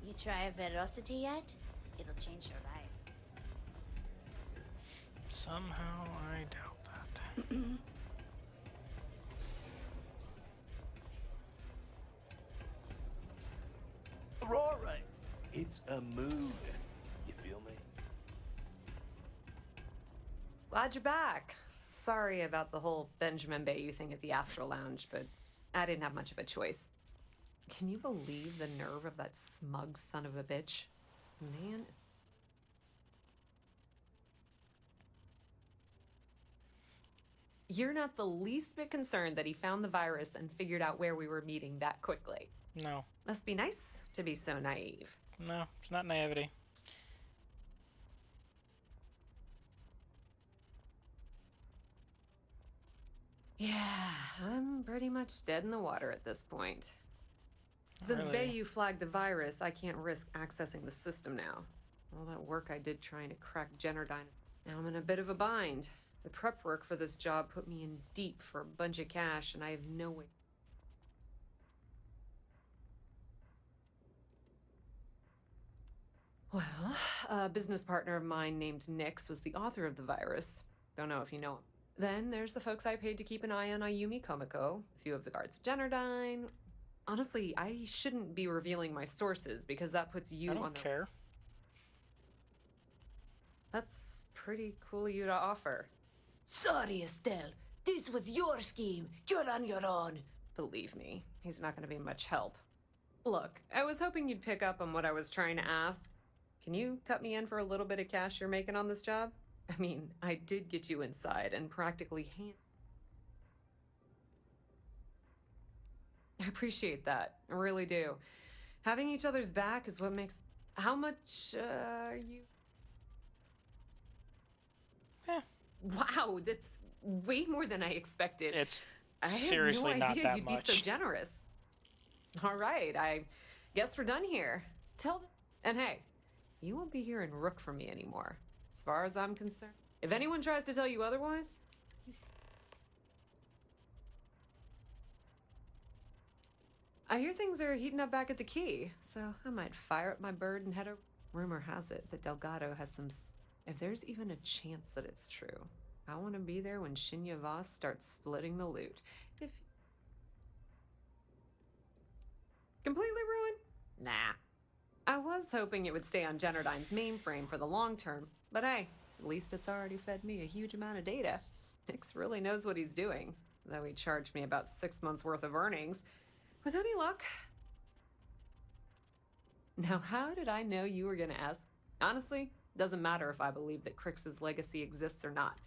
You try Veracity yet? It'll change your life. Somehow I doubt that. Aurora, it's a mood. You feel me? Glad you're back. Sorry about the whole Benjamin Bayou thing at the Astral Lounge, but I didn't have much of a choice. Can you believe the nerve of that smug son of a bitch? Man is... You're not the least bit concerned that he found the virus and figured out where we were meeting that quickly. No. Must be nice to be so naive. No, it's not naivety. Yeah, I'm pretty much dead in the water at this point. Since Really? Bayou flagged the virus, I can't risk accessing the system now. All that work I did trying to crack Generdyne. Now I'm in a bit of a bind. The prep work for this job put me in deep for a bunch of cash, and I have no way. Well, a business partner of mine named Nix was the author of the virus. Don't know if you know him. Then there's the folks I paid to keep an eye on Ayumi Komiko, a few of the guards at Generdyne. Honestly, I shouldn't be revealing my sources because that puts you I don't on the... care. That's pretty cool of you to offer. Sorry, Estelle. This was your scheme. You're on your own. Believe me, he's not going to be much help. Look, I was hoping you'd pick up on what I was trying to ask. Can you cut me in for a little bit of cash you're making on this job? I mean, I did get you inside and practically I appreciate that. I really do. Having each other's back is what makes... How much, are you... Wow, that's way more than I expected. It's I had seriously no not idea that you'd much. be so generous. All right, I guess we're done here. Tell them... And hey, you won't be hearing Rook from me anymore, as far as I'm concerned. If anyone tries to tell you otherwise... I hear things are heating up back at the Key, so I might fire up my bird and head over. Rumor has it that Delgado has some... If there's even a chance that it's true, I want to be there when Shinya Voss starts splitting the loot. If... Completely ruined? Nah. I was hoping it would stay on Generdyne's mainframe for the long term, but hey, at least it's already fed me a huge amount of data. Nix really knows what he's doing, though he charged me about 6 months worth of earnings. With any luck. Now, how did I know you were gonna ask? Honestly, doesn't matter if I believe that Crix's legacy exists or not.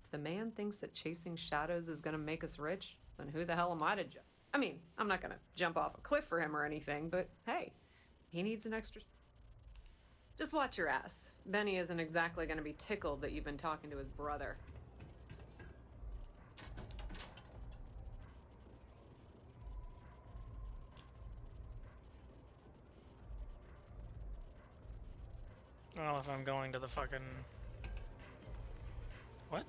If the man thinks that chasing shadows is gonna make us rich, then who the hell am I to judge? I mean, I'm not gonna jump off a cliff for him or anything, but hey, he needs an extra... Just watch your ass. Benny isn't exactly gonna be tickled that you've been talking to his brother. Well, if I'm going to the fucking... What?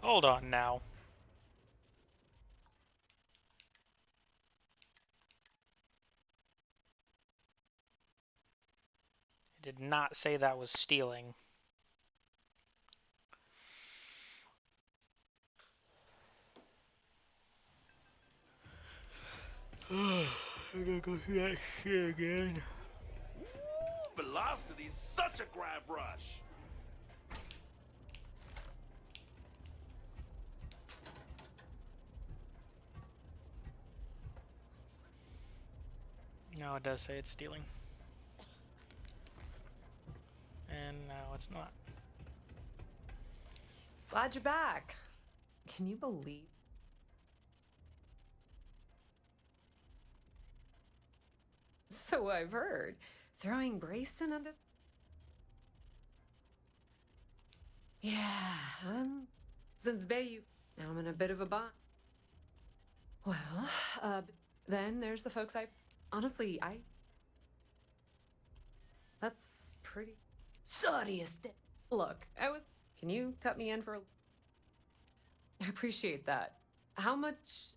Hold on now. I did not say that was stealing. I gotta go through that shit again. Ooh, velocity's such a grab rush. No, it does say it's stealing. And now it's not. Glad you're back. Can you believe? So I've heard. Throwing Brayson under... Yeah, since Bayou... Now I'm in a bit of a bind. Well, then there's the folks I... Honestly, That's pretty... Sorry, Estelle. Look, Can you cut me in for... I appreciate that. How much...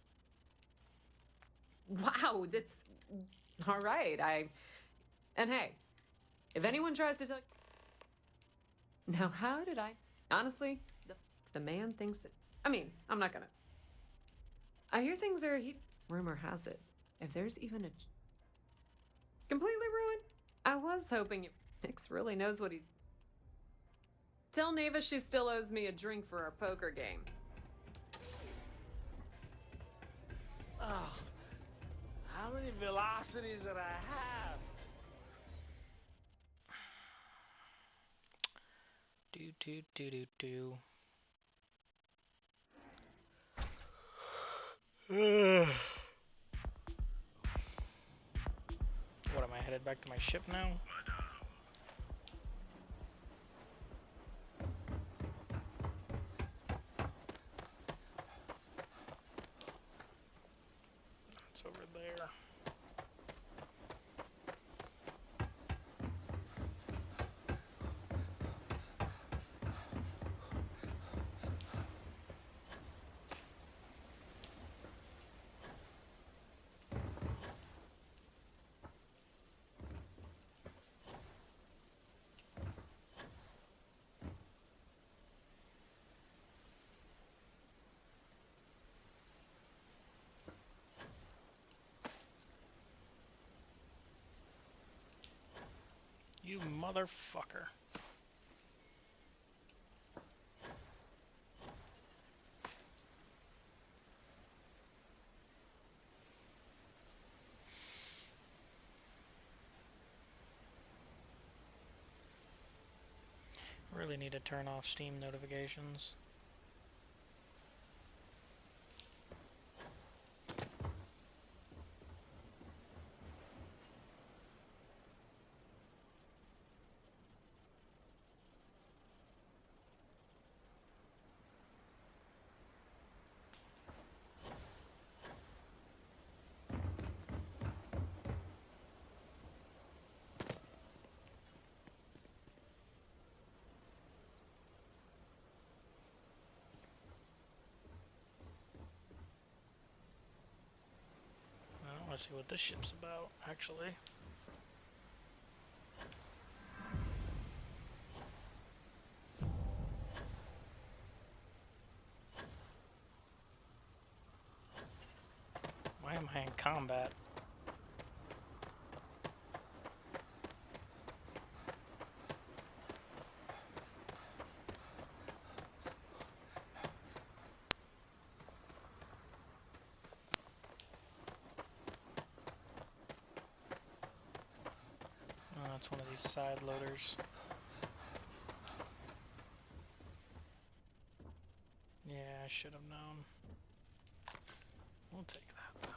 Wow, that's... All right, And hey, If anyone tries to tell you... Now, how did I... Honestly, the man thinks that... I mean, I'm not gonna... I hear things are... Rumor has it, if there's even a... Completely ruined? I was hoping Nix really knows what he's... Tell Neva she still owes me a drink for our poker game. Oh, how many velocities did I have? Do do do do do. What am I headed back to my ship now? It's over there. You motherfucker. Really need to turn off Steam notifications. I want to see what this ship's about, actually. Why am I in combat? Oh, it's one of these side loaders. Yeah, I should have known. We'll take that, though.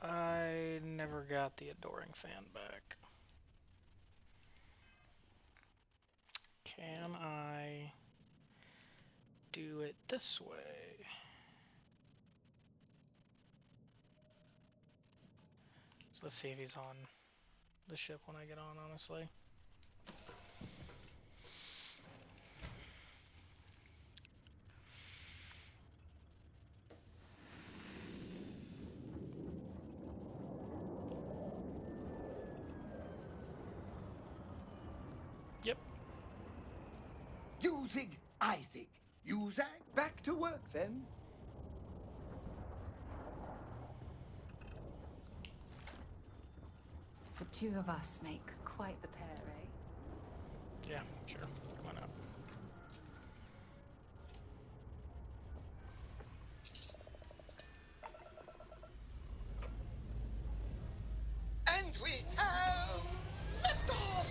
I never got the Adoring Fan back. Can I do it this way? So let's see if he's on the ship when I get on, honestly. Yep. Usig Isaac. Usac, back to work then. The two of us make quite the pair, eh? Yeah, sure. Why not? And we have liftoff!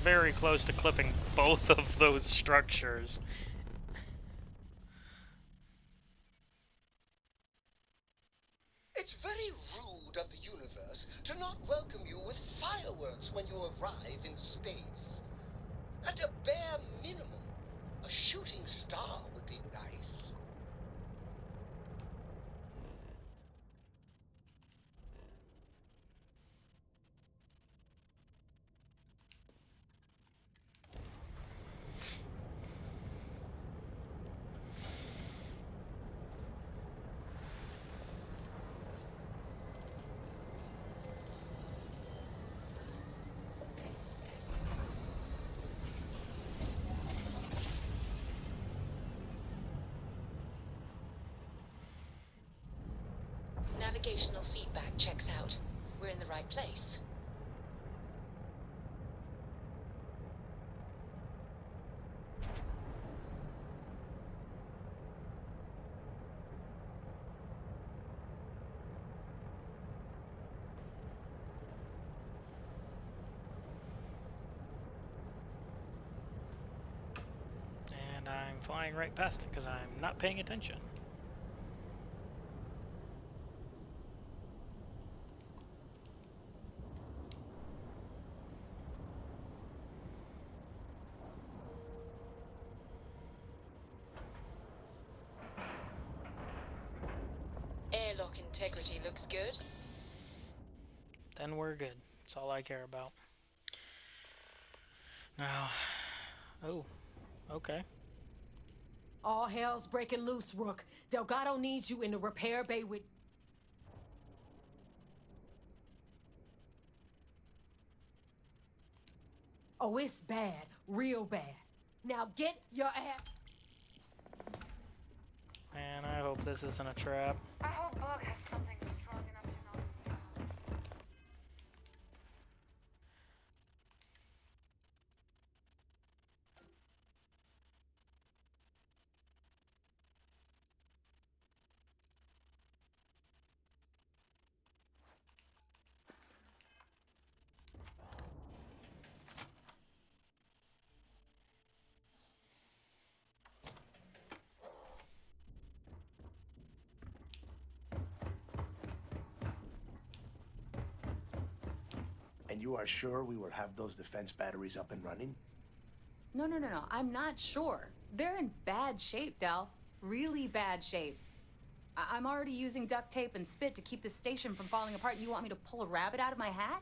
very close to clipping both of those structures. It's very rude of the universe to not welcome you with fireworks when you arrive in space. At a bare minimum, a shooting star would be nice. Navigational feedback checks out. We're in the right place. And I'm flying right past it because I'm not paying attention. Airlock integrity looks good. Then we're good. That's all I care about. Now, oh, okay. All hell's breaking loose, Rook. Delgado needs you in the repair bay with... Oh, it's bad. Real bad. Now get your ass... Man, I hope this isn't a trap. I hope Bug has something strong enough to knock me out. And you are sure we will have those defense batteries up and running? No. I'm not sure. They're in bad shape, Del. Really bad shape. I'm already using duct tape and spit to keep the station from falling apart. You want me to pull a rabbit out of my hat?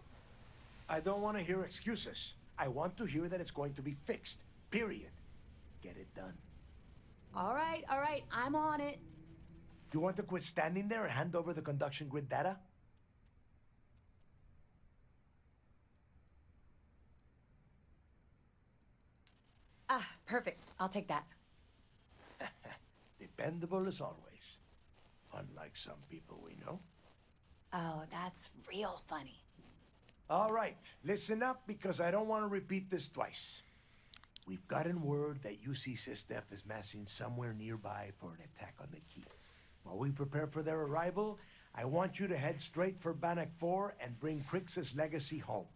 I don't want to hear excuses. I want to hear that it's going to be fixed. Period. Get it done. All right. I'm on it. You want to quit standing there and hand over the conduction grid data? Ah, perfect. I'll take that. Dependable as always. Unlike some people we know. Oh, that's real funny. All right, listen up because I don't want to repeat this twice. We've gotten word that UC Systef is massing somewhere nearby for an attack on the key. While we prepare for their arrival, I want you to head straight for Bannock 4 and bring Crix's legacy home.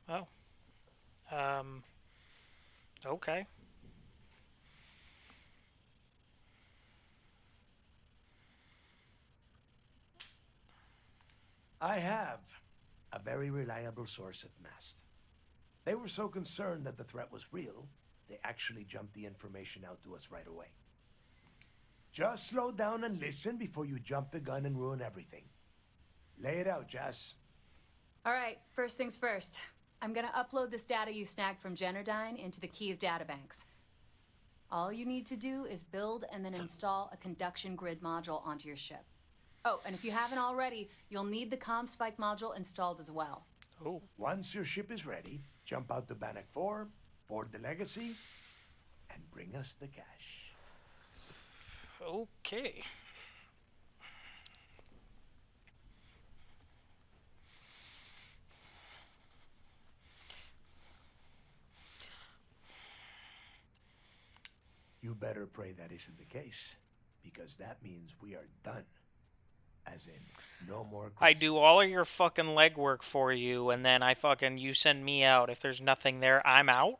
Oh. Okay. I have a very reliable source at Mast. They were so concerned that the threat was real, they actually jumped the information out to us right away. Just slow down and listen before you jump the gun and ruin everything. Lay it out, Jess. All right, first things first. I'm gonna upload this data you snagged from Generdyne into the Keys databanks. All you need to do is build and then install a conduction grid module onto your ship. Oh, and if you haven't already, you'll need the comm spike module installed as well. Oh. Once your ship is ready, jump out to Bannock 4, board the legacy, and bring us the cash. Okay. You better pray that isn't the case, because that means we are done. As in, no more I do all of your fucking legwork for you, and then you send me out. If there's nothing there, I'm out?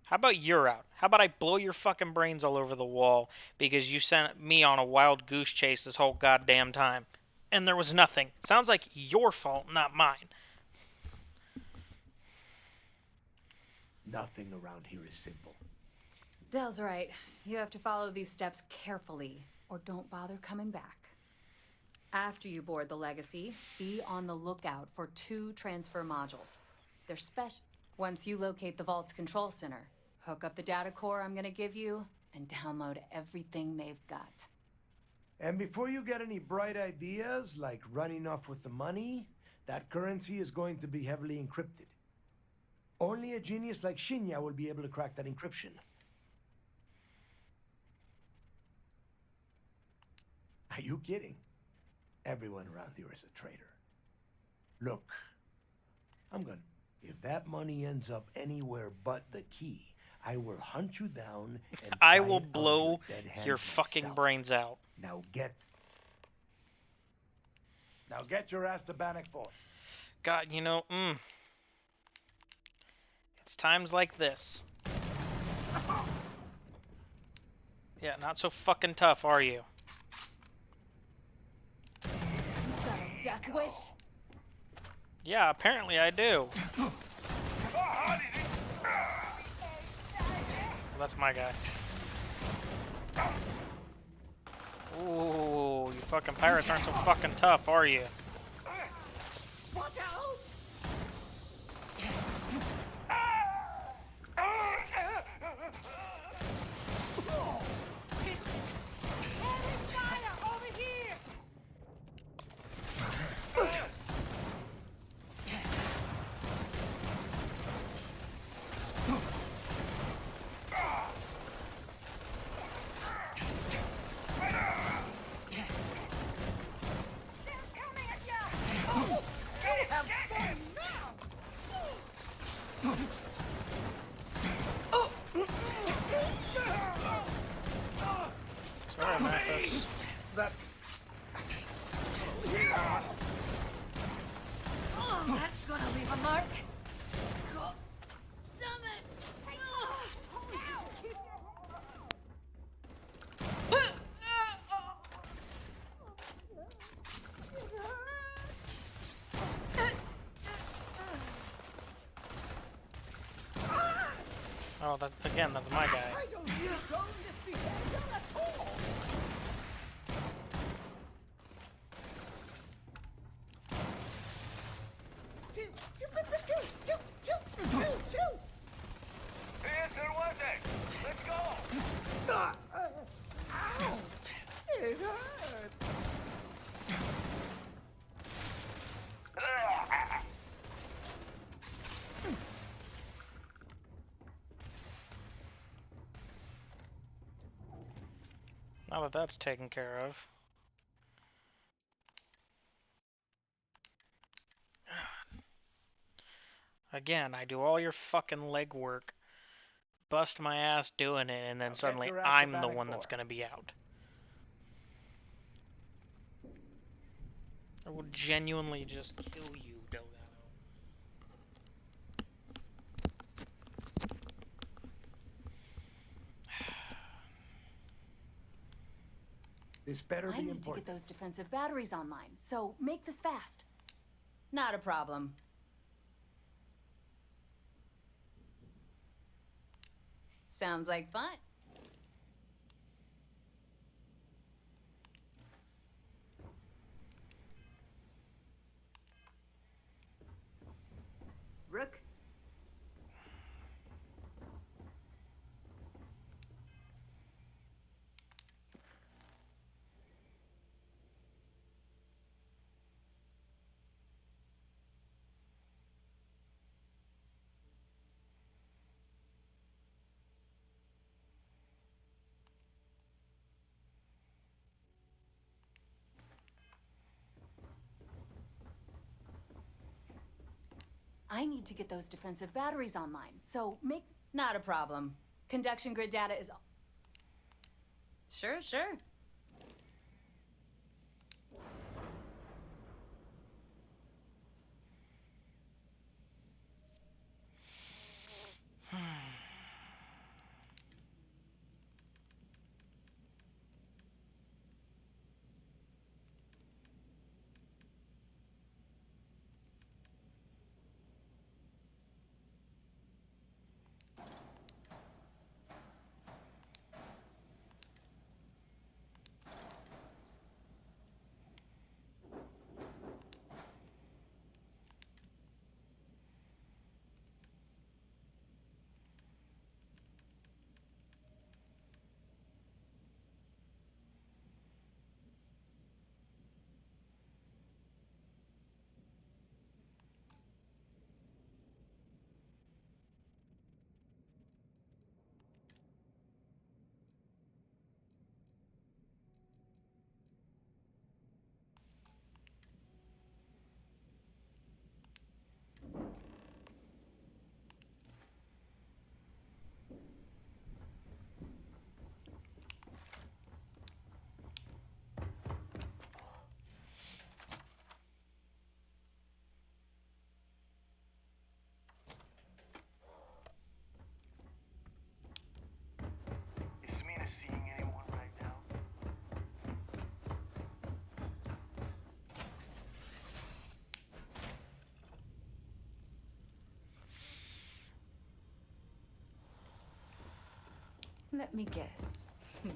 How about you're out? How about I blow your fucking brains all over the wall because you sent me on a wild goose chase this whole goddamn time? And there was nothing. Sounds like your fault, not mine. Nothing around here is simple. Dell's right. You have to follow these steps carefully, or don't bother coming back. After you board the Legacy, be on the lookout for 2 transfer modules. They're special. Once you locate the Vault's control center, hook up the data core I'm gonna give you, and download everything they've got. And before you get any bright ideas, like running off with the money, that currency is going to be heavily encrypted. Only a genius like Shinya will be able to crack that encryption. Are you kidding? Everyone around here is a traitor. Look, if that money ends up anywhere but the key, I will hunt you down and I pry will it out of blow your dead hands your fucking myself. brains out. Now get your ass to Bannock Fort. God, it's times like this. Yeah, not so fucking tough, are you? Death wish? Yeah, apparently I do. That's my guy. Ooh, you fucking pirates aren't so fucking tough, are you? Watch out! Sorry, Mathis. Oh, that's gonna leave a mark. God damn it! Oh, that's my guy. I don't condone this behavior at all. Let's go! Ouch! It hurts. Now that that's taken care of. Again, I do all your fucking legwork, bust my ass doing it, and then suddenly I'm the one that's gonna be out. I will genuinely just kill you, Delgado. This better I be need important. to get those defensive batteries online, so make this fast. Not a problem. Sounds like fun. Rook? I need to get those defensive batteries online, so make... Not a problem. Conduction grid data is... Sure. Let me guess. You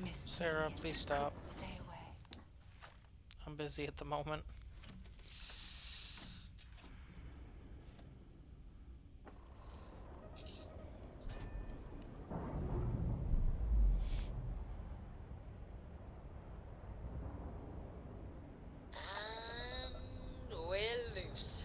missed Sarah, me and please you stop. couldn't stay away. I'm busy at the moment. And we're loose.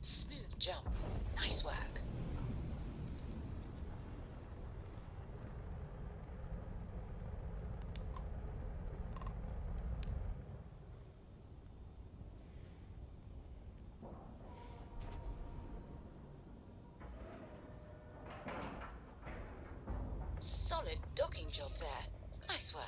Smooth jump. Nice work. Solid docking job there. Nice work.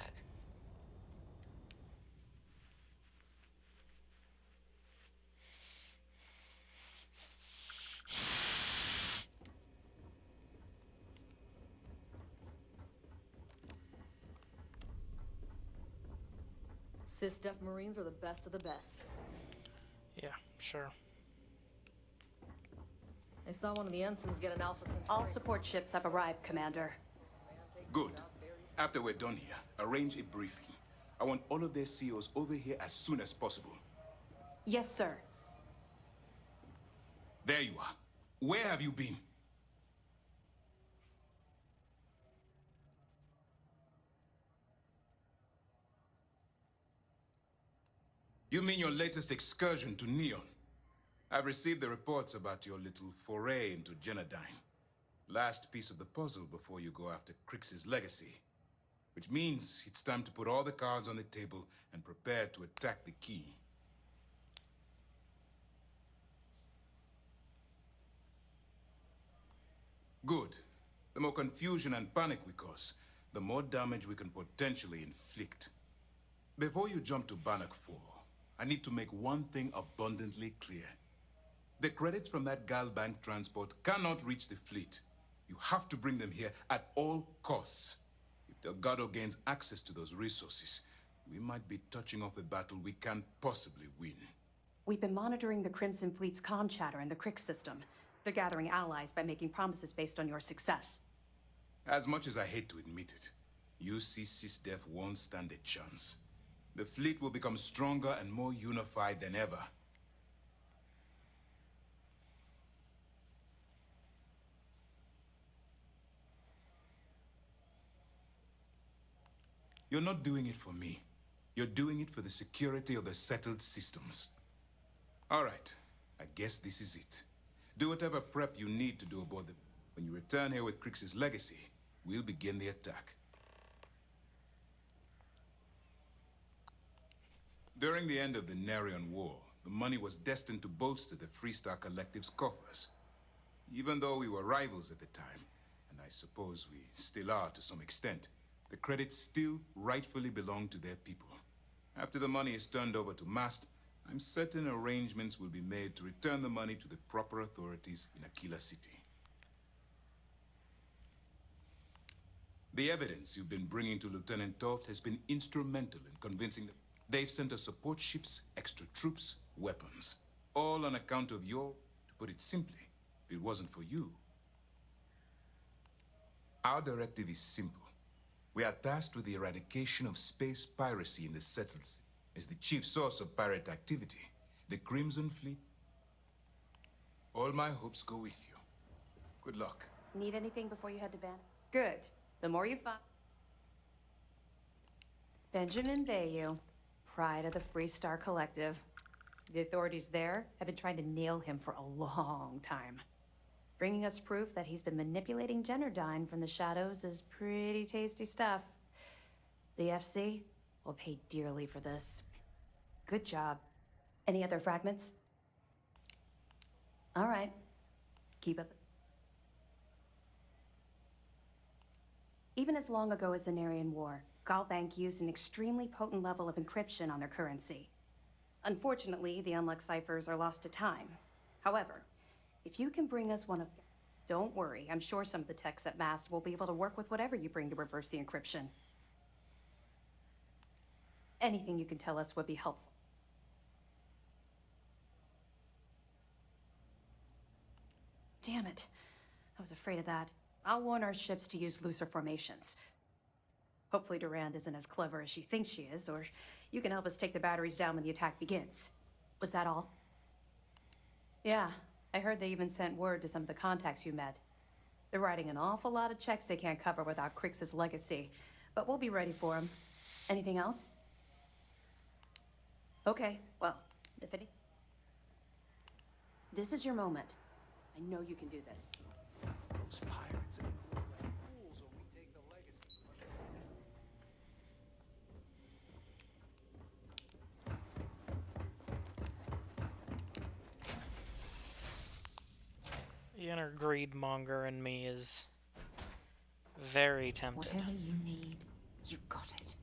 Sys-Def Marines are the best of the best. Yeah, sure. I saw one of the ensigns get an Alpha Centauri. All support ships have arrived, Commander. Good. After we're done here, arrange a briefing. I want all of their CEOs over here as soon as possible. Yes, sir. There you are. Where have you been? You mean your latest excursion to Neon? I've received the reports about your little foray into Genodyne. Last piece of the puzzle before you go after Crix's legacy. Which means it's time to put all the cards on the table and prepare to attack the key. Good. The more confusion and panic we cause, the more damage we can potentially inflict. Before you jump to Bannock 4, I need to make one thing abundantly clear. The credits from that Galbank transport cannot reach the fleet. You have to bring them here at all costs. If Delgado gains access to those resources, we might be touching off a battle we can't possibly win. We've been monitoring the Crimson Fleet's comm chatter in the Crix system. They're gathering allies by making promises based on your success. As much as I hate to admit it, UC SysDef won't stand a chance. The fleet will become stronger and more unified than ever. You're not doing it for me. You're doing it for the security of the settled systems. All right, I guess this is it. Do whatever prep you need to do aboard them. When you return here with Crix's legacy, we'll begin the attack. During the end of the Narion War, the money was destined to bolster the Freestar Collective's coffers. Even though we were rivals at the time, and I suppose we still are to some extent, the credits still rightfully belong to their people. After the money is turned over to Mast, I'm certain arrangements will be made to return the money to the proper authorities in Aquila City. The evidence you've been bringing to Lieutenant Toft has been instrumental in convincing them. They've sent us support ships, extra troops, weapons. All on account of your, to put it simply, if it wasn't for you. Our directive is simple. We are tasked with the eradication of space piracy in the settlements. As the chief source of pirate activity, the Crimson Fleet. All my hopes go with you. Good luck. Need anything before you head to Ban? Good. The more you find. Benjamin Bayou, pride of the Freestar Collective. The authorities there have been trying to nail him for a long time. Bringing us proof that he's been manipulating Genodyne from the shadows is pretty tasty stuff. The FC will pay dearly for this. Good job. Any other fragments? All right. Keep up. Even as long ago as the Narian War, Galbank used an extremely potent level of encryption on their currency. Unfortunately, the unlock ciphers are lost to time. However, if you can bring us one of... Don't worry, I'm sure some of the techs at MAST will be able to work with whatever you bring to reverse the encryption. Anything you can tell us would be helpful. Damn it. I was afraid of that. I'll warn our ships to use looser formations. Hopefully Durand isn't as clever as she thinks she is, or you can help us take the batteries down when the attack begins. Was that all? Yeah, I heard they even sent word to some of the contacts you met. They're writing an awful lot of checks they can't cover without Crix's legacy, but we'll be ready for them. Anything else? Okay, well, if any... This is your moment. I know you can do this. Those pirates are gonna look like fools when we take the legacy from The inner greed monger in me is very tempted. Whatever you need, you've got it.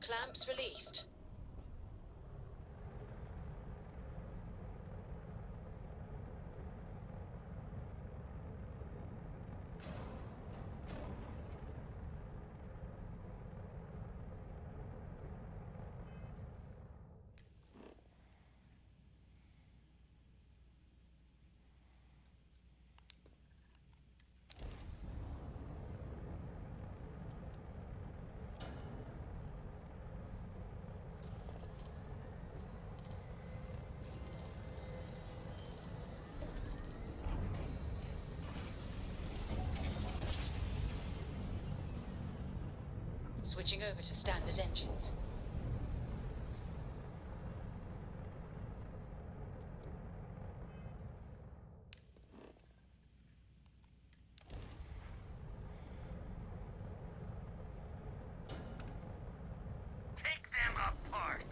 Clamps released. Switching over to standard engines. Take them apart.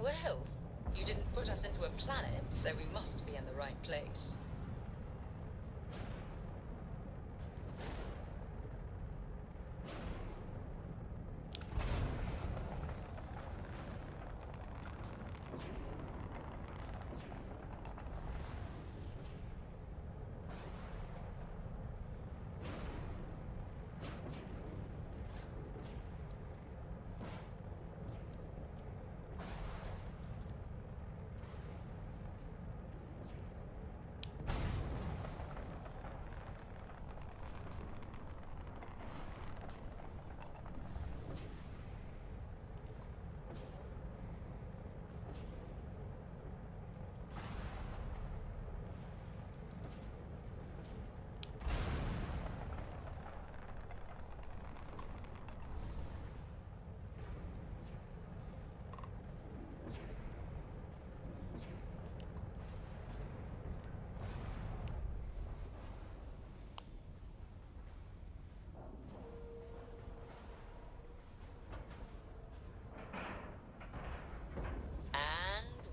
Well, you didn't put us into a planet, so we must be in the right place.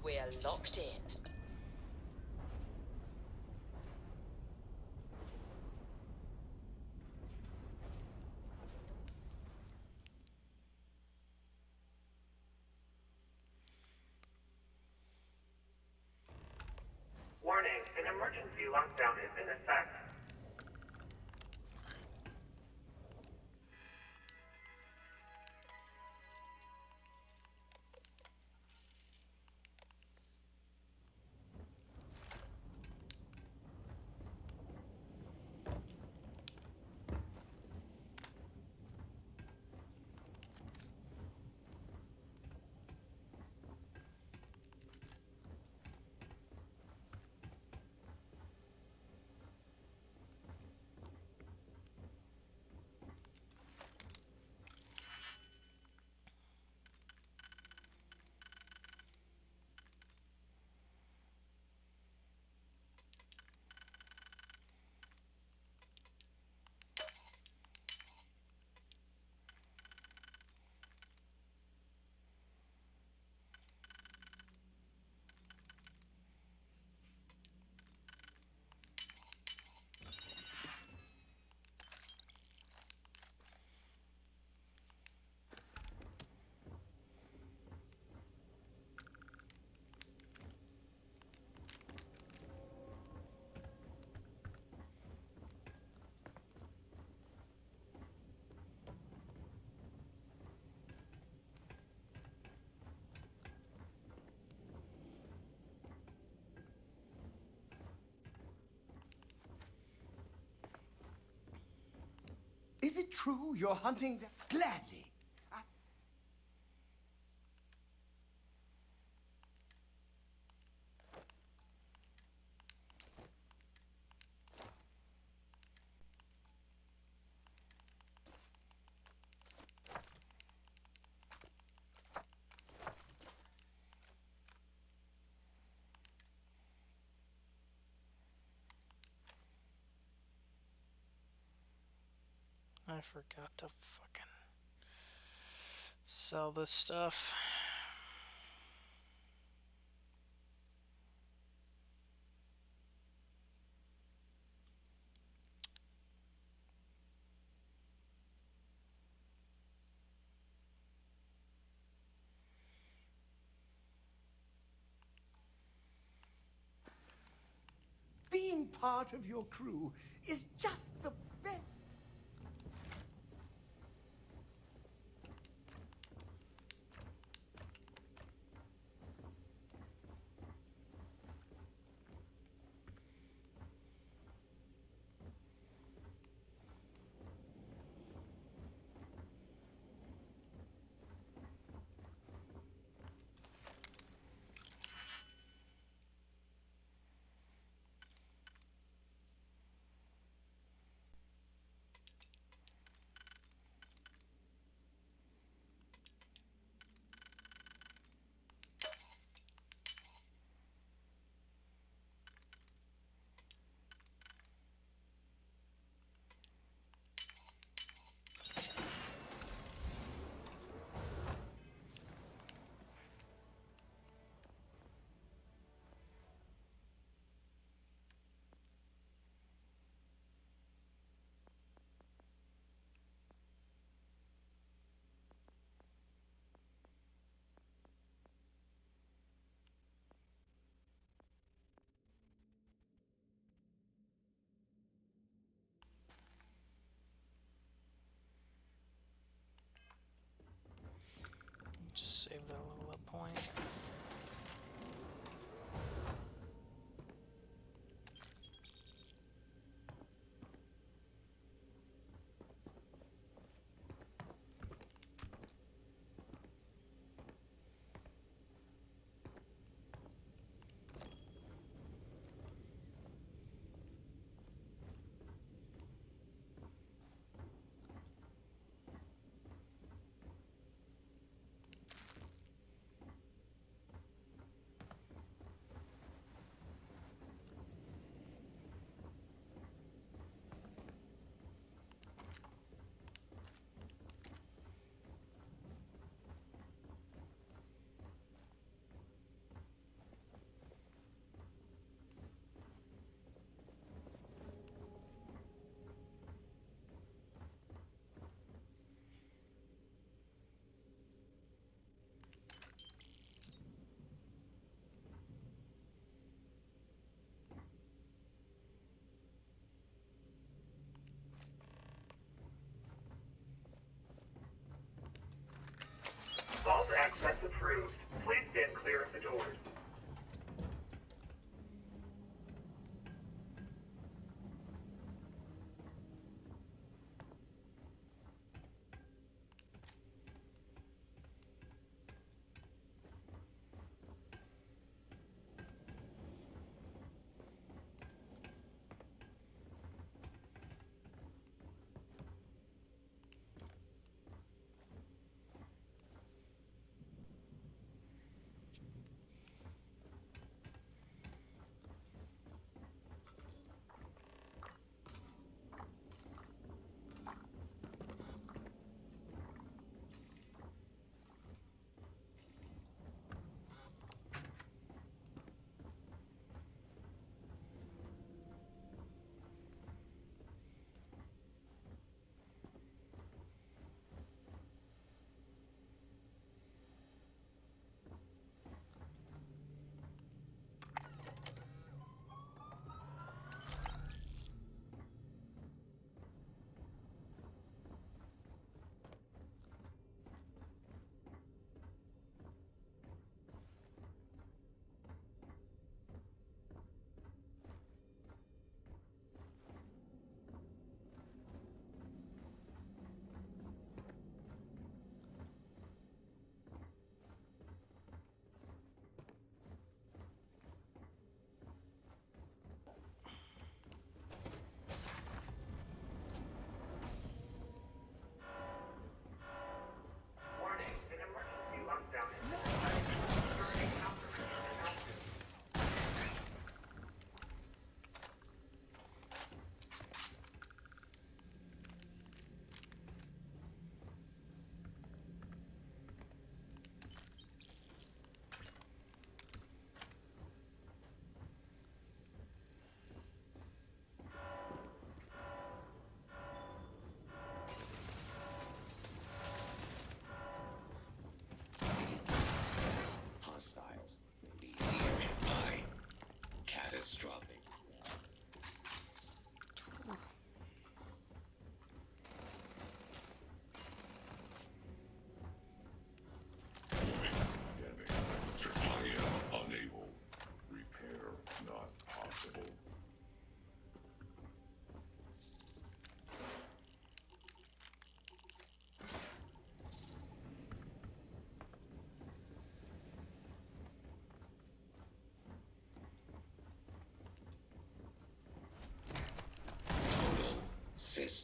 We're locked in. Warning, an emergency lockdown is in effect. Is it true you're hunting gladly? I forgot to fucking sell this stuff. Being part of your crew is just the best.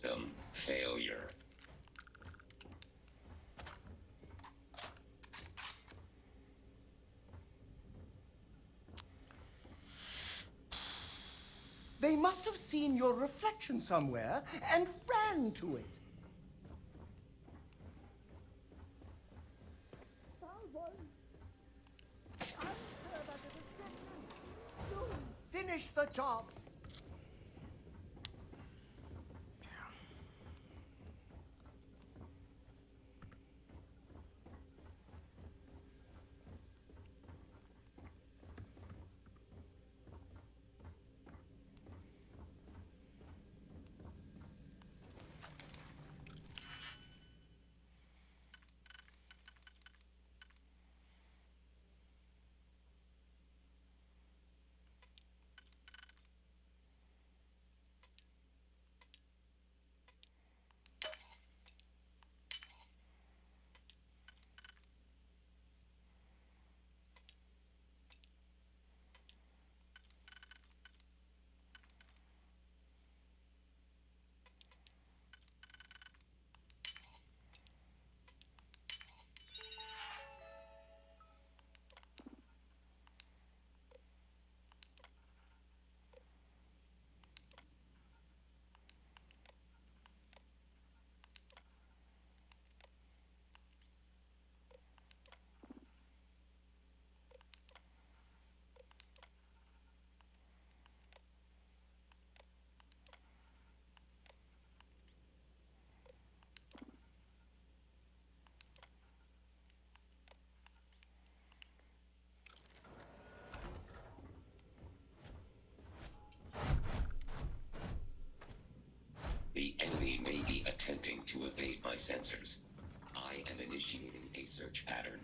System failure. They must have seen your reflection somewhere and ran to it. Finish the job. The enemy may be attempting to evade my sensors. I am initiating a search pattern.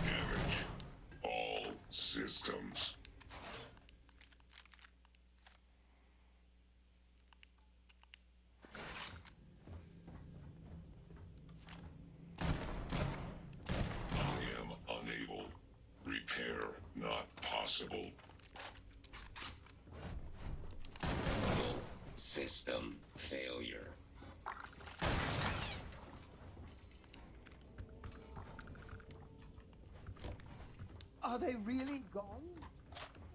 Damage all systems. I am unable. Repair not possible. System failure. Are they really gone?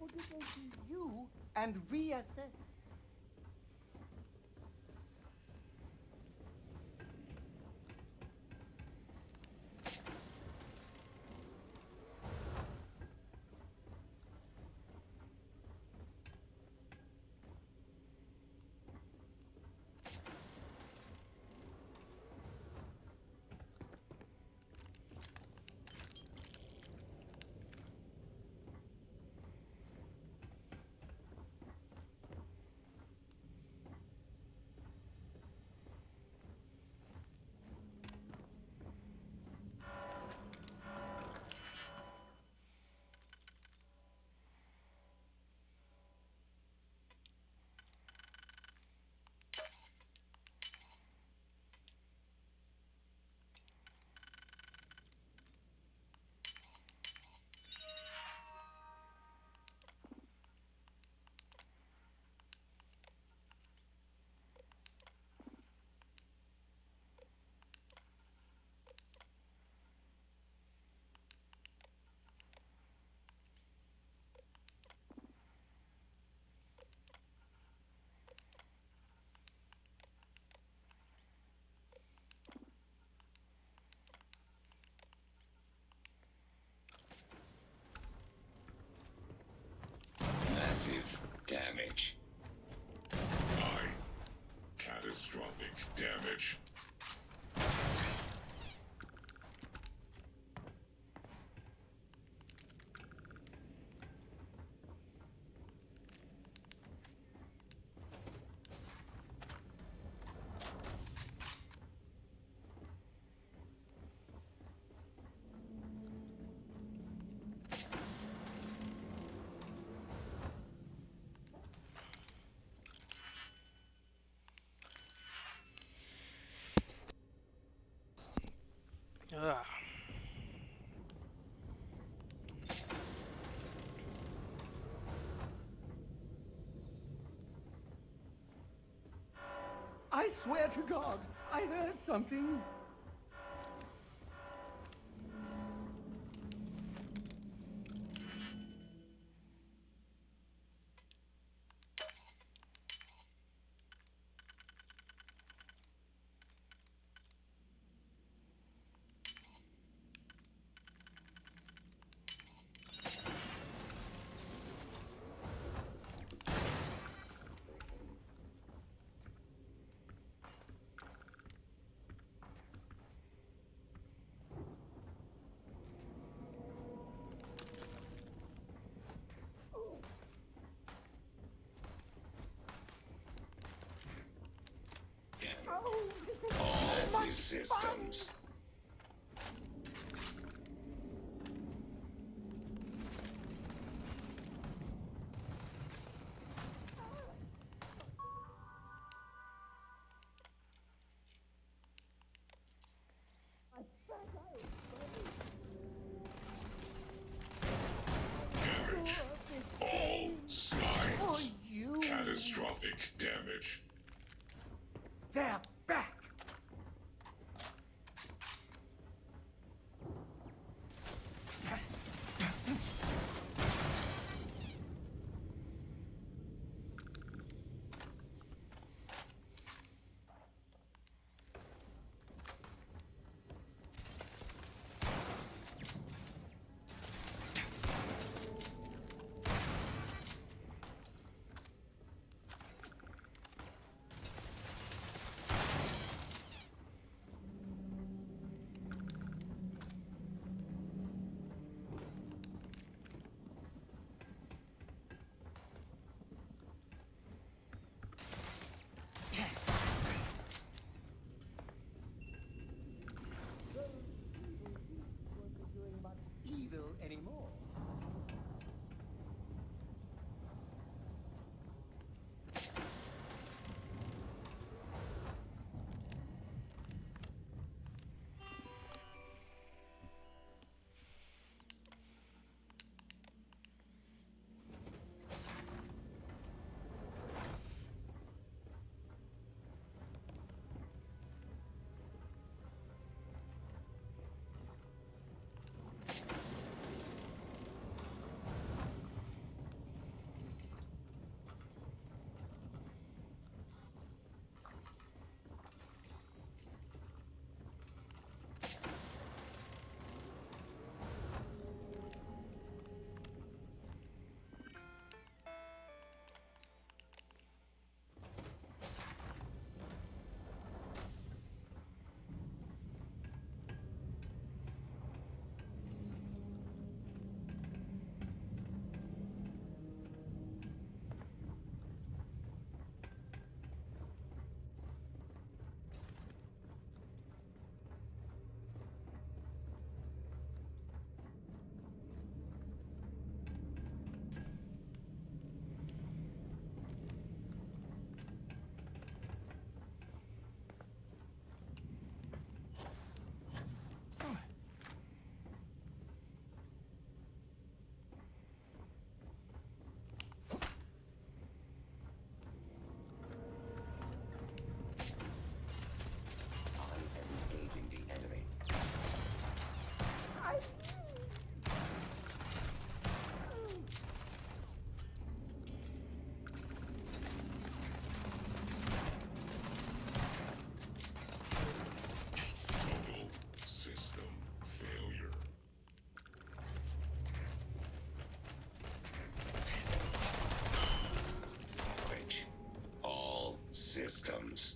Or did they see you and reassess? catastrophic damage. Ugh. I swear to God, I heard something. All systems. Damage. All sides. Catastrophic damage. They're back! Evil anymore. System failure. Damage. All systems.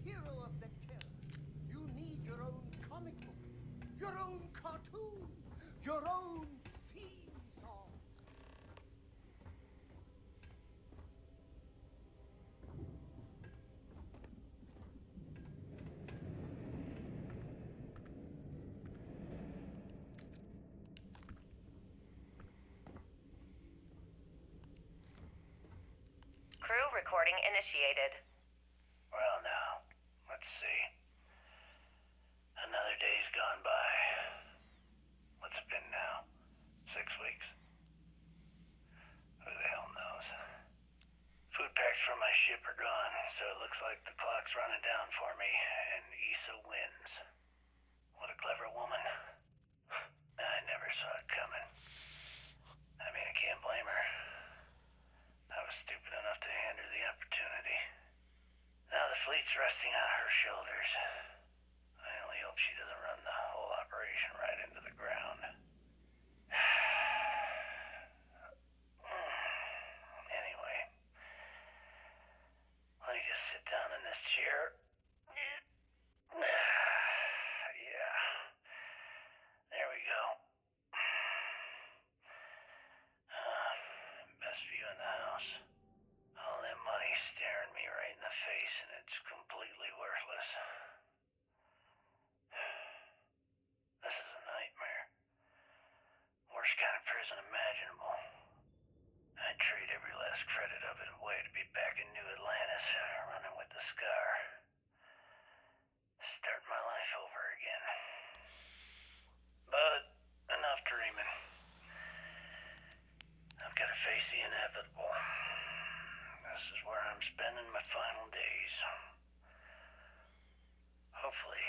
hero of the terror. You need your own comic book, your own cartoon, your own theme song. Crew recording initiated. Well, now, let's see. Another day's gone by. What's it been now? 6 weeks? Who the hell knows? Food packs from my ship are gone, so it looks like the clock's running down for me, and Issa wins. What a clever woman. I never saw it coming. I mean, I can't blame her. I was stupid enough to hand her the opportunity. Now the fleet's resting on her shoulders. I only hope she doesn't run the whole operation right into the ground. Anyway, let me just sit down in this chair. Yeah, there we go. Best view in the house. All that money staring me right in the face, and it's completely worthless. This is a nightmare. Worst kind of prison imaginable. I'd trade every last credit of it away to be back in New Atlantis, running with the Scar. Start my life over again. But enough dreaming. I've got to face the inevitable. This is where I'm spending my final days. Hopefully,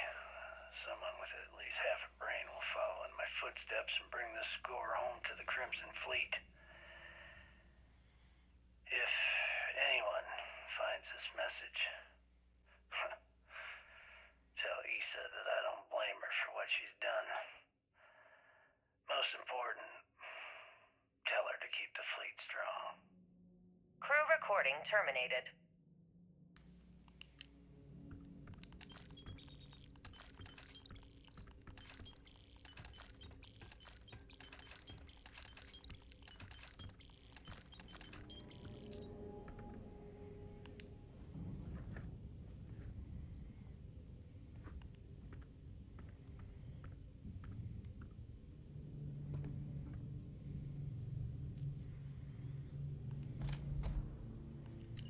someone with at least half a brain will follow in my footsteps and bring this score home to the Crimson Fleet. If anyone finds this message, tell Issa that I don't blame her for what she's done. Most important, tell her to keep the fleet strong. Crew recording terminated.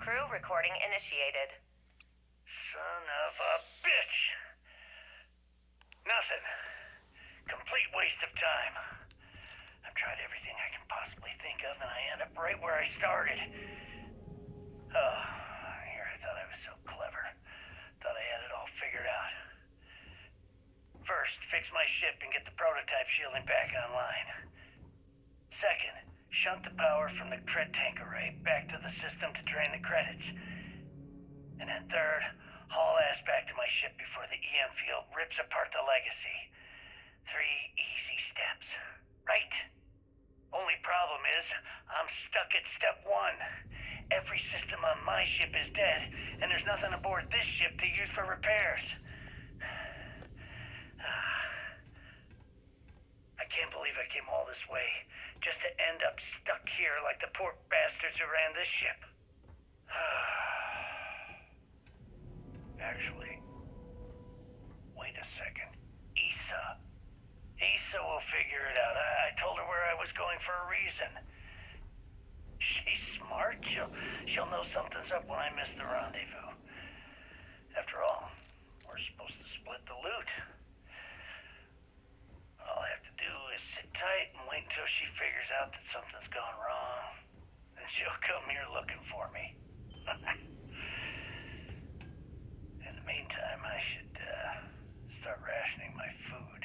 Crew recording initiated. Son of a bitch! Nothing. Complete waste of time. I've tried everything I can possibly think of, and I end up right where I started. Oh, here I thought I was so clever. Thought I had it all figured out. First, fix my ship and get the prototype shielding back online. Second, shunt the power from the cred tank array back to the system to drain the credits. And then third, haul ass back to my ship before the EM field rips apart the legacy. 3 easy steps, right? Only problem is, I'm stuck at step 1. Every system on my ship is dead, and there's nothing aboard this ship to use for repairs. I can't believe I came all this way, just to end up stuck here like the poor bastards who ran this ship. Actually, wait a second. Issa will figure it out. I told her where I was going for a reason. She's smart. She'll know something's up when I miss the rendezvous. After all, we're supposed to split the loot. All I have to do is sit tight and wait until she figures out that something's gone wrong. And she'll come here looking for me. In the meantime, I should start rationing my food.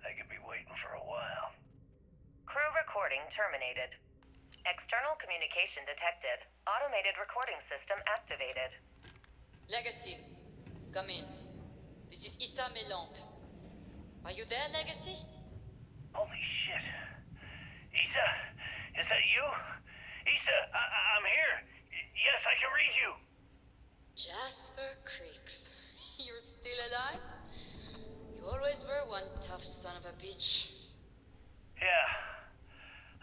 They could be waiting for a while. Crew recording terminated. External communication detected. Automated recording system activated. Legacy, come in. This is Issa Melant. Are you there, Legacy? Holy shit. Issa, is that you? Issa, I'm here. Yes, I can read you. Just Still alive? You always were one tough son of a bitch. Yeah,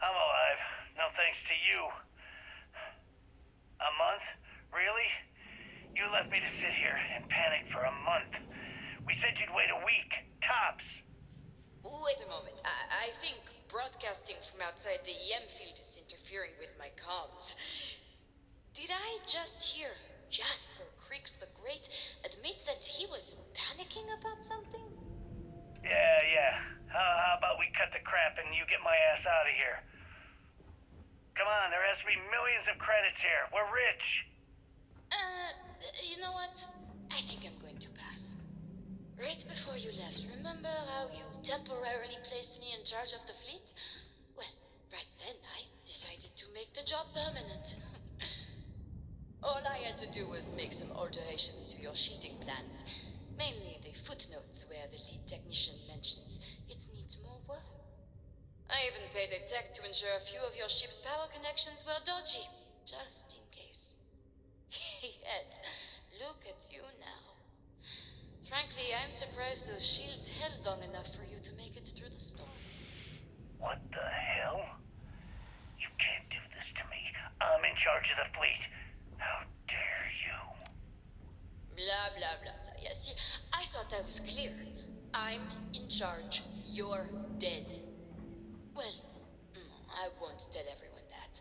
I'm alive. No thanks to you. A month? Really? You left me to sit here and panic for a month. We said you'd wait a week, tops. Wait a moment. I think broadcasting from outside the EM field is interfering with my comms. Did I just hear Jasper Creeks the Great admit that he was panicking about something? Yeah. How about we cut the crap and you get my ass out of here? Come on, there has to be millions of credits here. We're rich. You know what? I think I'm going to pass. Right before you left, remember how you temporarily placed me in charge of the fleet? Well, right then I decided to make the job permanent. All I had to do was make some alterations to your sheeting plans. Mainly the footnotes where the lead technician mentions it needs more work. I even paid a tech to ensure a few of your ship's power connections were dodgy, just in case. Yet, look at you now. Frankly, I'm surprised those shields held long enough for you to make it through the storm. What the hell? You can't do this to me. I'm in charge of the fleet. How dare you? Blah, blah, blah, blah. Yeah, see, I thought I was clear. I'm in charge. You're dead. Well, I won't tell everyone that.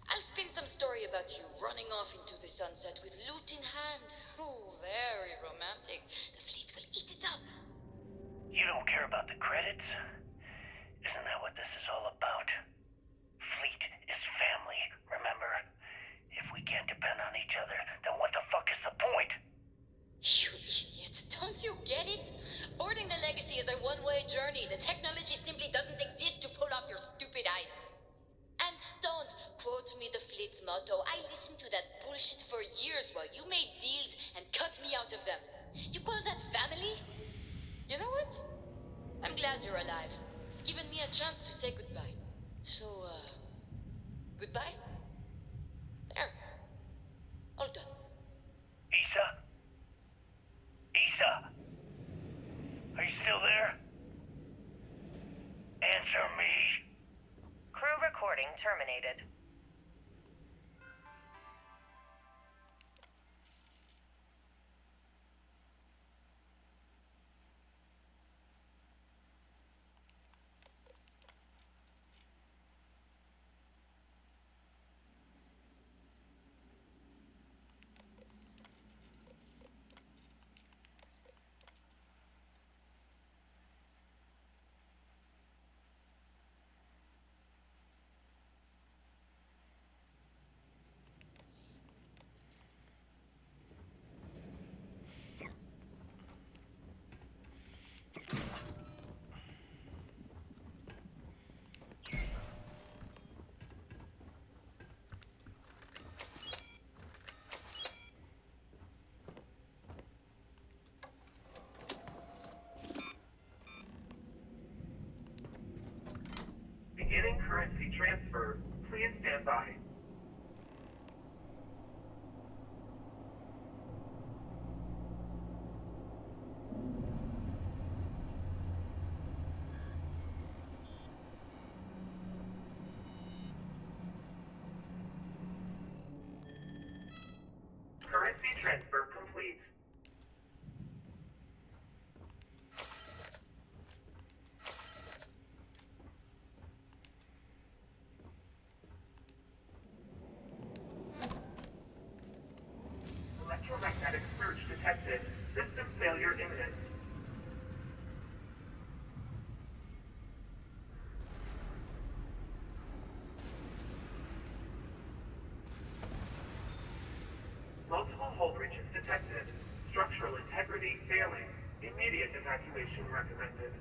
I'll spin some story about you running off into the sunset with loot in hand. Oh, very romantic. The fleet will eat it up. You don't care about the credits? Isn't that what this is all about? Fleet is family, remember? If we can't depend on each other, then what the fuck is the point? You idiot. Don't you get it? Boarding the Legacy is a one-way journey. The technology simply doesn't exist to pull off your stupid eyes. And don't quote me the fleet's motto. I listened to that bullshit for years while you made deals and cut me out of them. You call that family? You know what? I'm glad you're alive. It's given me a chance to say goodbye. So, goodbye? There. All done. Issa? Issa? Are you still there? Answer me. Crew recording terminated. Beginning currency transfer. Please stand by. Currency transfer complete. Electromagnetic surge detected. System failure imminent. Multiple hull breaches detected. Structural integrity failing. Immediate evacuation recommended.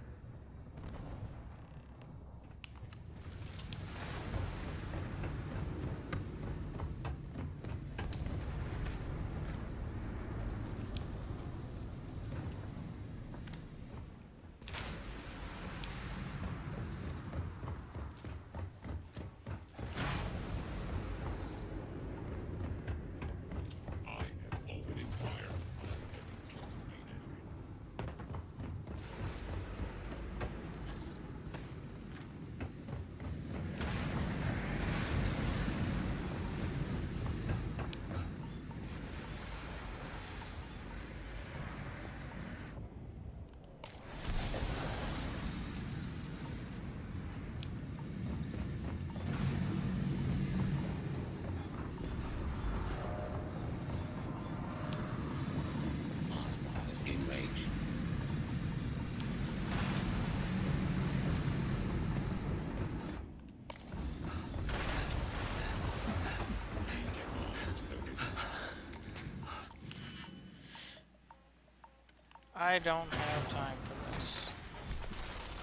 I don't have time for this.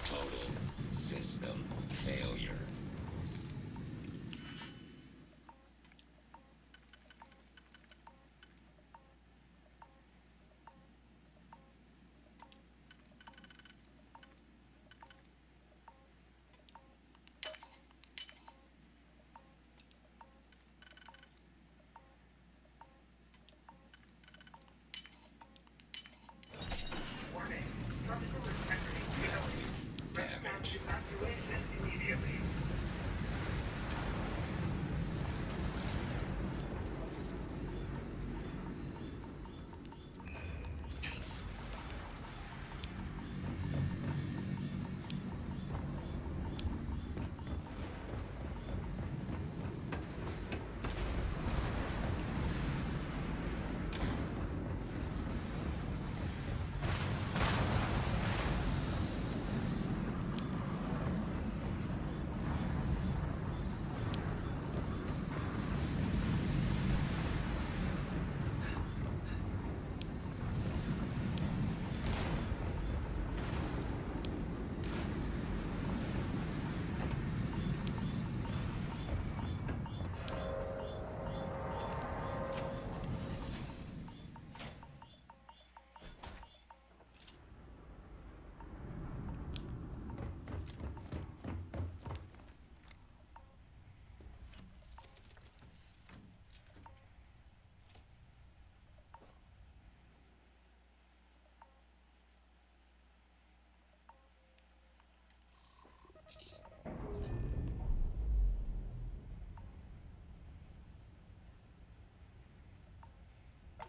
Total system failure. Warning. Structural integrity failure. Damage. Evacuation immediately.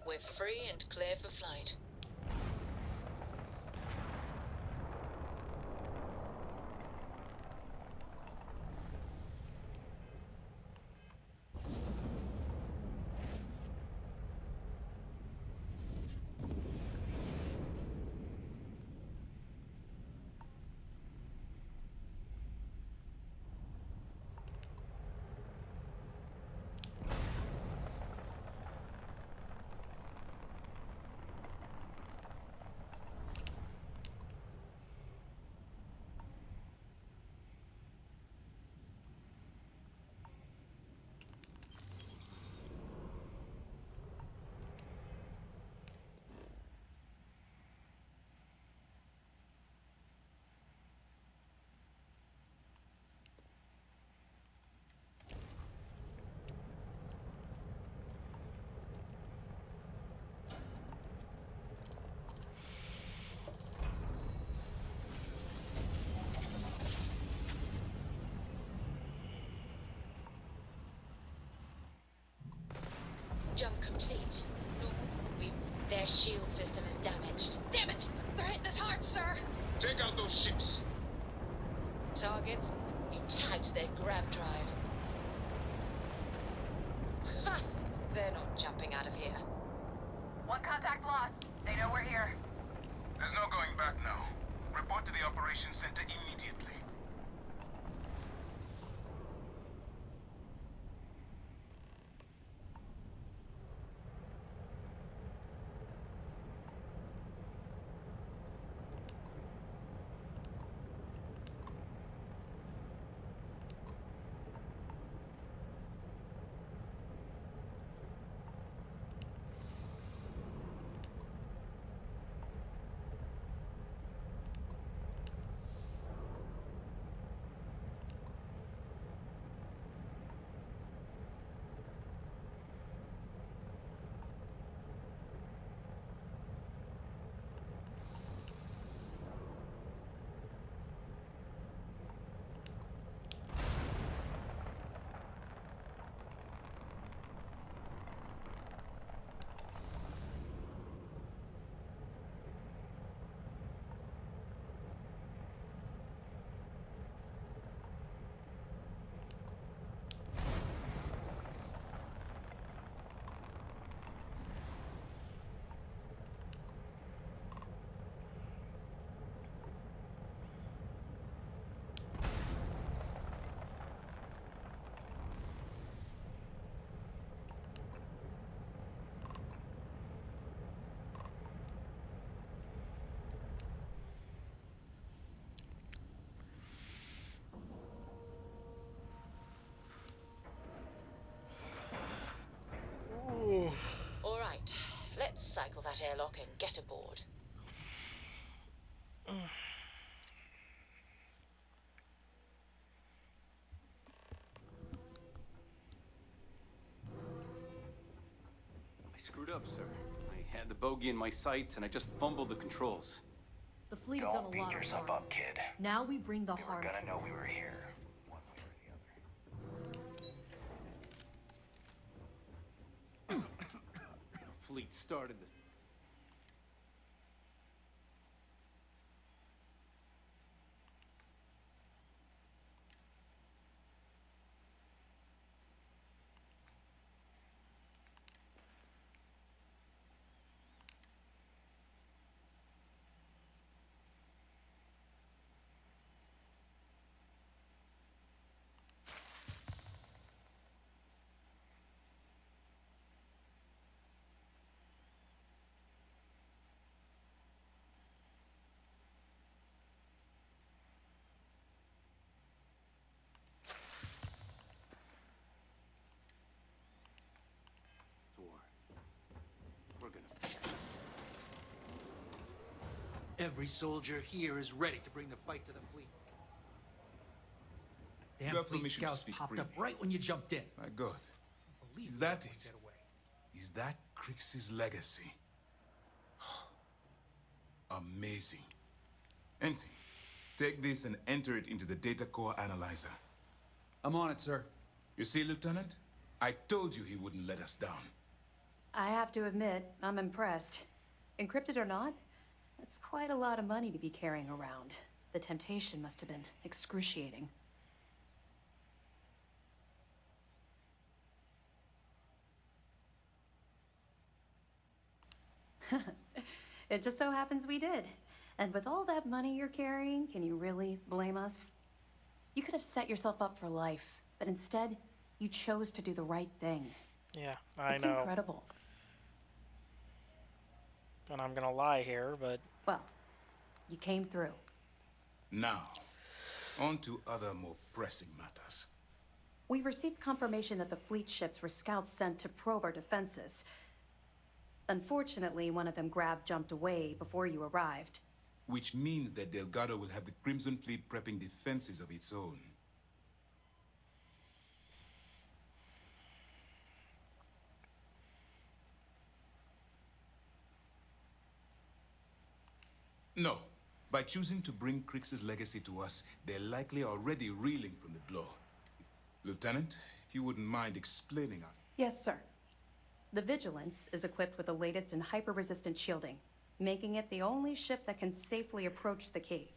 We're free and clear for flight. Jump complete. No, their shield system is damaged. Damn it! They're hitting us hard, sir! Take out those ships. Targets? You tagged their grav drive. Ha! They're not jumping out of here. One contact lost. They know we're here. There's no going back now. Report to the operations center immediately. Let's cycle that airlock and get aboard. I screwed up, sir. I had the bogey in my sights and I just fumbled the controls. The fleet have done a lot of harm. kid. Now we bring the harm to know we were here. Fleet started this. We're gonna figure it out. Every soldier here is ready to bring the fight to the fleet. You Damn have fleet permission to scouts speak popped freely. up right when you jumped in. My God. Believe Is we that let it? them get away. Is that Crix's legacy? Amazing. Ensign, take this and enter it into the data core analyzer. I'm on it, sir. You see, Lieutenant? I told you he wouldn't let us down. I have to admit, I'm impressed. Encrypted or not, that's quite a lot of money to be carrying around. The temptation must have been excruciating. It just so happens we did. And with all that money you're carrying, can you really blame us? You could have set yourself up for life, but instead, you chose to do the right thing. Yeah, I It's know. incredible. And I'm gonna lie here, but... Well, you came through. Now, on to other more pressing matters. We received confirmation that the fleet ships were scouts sent to probe our defenses. Unfortunately, one of them jumped away before you arrived. Which means that Delgado will have the Crimson Fleet prepping defenses of its own. No. By choosing to bring Crix's legacy to us, they're likely already reeling from the blow. Lieutenant, if you wouldn't mind explaining us. Yes, sir. The Vigilance is equipped with the latest in hyper-resistant shielding, making it the only ship that can safely approach the key.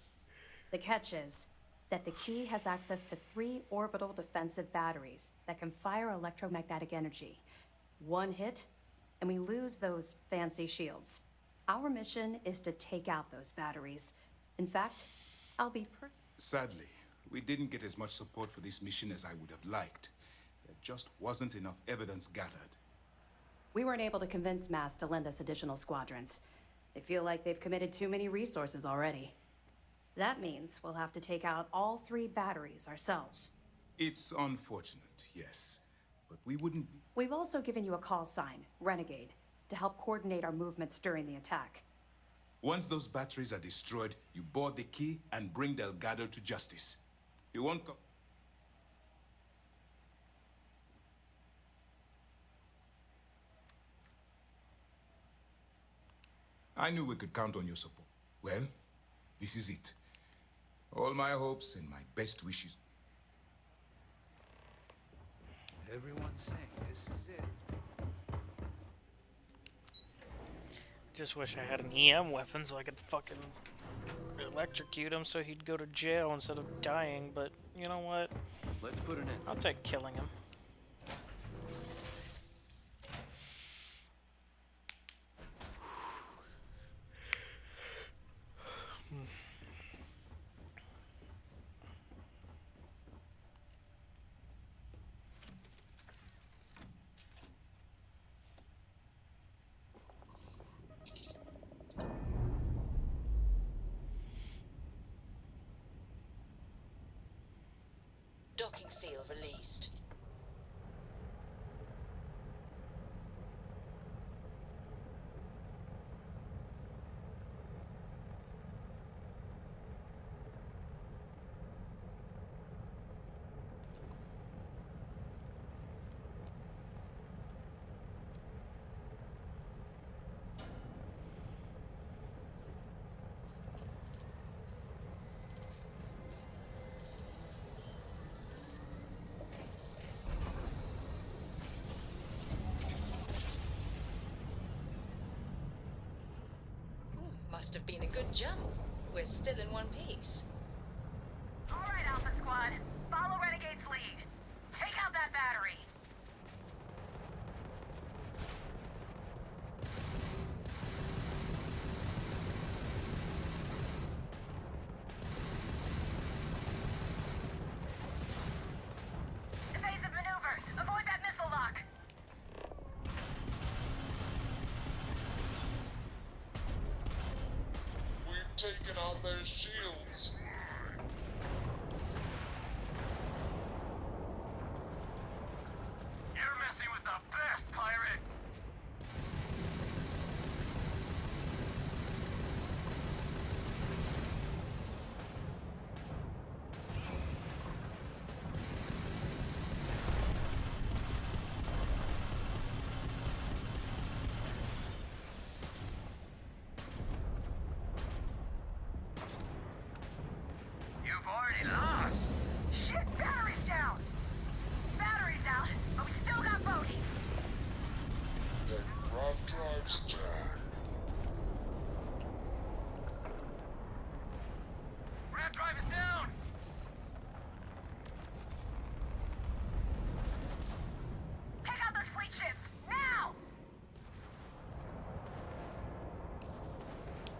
The catch is that the key has access to 3 orbital defensive batteries that can fire electromagnetic energy. One hit, and we lose those fancy shields. Our mission is to take out those batteries. In fact, I'll be Sadly, we didn't get as much support for this mission as I would have liked. There just wasn't enough evidence gathered. We weren't able to convince MAS to lend us additional squadrons. They feel like they've committed too many resources already. That means we'll have to take out all 3 batteries ourselves. It's unfortunate, yes. But we wouldn't... We've also given you a call sign, Renegade, to help coordinate our movements during the attack. Once those batteries are destroyed, you board the key and bring Delgado to justice. You won't come... I knew we could count on your support. Well, this is it. All my hopes and my best wishes. Everyone's saying this is it. Just wish I had an EM weapon so I could fucking electrocute him so he'd go to jail instead of dying, but you know what? Let's put an end. I'll take killing him. Docking seal released. have been a good jump. We're still in one piece. All right, Alpha Squad. Follow Renegade's lead. Take out that battery. Evasive maneuvers. Avoid that missile lock. We've taken out their shields. You're messing with the best, pirate. You've already lost. Shit, battery's down. Battery's out, but we still got Bodhi. Then grav drives down. Rat drive is down. Take out those fleet ships, now!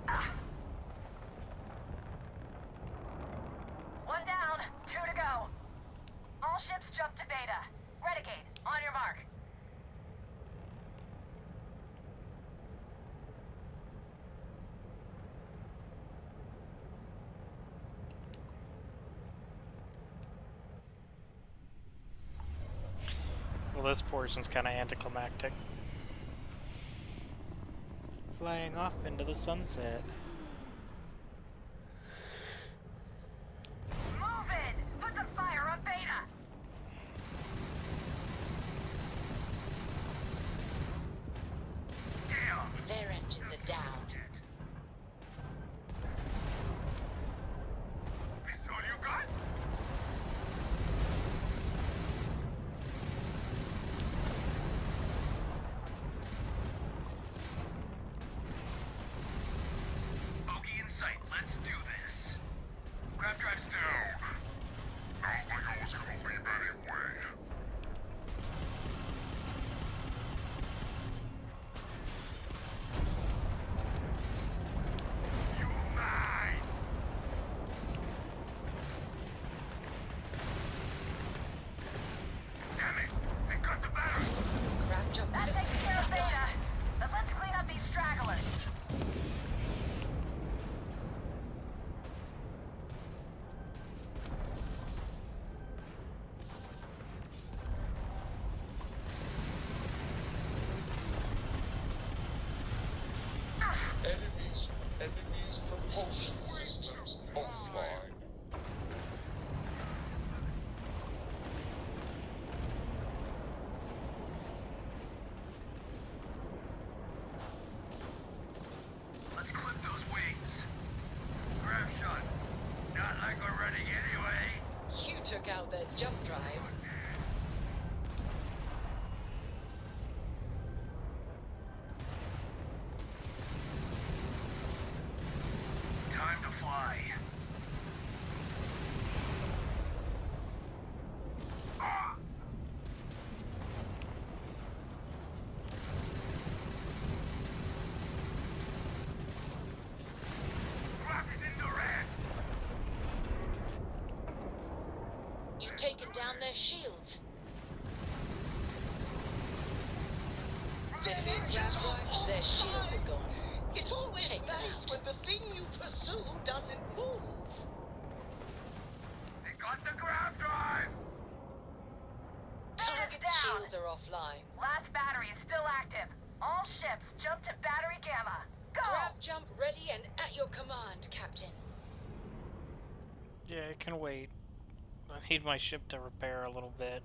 Ah. One down, two to go. All ships jump to Beta. Renegade, on your mark. Well, this portion's kind of anticlimactic. Flying off into the sunset. Move in! Put some fire on Beta! Damn! Their engines are down. This all you got? Bogey in sight. Let's do this. Grab drives down. I don't think I was gonna leave anyway. You mine! Damn it! They got the battery! Grav jump That systems takes care of Beta. offline. But let's clean up these stragglers. Enemies propulsion systems offline. Let's clip those wings. Grab shot. Not like we're running anyway. You took out their jump drive. Time to fly. Ah! Grab it in the red. You've taken down their shields. Their Enemies engines grab are drive, their shields are gone. It's always Take them nice out. when the thing you pursue doesn't move. They got the grab drive. Target's down. shields are offline. Last battery is still active. All ships jump to battery gamma. Go! Grav jump ready and at your command, Captain. Yeah, it can wait. I need my ship to repair a little bit.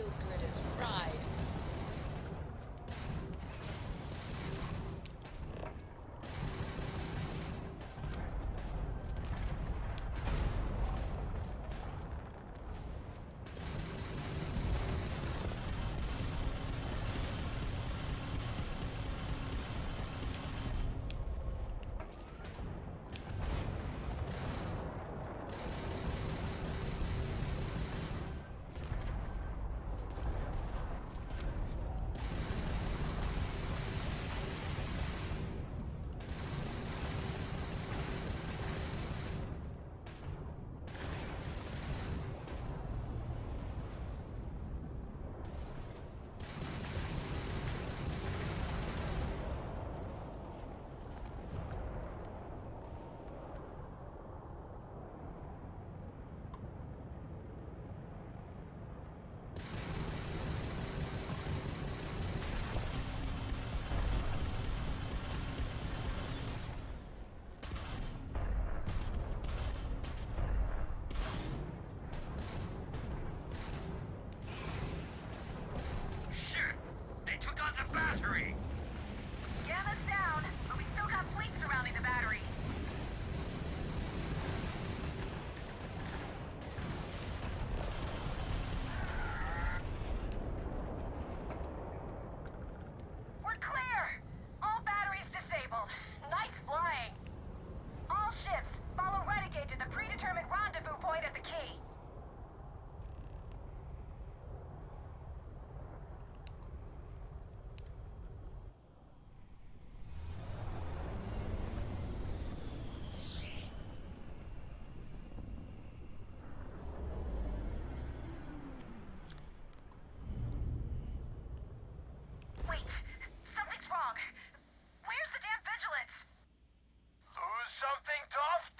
real good is fried. Shit! They took out the battery! Gamma's down, but we still got fleet surrounding the battery. We're clear! All batteries disabled. Nice flying. All ships, follow Renegade to the predetermined rendezvous point at the key. Wait, something's wrong. Where's the damn vigilance? Lose something, Toft?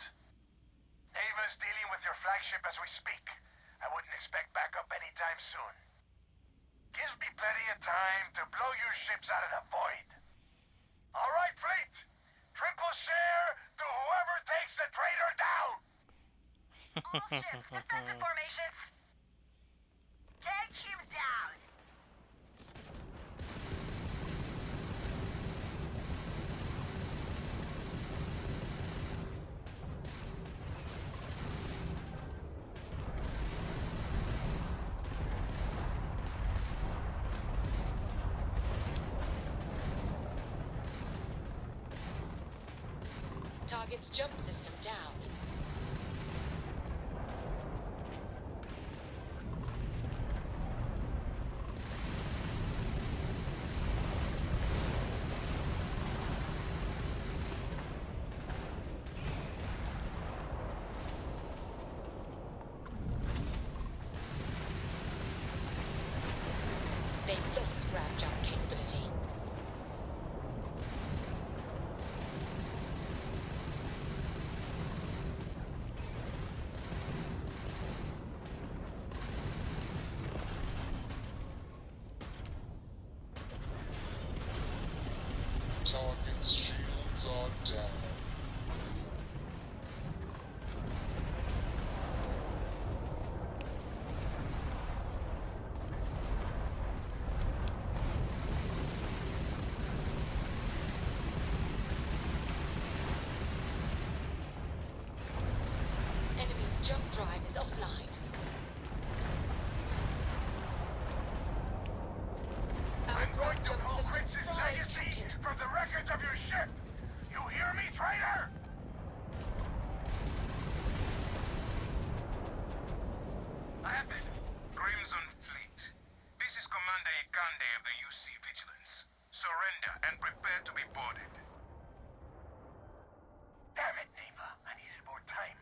Ava's dealing with your flagship as we speak. I wouldn't expect backup anytime soon. Gives me plenty of time to blow your ships out of the void. All right, fleet. Triple share to whoever takes the traitor down. All ships, defensive formations. Tag you down. Target's jump system down. They've lost grab jump capability. Target's shields are down. Enemy's jump drive is offline. Our I'm going grab to jump pull system's Princess fried, Legacy Captain. from the wreckage of your ship. You hear me, traitor? I have it. Crimson Fleet. This is Commander Ikande of the UC Vigilance. Surrender and prepare to be boarded. Damn it, Ava. I needed more time.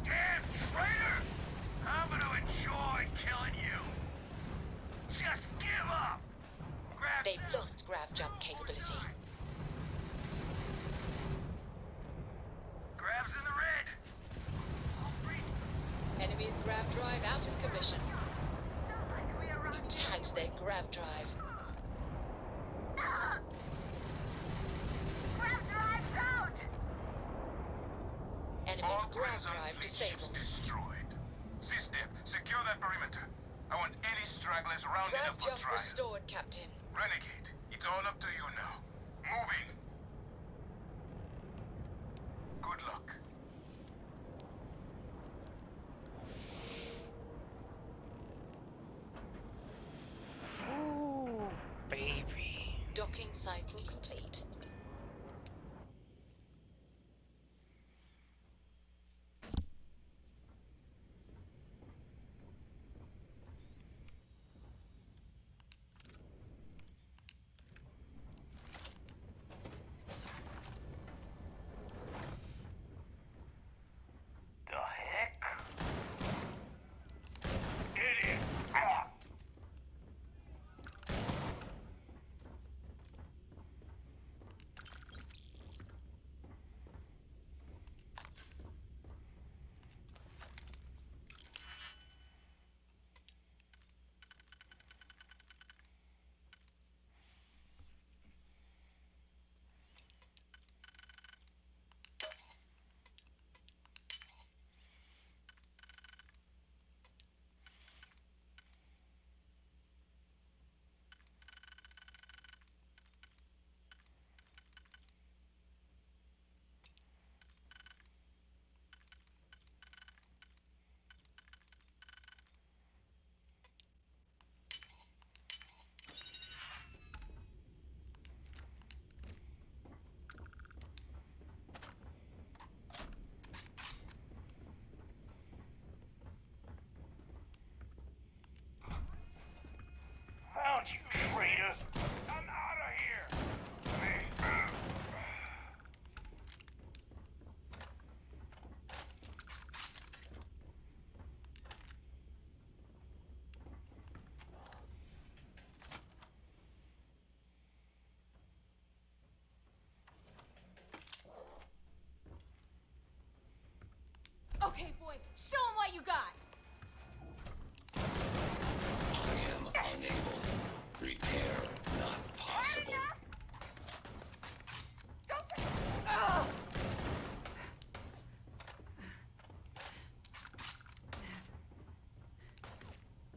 Damn traitor! I'm gonna enjoy killing you. Just give up. Grab. They've lost grab jump capability. Grab's in the red. Enemy's grab drive out of commission. You tagged their grab drive. Grab drive's out. enemy's All ground Crimson drive Fleet disabled. ships destroyed. C-Step, secure that perimeter. I want any stragglers rounded Drive up for jump trial. restored, Captain. Renegade, it's all up to you now. Moving. Good luck. Ooh, baby. Docking cycle complete. The heck? Idiot! Found you, traitor! I'm out of here! Okay, boy, show him what you got. I am unable. Repair not possible.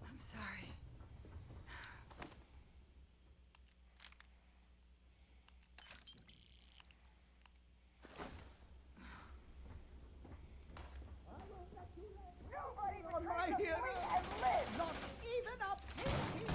I'm sorry. On my hero! Not even a pity!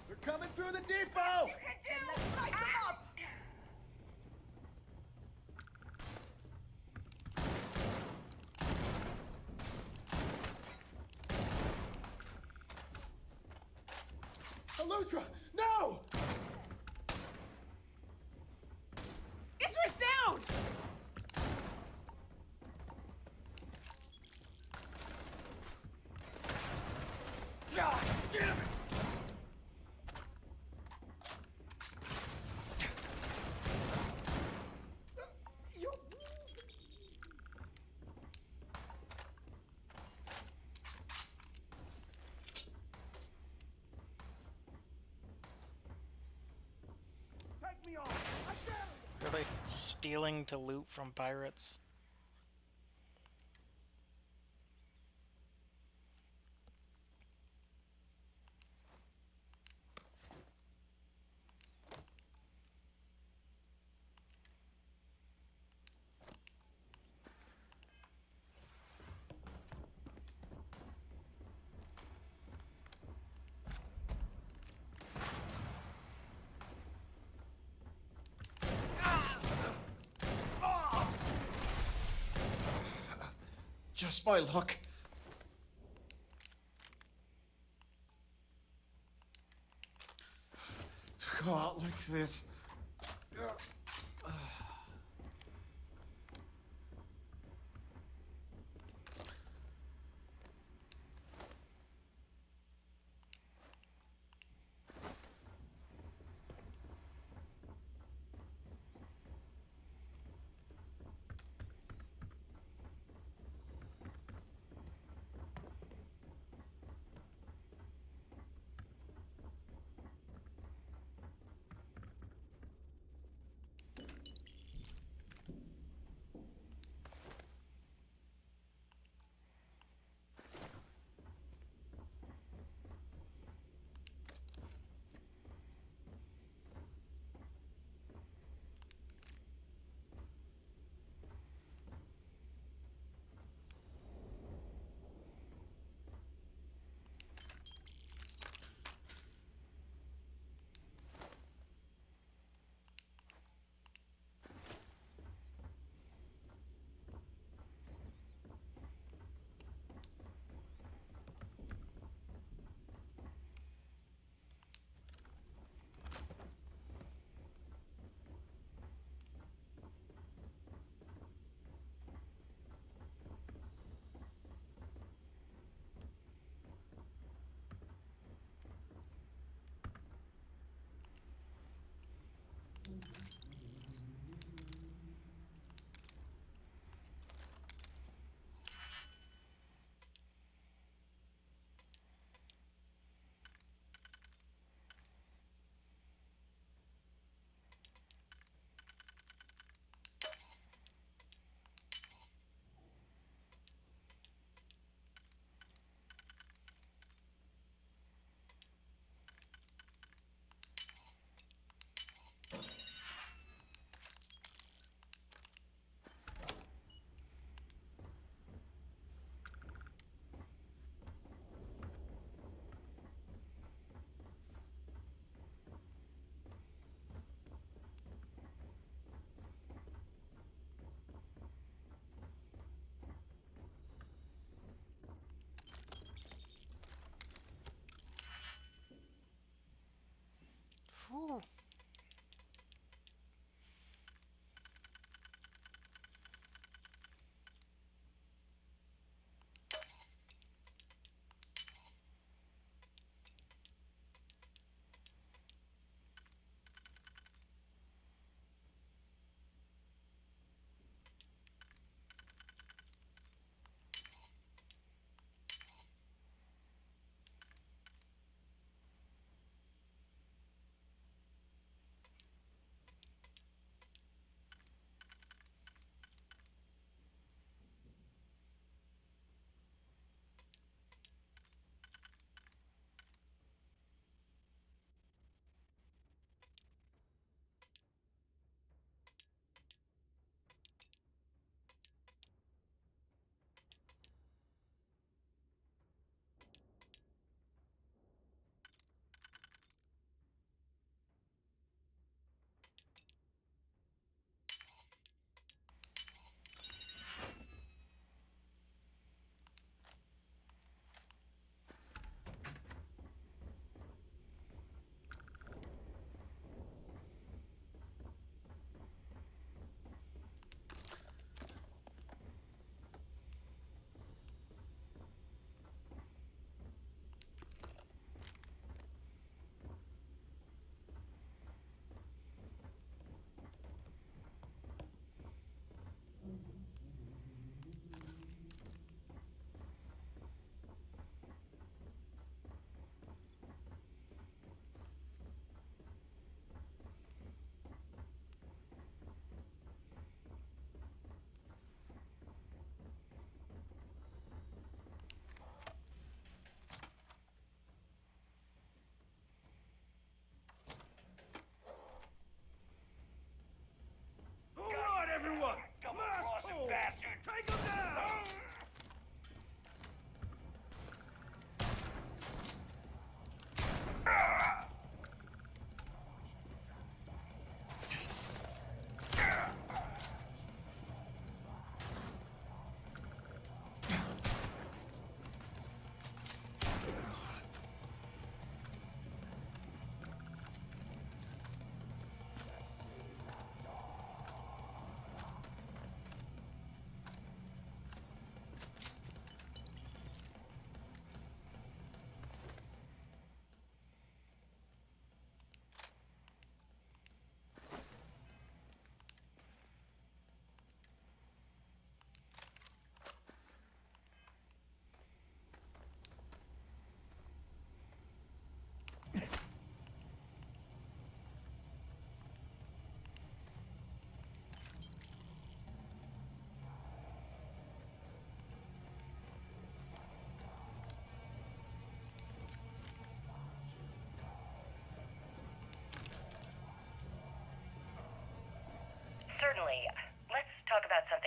They're coming through the depot! Let's light them up! Elutra! No! Isra's down! God damn it! me off! I dare you! Really? Stealing to loot from pirates? Just my luck. To go out like this. Whew.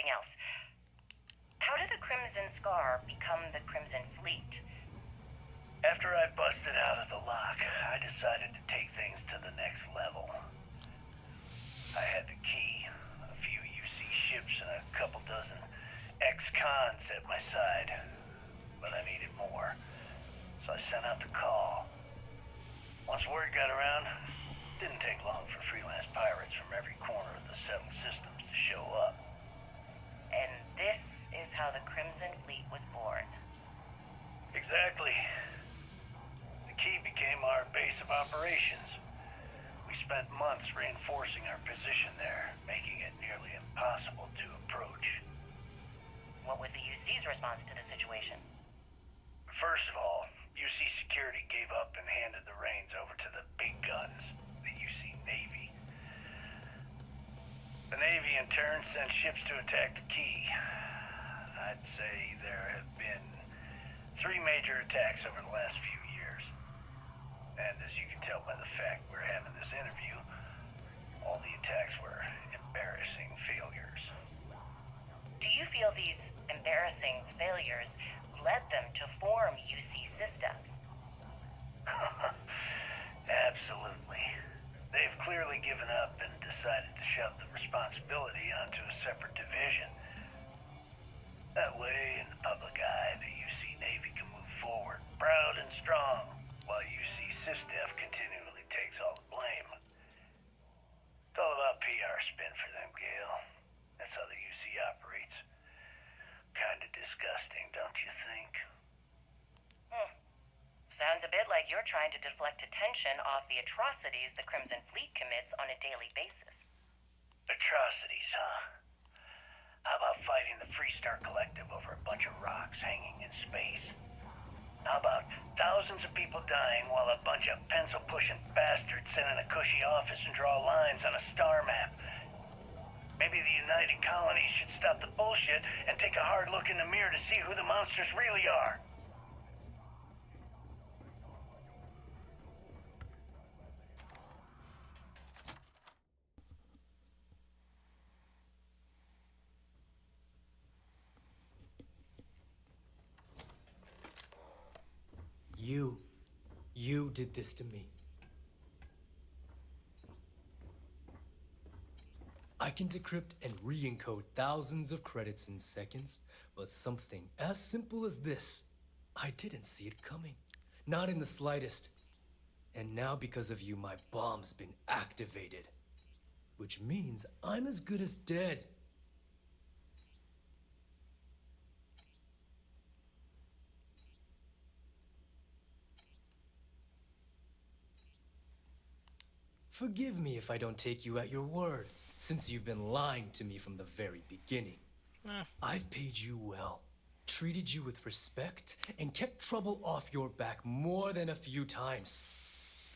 something else. How did the Crimson Scar become the Crimson Fleet? After I busted out of the lock, I decided to take things to the next level. I had the key, a few UC ships, and a couple dozen ex-cons at my side. But I needed more, so I sent out the call. Once word got around, it didn't take long for freelance pirates from every corner of the settled systems to show up. And this is how the Crimson Fleet was born. Exactly. The key became our base of operations. We spent months reinforcing our position there, making it nearly impossible to approach. What was the UC's response to the situation? First of all, UC Security gave up and handed the reins over to the big guns, the UC Navy. The Navy, in turn, sent ships to attack the key. I'd say there have been 3 major attacks over the last few years. And as you can tell by the fact we're having this interview, all the attacks were embarrassing failures. Do you feel these embarrassing failures led them to form UC systems? Absolutely. They've clearly given up and decided to shove the responsibility onto a separate division. That way, in the public eye, the UC Navy can move forward, proud and strong, while UC SysDef continually takes all the blame. It's all about PR spin for them, Gale. That's how the UC operates. Kinda disgusting, don't you think? Sounds a bit like you're trying to deflect attention off the atrocities the Crimson Fleet commits on a daily basis. Atrocities, huh? How about fighting the Freestar Collective over a bunch of rocks hanging in space? How about thousands of people dying while a bunch of pencil-pushing bastards sit in a cushy office and draw lines on a star map? Maybe the United Colonies should stop the bullshit and take a hard look in the mirror to see who the monsters really are. You did this to me. I can decrypt and re-encode thousands of credits in seconds, but something as simple as this, I didn't see it coming. Not in the slightest. And now because of you, my bomb's been activated. Which means I'm as good as dead. Forgive me if I don't take you at your word, since you've been lying to me from the very beginning. I've paid you well, treated you with respect, and kept trouble off your back more than a few times.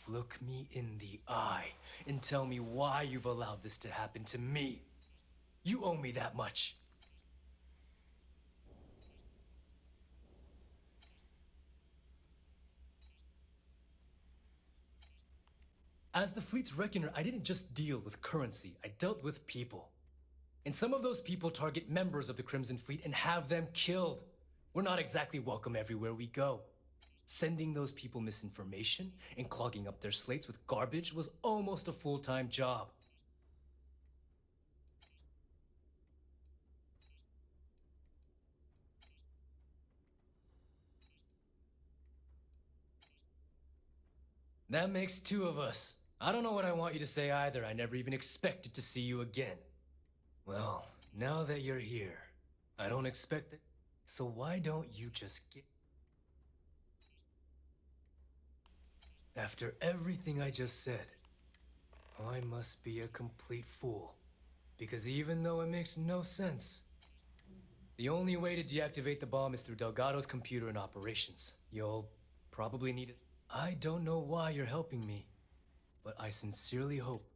Look me in the eye and tell me why you've allowed this to happen to me. You owe me that much. As the fleet's reckoner, I didn't just deal with currency, I dealt with people. And some of those people target members of the Crimson Fleet and have them killed. We're not exactly welcome everywhere we go. Sending those people misinformation and clogging up their slates with garbage was almost a full-time job. That makes 2 of us. I don't know what I want you to say either. I never even expected to see you again. Well, now that you're here, I don't expect it. So why don't you just get... After everything I just said, I must be a complete fool. Because even though it makes no sense, the only way to deactivate the bomb is through Delgado's computer and operations. You'll probably need it. I don't know why you're helping me, but I sincerely hope.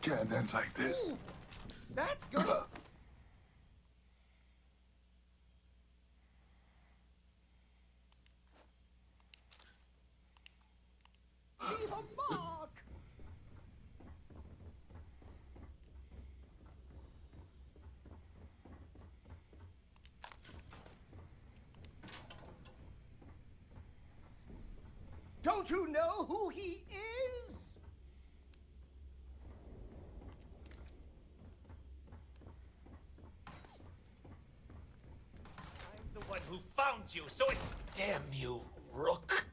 Can't end like this. That's good. Leave a mark. Don't you know who he is? I'm the one who found you, so it's... Damn you, Rook.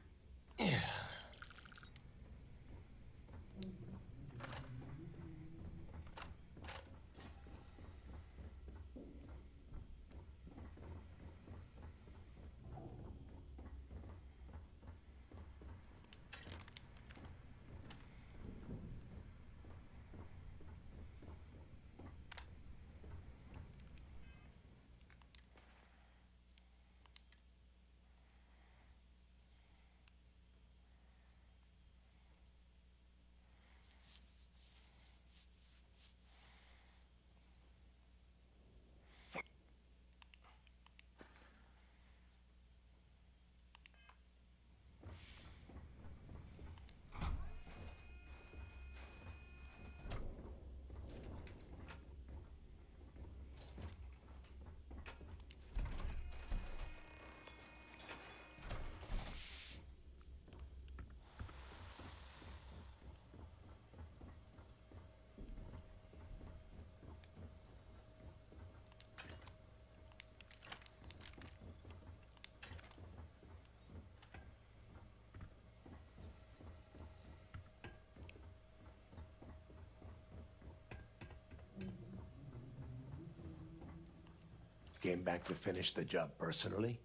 Came back to finish the job personally?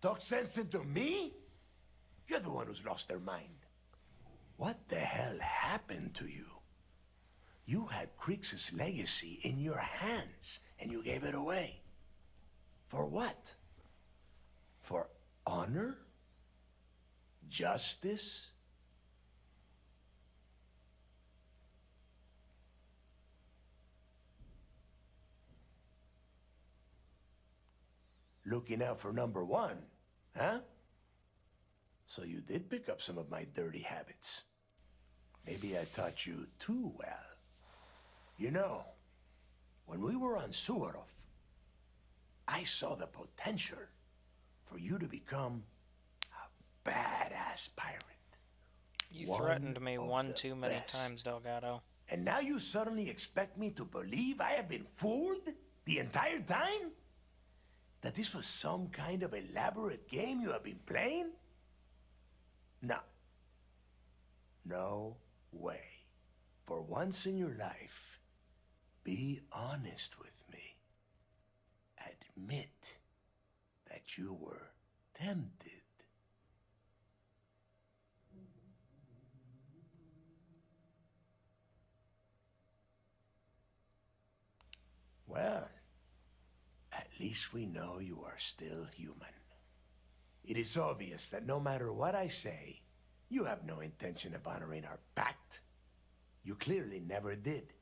Talk sense into me? You're the one who's lost their mind. What the hell happened to you? You had Creeks' legacy in your hands, and you gave it away. For what? For honor? Justice? Looking out for number one, huh? So you did pick up some of my dirty habits. Maybe I taught you too well. You know, when we were on Suarov, I saw the potential for you to become a badass pirate. You One threatened me of one the too many best. times, Delgado. And now you suddenly expect me to believe I have been fooled the entire time? That this was some kind of elaborate game you have been playing? No. No way. For once in your life, be honest with me. Admit that you were tempted. Well, at least we know you are still human. It is obvious that no matter what I say, you have no intention of honoring our pact. You clearly never did.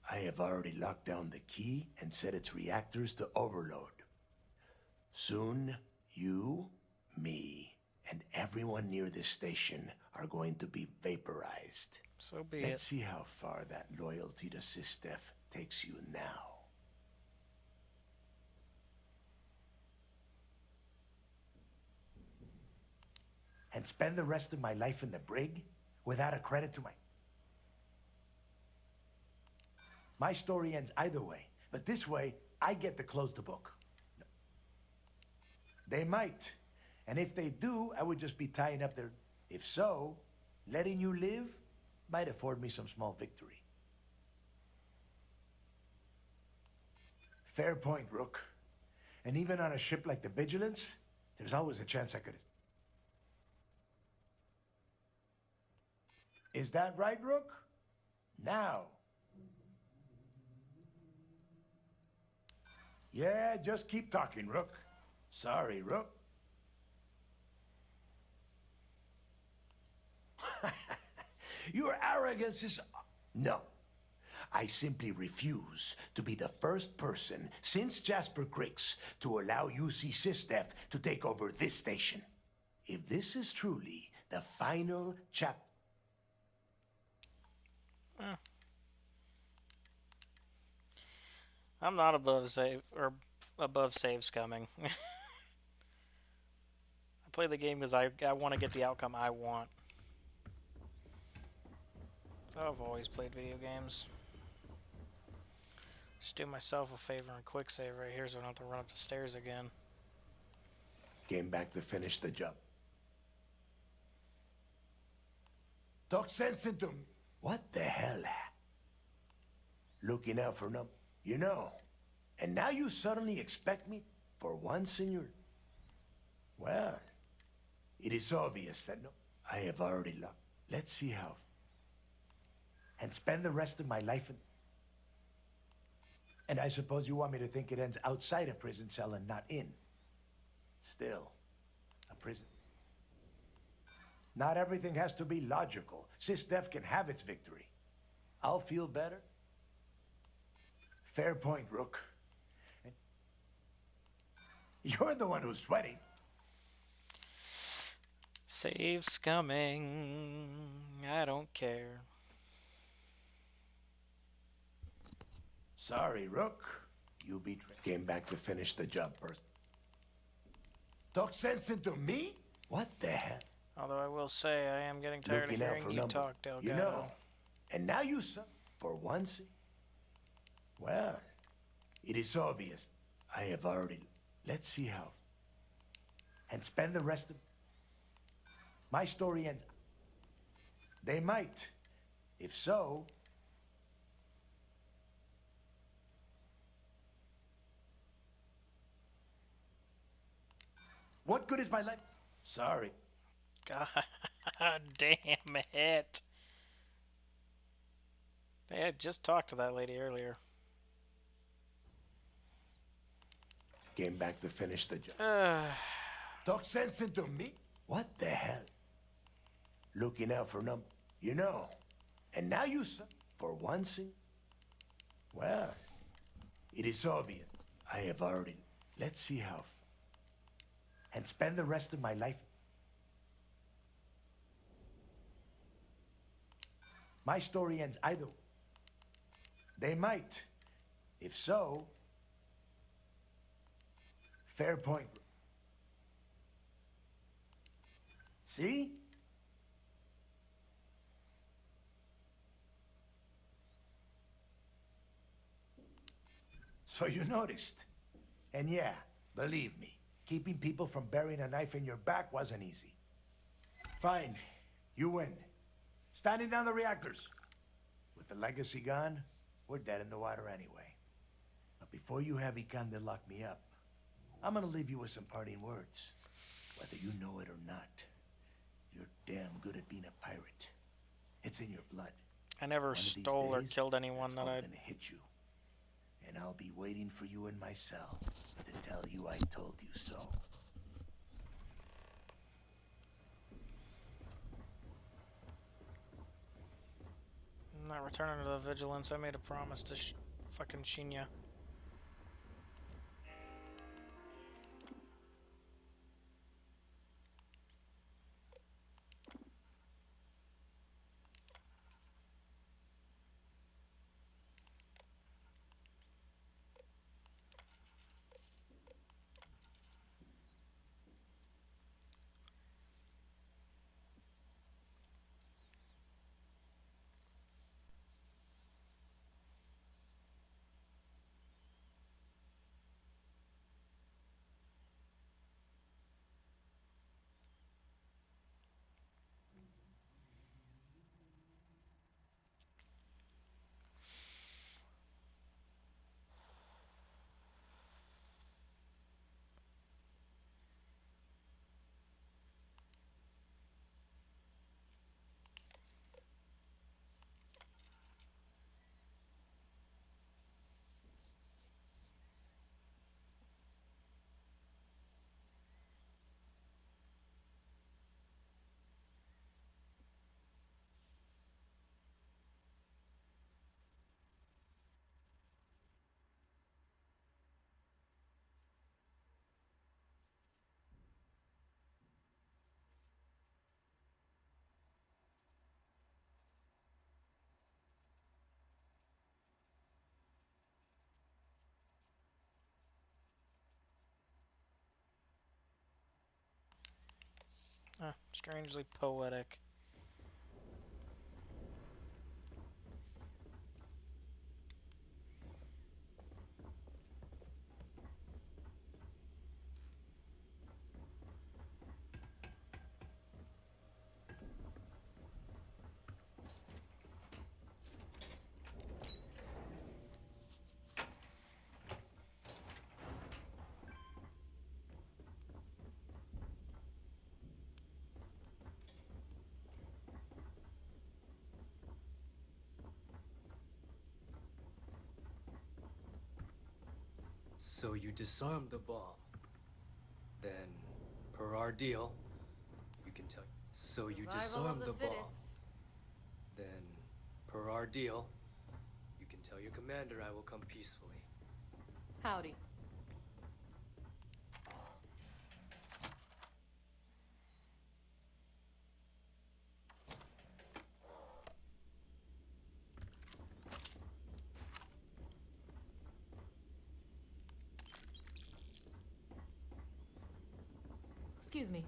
I have already locked down the key and set its reactors to overload. Soon, you, me, and everyone near this station are going to be vaporized. So be Let's it. see how far that loyalty to Sistef takes you now. And spend the rest of my life in the brig without a credit to my... My story ends either way, but this way, I get to close the book. No. They might. And if they do, I would just be tying up their... If so, letting you live might afford me some small victory. Fair point, Rook. And even on a ship like the Vigilance, there's always a chance I could... Is that right, Rook? Now. Yeah, just keep talking, Rook. Sorry, Rook. Your arrogance is... No. I simply refuse to be the first person since Jasper Cricks to allow UC SysDef to take over this station. If this is truly the final I'm not above save scumming. I play the game because I want to get the outcome I want. So I've always played video games. Just do myself a favor and quick save right here so I don't have to run up the stairs again. Came back to finish the job. Talk sense into me. What the hell? Looking out for you know. And now you suddenly expect me for once in your... Well, it is obvious that I have already loved. Let's see how. And spend the rest of my life in... And I suppose you want me to think it ends outside a prison cell and not in. Still, a prison. Not everything has to be logical. SysDef can have its victory. I'll feel better. Fair point, Rook. And you're the one who's sweating. Save scumming. I don't care. Sorry, Rook. You betrayed. Came back to finish the job first. Talk sense into me? What the hell? Although I will say I am getting tired of hearing you talk, Delgado. You know, and now you for once. Well, it is obvious. I have already. Let's see how. And spend the rest of. My story ends. They might. If so. What good is my life? Sorry. God damn it. I just talked to that lady earlier. Came back to finish the job. Talk sense into me? What the hell? Looking out for you know. And now you for once in... Well, it is obvious. I have already... Let's see how. And spend the rest of my life... My story ends either... They might. If so... Fair point. See? So you noticed. And yeah, believe me, keeping people from burying a knife in your back wasn't easy. Fine. You win. Standing down the reactors. With the legacy gone, we're dead in the water anyway. But before you have Ikande lock me up, I'm gonna leave you with some parting words. Whether you know it or not, you're damn good at being a pirate. It's in your blood. I never stole or killed anyone that I... gonna hit you. And I'll be waiting for you in my cell to tell you I told you so. I'm not returning to the vigilance. I made a promise to fucking Shinya. Strangely poetic. So you disarmed the bomb. Then, per our deal, you can tell. So you Survival of disarmed the the bomb. fittest. Then, per our deal, you can tell your commander I will come peacefully. Howdy. Excuse me.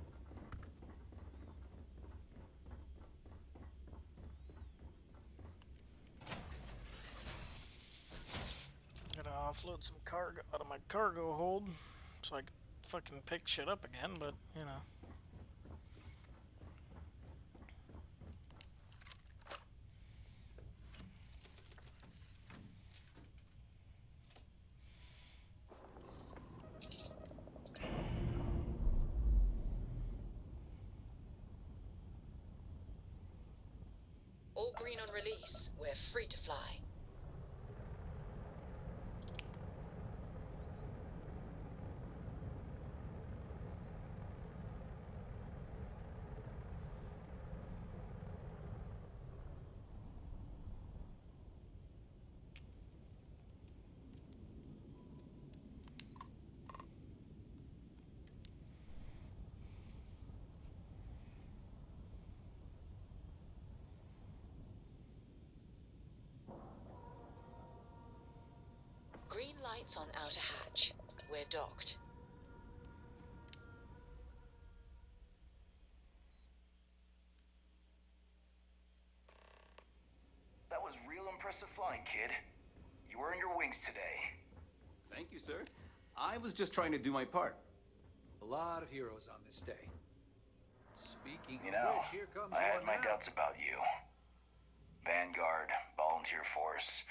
Gotta offload some cargo out of my cargo hold so I can fucking pick shit up again, but, you know. All green on release. We're free to fly. Green lights on outer hatch. We're docked. That was real impressive flying, kid. You earned your wings today. Thank you, sir. I was just trying to do my part. A lot of heroes on this day. Speaking You of know, which, here comes I had one my now. doubts about you. Vanguard, volunteer force,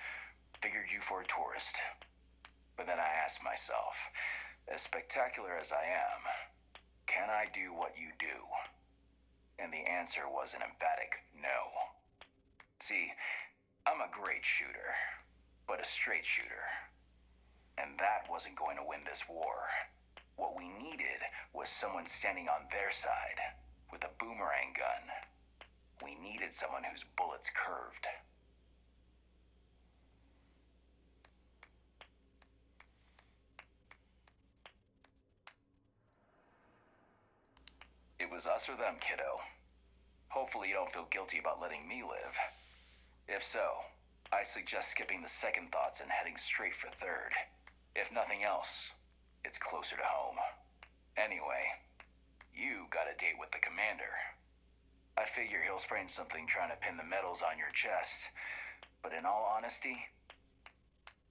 figured you for a tourist. But then I asked myself, as spectacular as I am, can I do what you do? And the answer was an emphatic no. See, I'm a great shooter, but a straight shooter. And that wasn't going to win this war. What we needed was someone standing on their side, with a boomerang gun. We needed someone whose bullets curved. It was us or them, kiddo. Hopefully you don't feel guilty about letting me live. If so, I suggest skipping the second thoughts and heading straight for third. If nothing else, it's closer to home. Anyway, you got a date with the commander. I figure he'll sprain something trying to pin the medals on your chest. But in all honesty,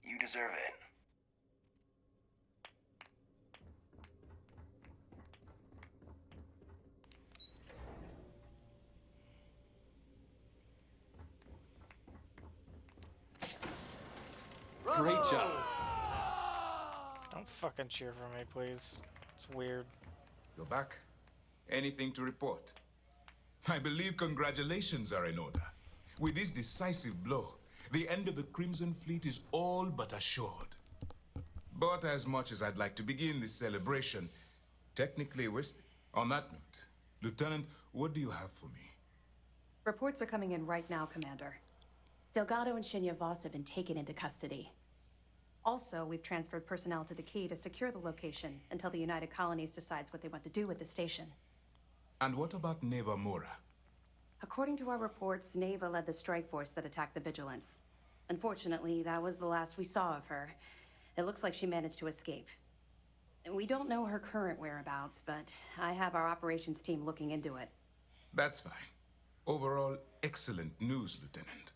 you deserve it. Great job. Don't fucking cheer for me, please. It's weird. You're back. Anything to report? I believe congratulations are in order. With this decisive blow, the end of the Crimson Fleet is all but assured. But as much as I'd like to begin this celebration, technically on that note, Lieutenant, what do you have for me? Reports are coming in right now, Commander. Delgado and Shinya Voss have been taken into custody. Also, we've transferred personnel to the Key to secure the location until the United Colonies decides what they want to do with the station. And what about Neva Mora? According to our reports, Neva led the strike force that attacked the Vigilance. Unfortunately, that was the last we saw of her. It looks like she managed to escape. We don't know her current whereabouts, but I have our operations team looking into it. That's fine. Overall, excellent news, Lieutenant.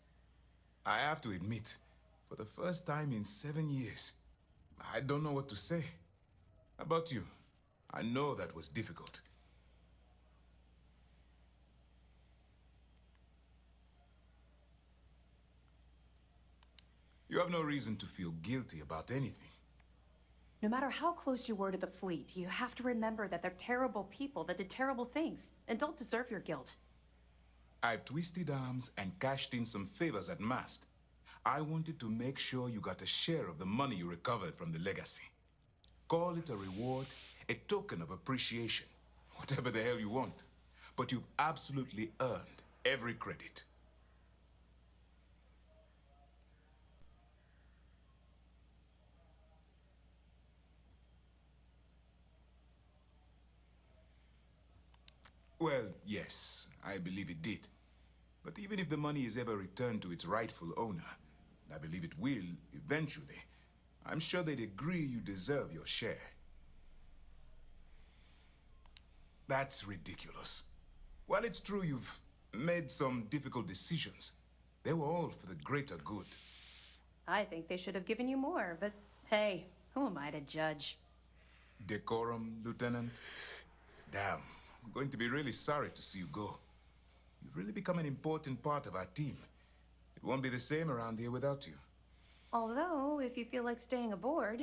I have to admit, for the first time in 7 years, I don't know what to say. How about you? I know that was difficult. You have no reason to feel guilty about anything. No matter how close you were to the fleet, you have to remember that they're terrible people that did terrible things and don't deserve your guilt. I've twisted arms and cashed in some favors at Mast. I wanted to make sure you got a share of the money you recovered from the legacy. Call it a reward, a token of appreciation, whatever the hell you want. But you've absolutely earned every credit. Well, yes, I believe it did. But even if the money is ever returned to its rightful owner, and I believe it will eventually, I'm sure they'd agree you deserve your share. That's ridiculous. While it's true you've made some difficult decisions, they were all for the greater good. I think they should have given you more, but hey, who am I to judge? Decorum, Lieutenant? Damn, I'm going to be really sorry to see you go. You've really become an important part of our team. It won't be the same around here without you. Although, if you feel like staying aboard,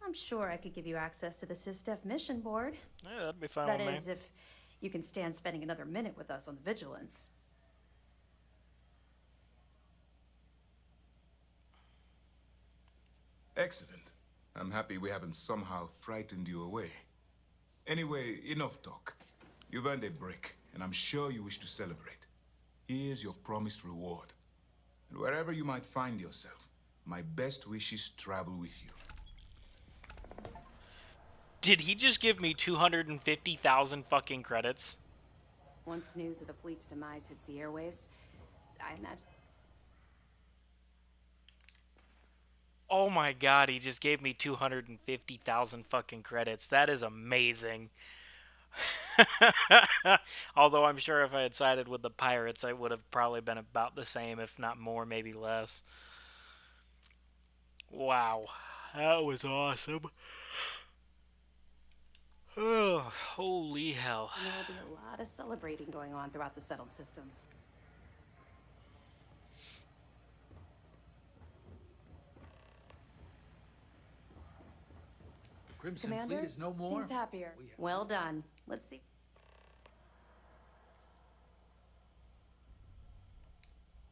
I'm sure I could give you access to the SysDef mission board. Yeah, that'd be fine That with me. is, if you can stand spending another minute with us on the Vigilance. Excellent. I'm happy we haven't somehow frightened you away. Anyway, enough talk. You've earned a break, and I'm sure you wish to celebrate. Here's your promised reward. And wherever you might find yourself, my best wishes travel with you. Did he just give me 250,000 fucking credits? Once news of the fleet's demise hits the airwaves, I imagine... Oh my god, he just gave me 250,000 fucking credits. That is amazing. Although I'm sure if I had sided with the pirates, I would have probably been about the same, if not more, maybe less. Wow. That was awesome. Oh, holy hell. And there will be a lot of celebrating going on throughout the settled systems. The Crimson Commander, Fleet is no more. seems happier. Well done. Let's see.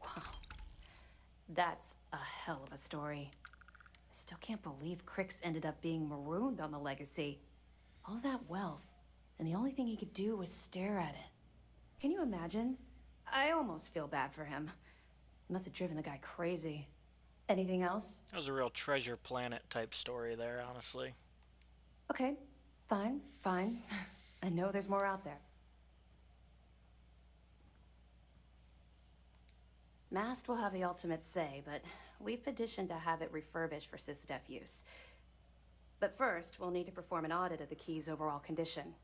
Wow. That's a hell of a story. I still can't believe Crix ended up being marooned on the Legacy. All that wealth, and the only thing he could do was stare at it. Can you imagine? I almost feel bad for him. It must have driven the guy crazy. Anything else? That was a real Treasure Planet type story there, honestly. Okay, fine, fine. I know there's more out there. Mast will have the ultimate say, but we've petitioned to have it refurbished for SysDef use. But first, we'll need to perform an audit of the key's overall condition.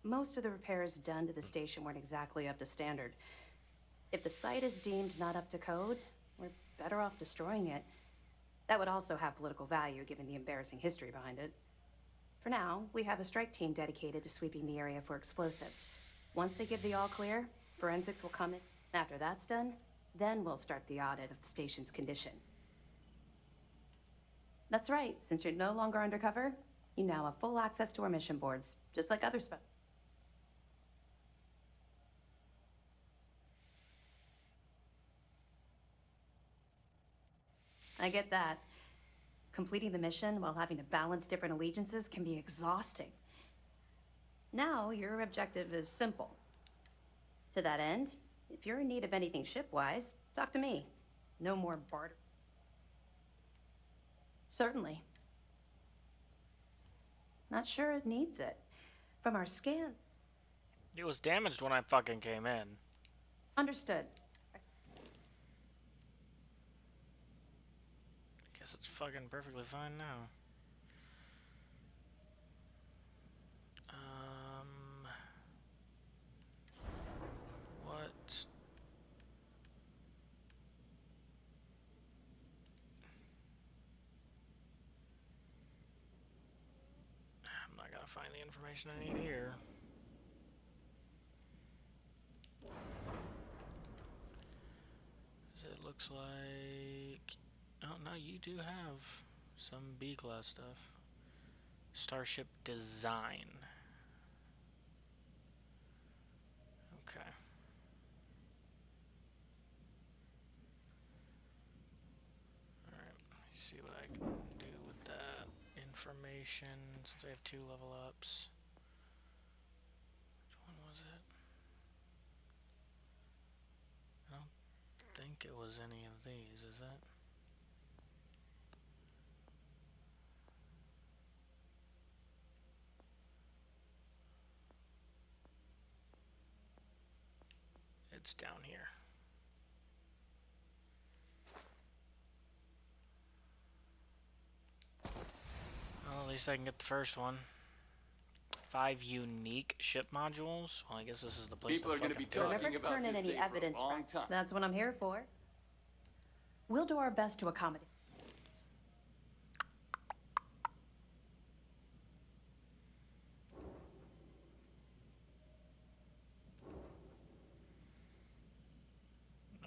Most of the repairs done to the station weren't exactly up to standard. If the site is deemed not up to code, we're better off destroying it. That would also have political value, given the embarrassing history behind it. For now, we have a strike team dedicated to sweeping the area for explosives. Once they give the all clear, forensics will come in. After that's done, then we'll start the audit of the station's condition. That's right, since you're no longer undercover, you now have full access to our mission boards, just like other I get that. Completing the mission while having to balance different allegiances can be exhausting. Now, your objective is simple. To that end, if you're in need of anything ship-wise, talk to me. No more barter. Certainly. Not sure it needs it. From our scan... It was damaged when I fucking came in. Understood. Guess it's fucking perfectly fine now. find the information I need here. It looks like... Oh, no, you do have some B-class stuff. Starship design. Okay. Alright, let me see what I can do with that information, since I have 2 level ups. Which one was it? I don't think it was any of these, is it? It's down here. Well, at least I can get the first one. 5 unique ship modules. Well, I guess this is the place People to are going to be fucking do it. talking about Turn in this any day evidence, for a long Frank. time. That's what I'm here for. We'll do our best to accommodate.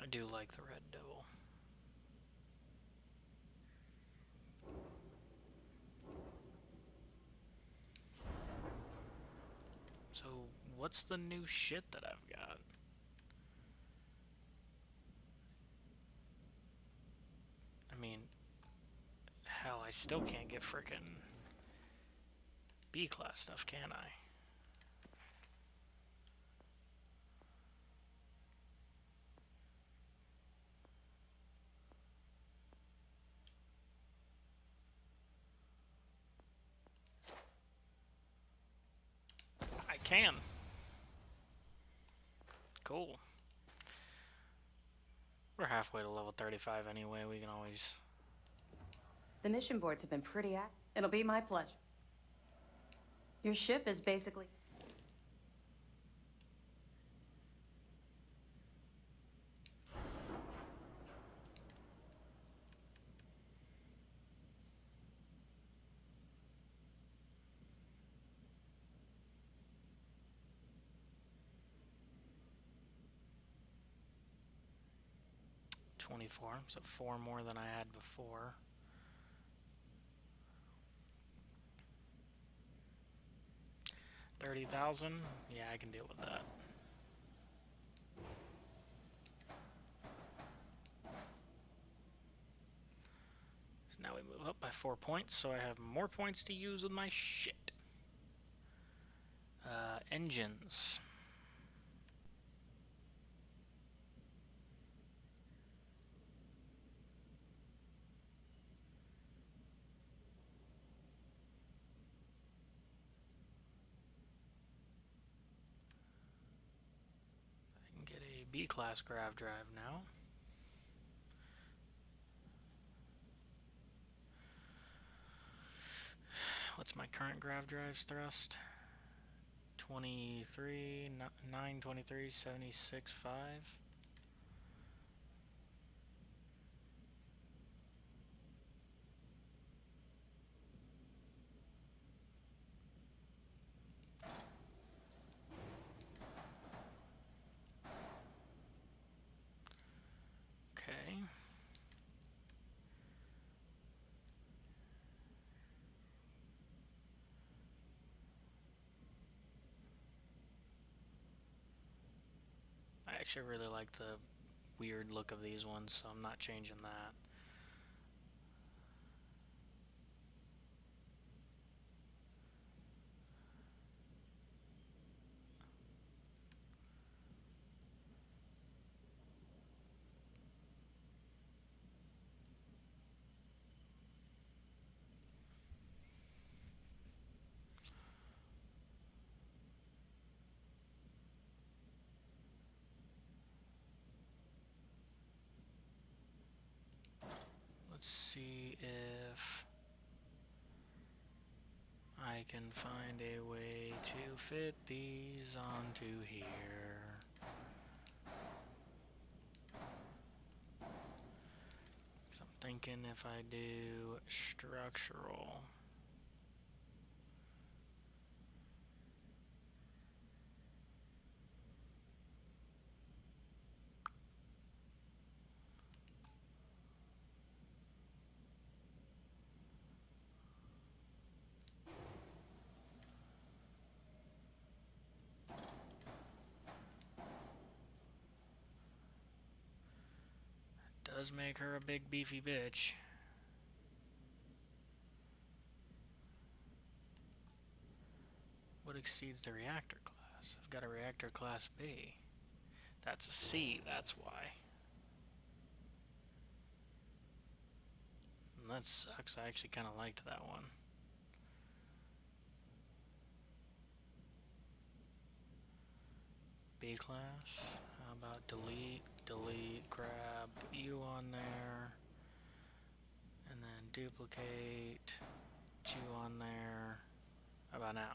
I do like the Red Devil. So, what's the new shit that I've got? I mean, hell, I still can't get frickin' B-class stuff, can I? I can. Cool. We're halfway to level 35 anyway, we can always... The mission boards have been pretty active. It'll be my pleasure. Your ship is basically... $24, so 4 more than I had before. $30,000? Yeah, I can deal with that. So now we move up by 4 points, so I have more points to use with my shit. Engines. I can get a B-class grav drive now. What's my current grav drive's thrust? 23, 923, 76, 5. Okay. I actually really like the weird look of these ones, so I'm not changing that. Let's see if I can find a way to fit these onto here. So I'm thinking if I do structural, does make her a big beefy bitch. What exceeds the reactor class? I've got a reactor class B. That's a C, that's why. And that sucks. I actually kind of liked that one. B class. How about delete, grab you on there. And then duplicate you on there. How about now?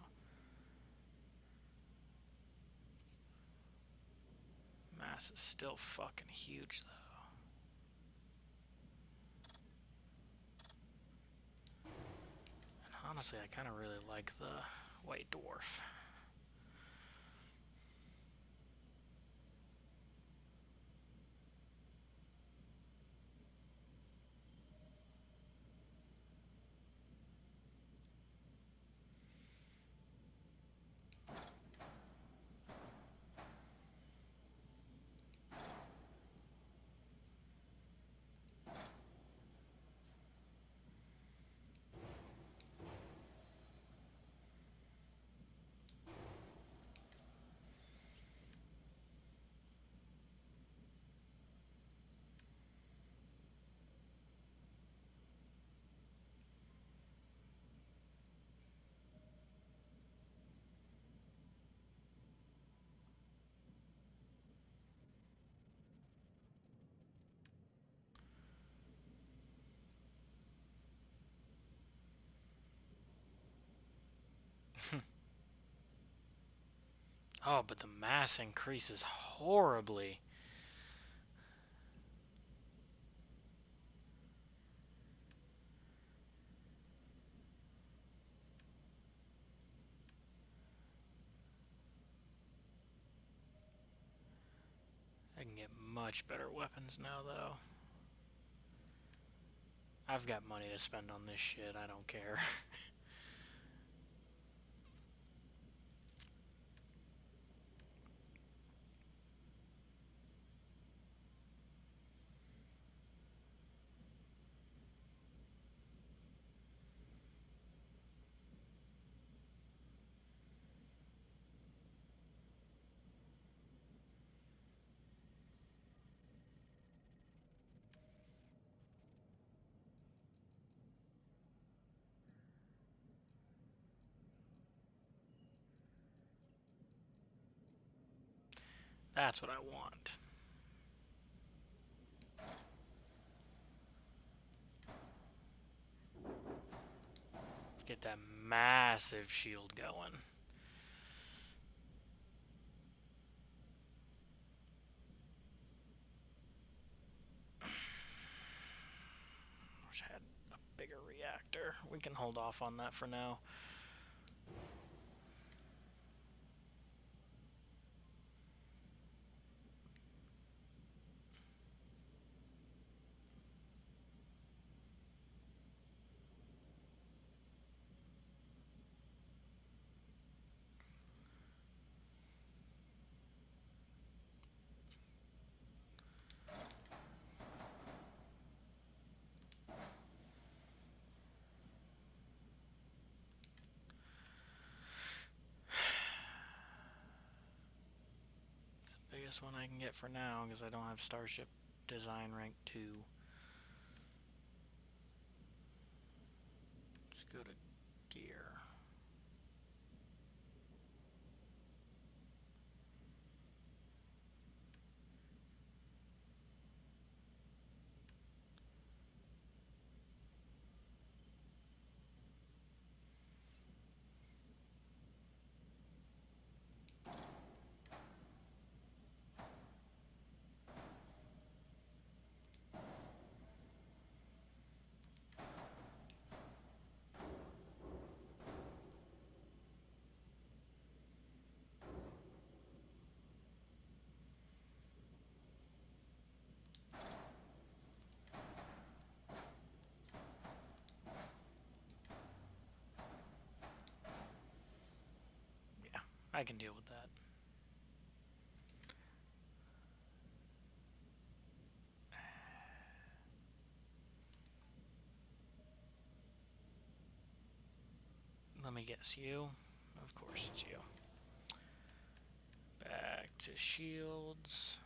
Mass is still fucking huge though. And honestly, I kind of really like the white dwarf. Oh, but the mass increases horribly. I can get much better weapons now, though. I've got money to spend on this shit, I don't care. That's what I want. Get that massive shield going. Wish I had a bigger reactor. We can hold off on that for now. Biggest one I can get for now because I don't have Starship Design rank 2. Let's go to gear. Yeah, I can deal with that. Let me guess, you? Of course it's you. Back to shields.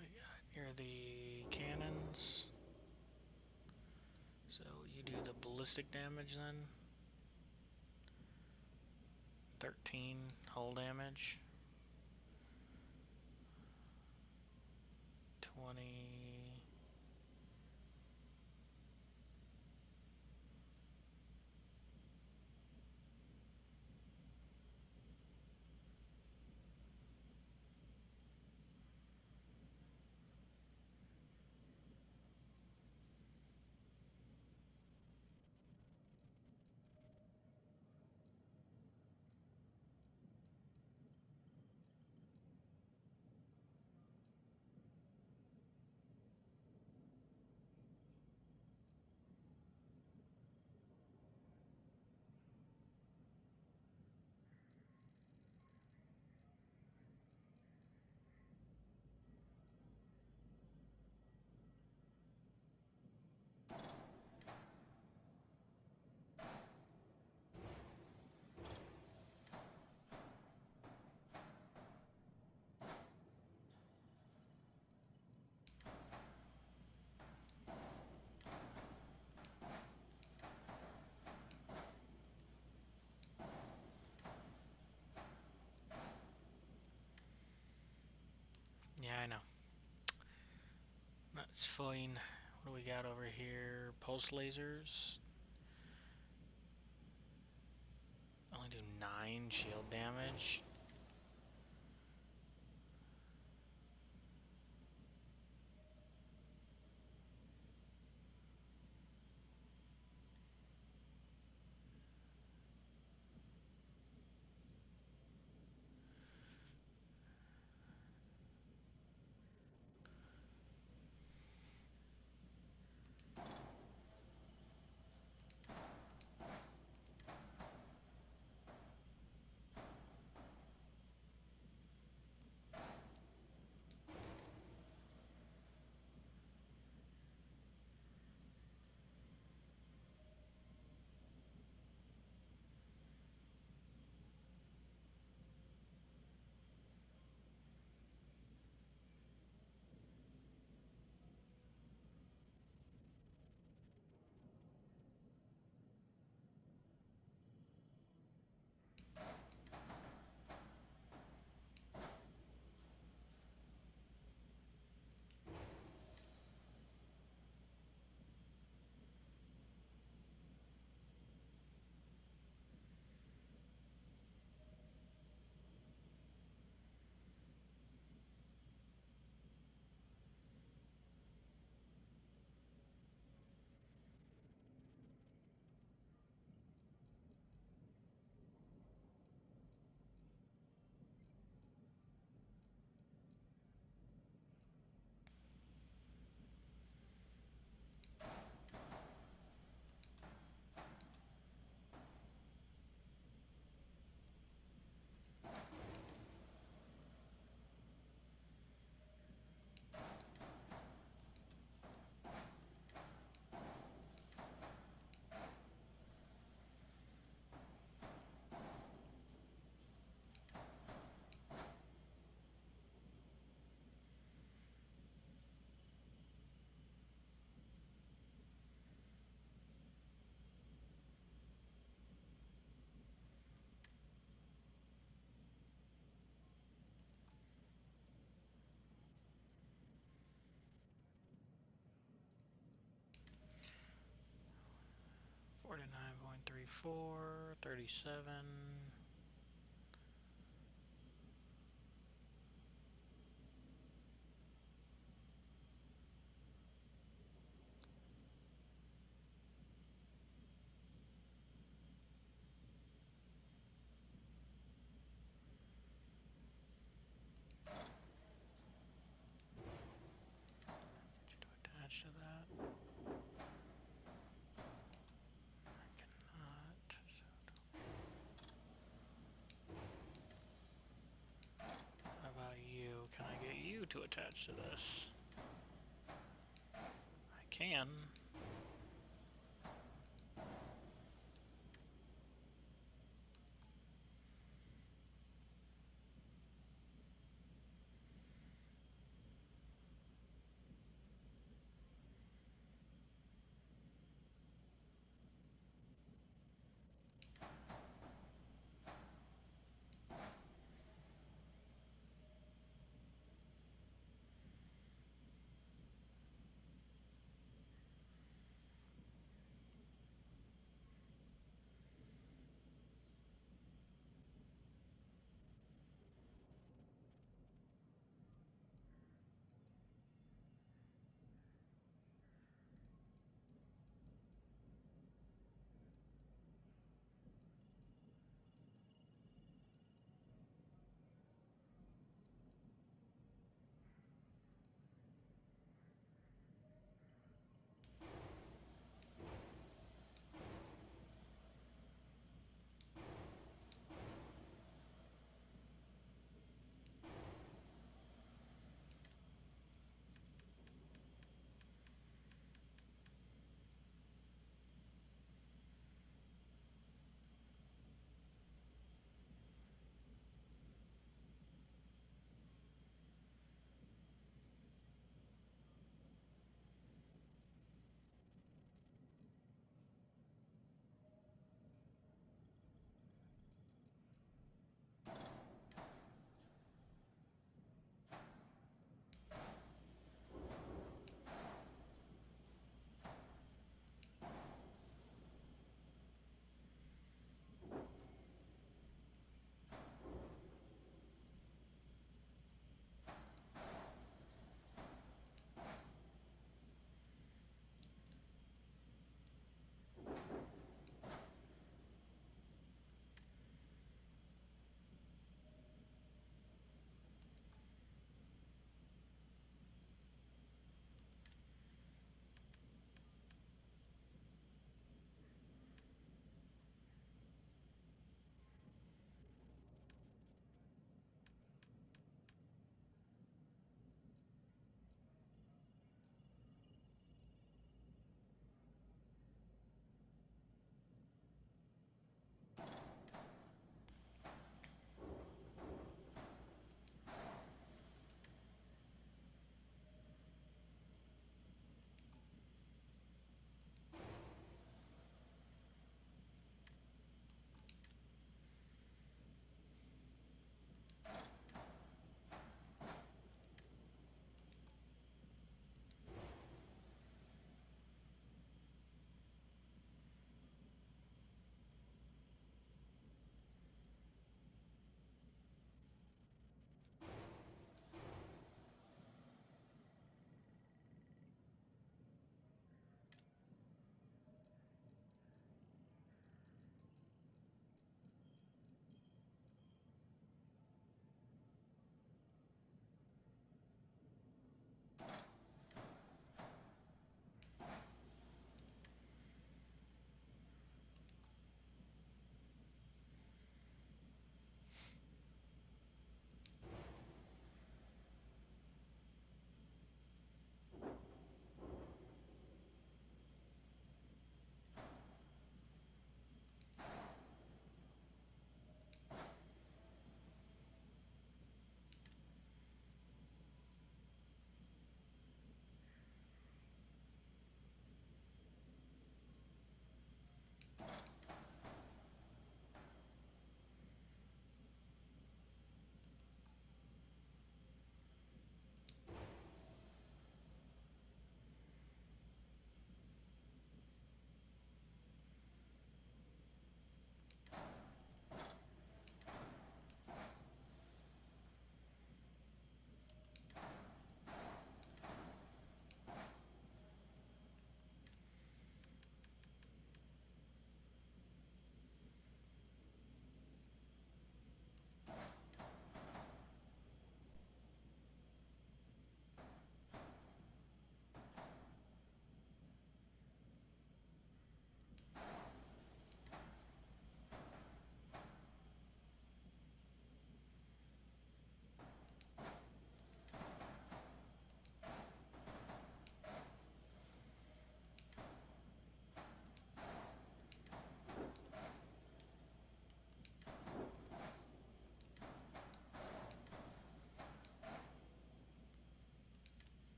We got here the cannons. So you do the ballistic damage then. 13 hull damage. 20. Yeah, I know. That's fine. What do we got over here? Pulse lasers. Only do 9 shield damage. 49.34, 37. Attach to that. I cannot. How about you? Can I get you to attach to this? I can.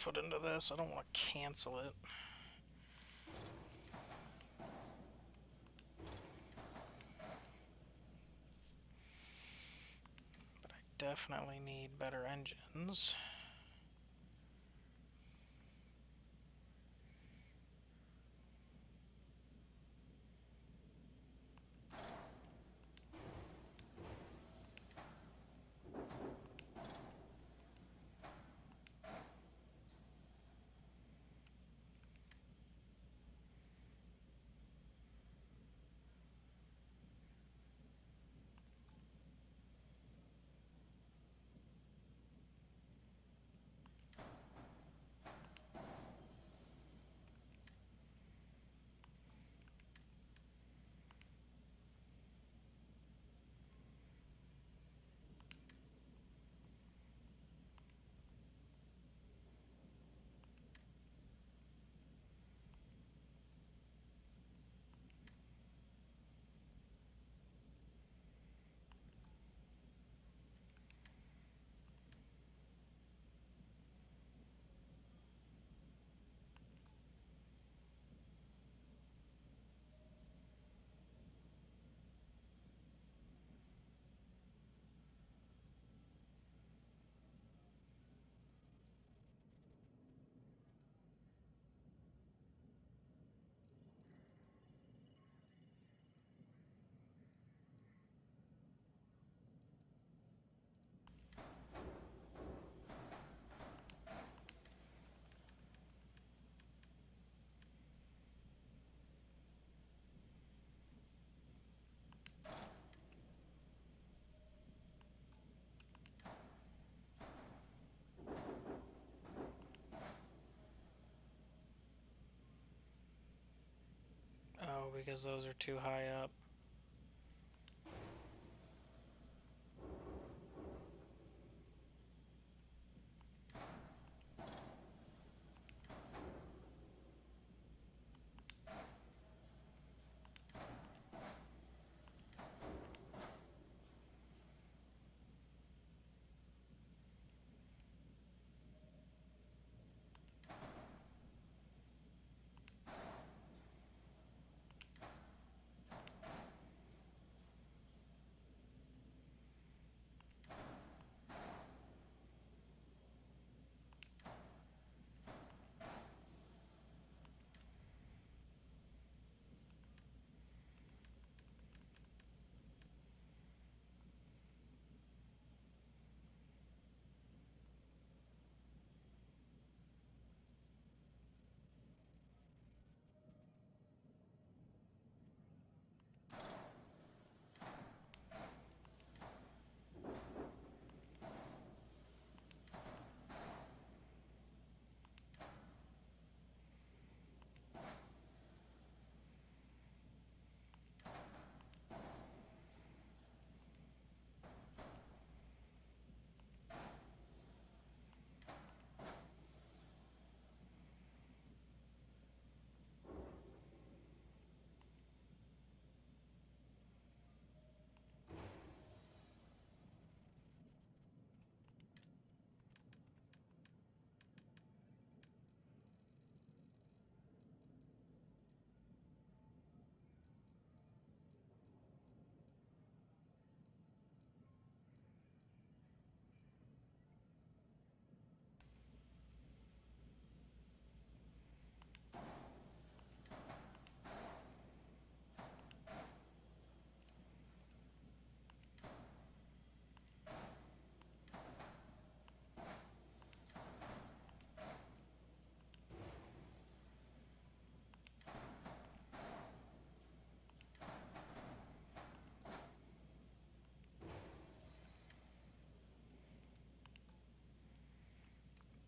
put into this. I don't want to cancel it. But I definitely need better engines. Oh, because those are too high up.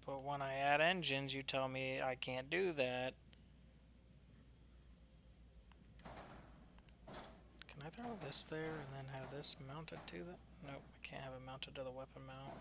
But when I add engines, you tell me I can't do that. Can I throw this there and then have this mounted to that? Nope, I can't have it mounted to the weapon mount.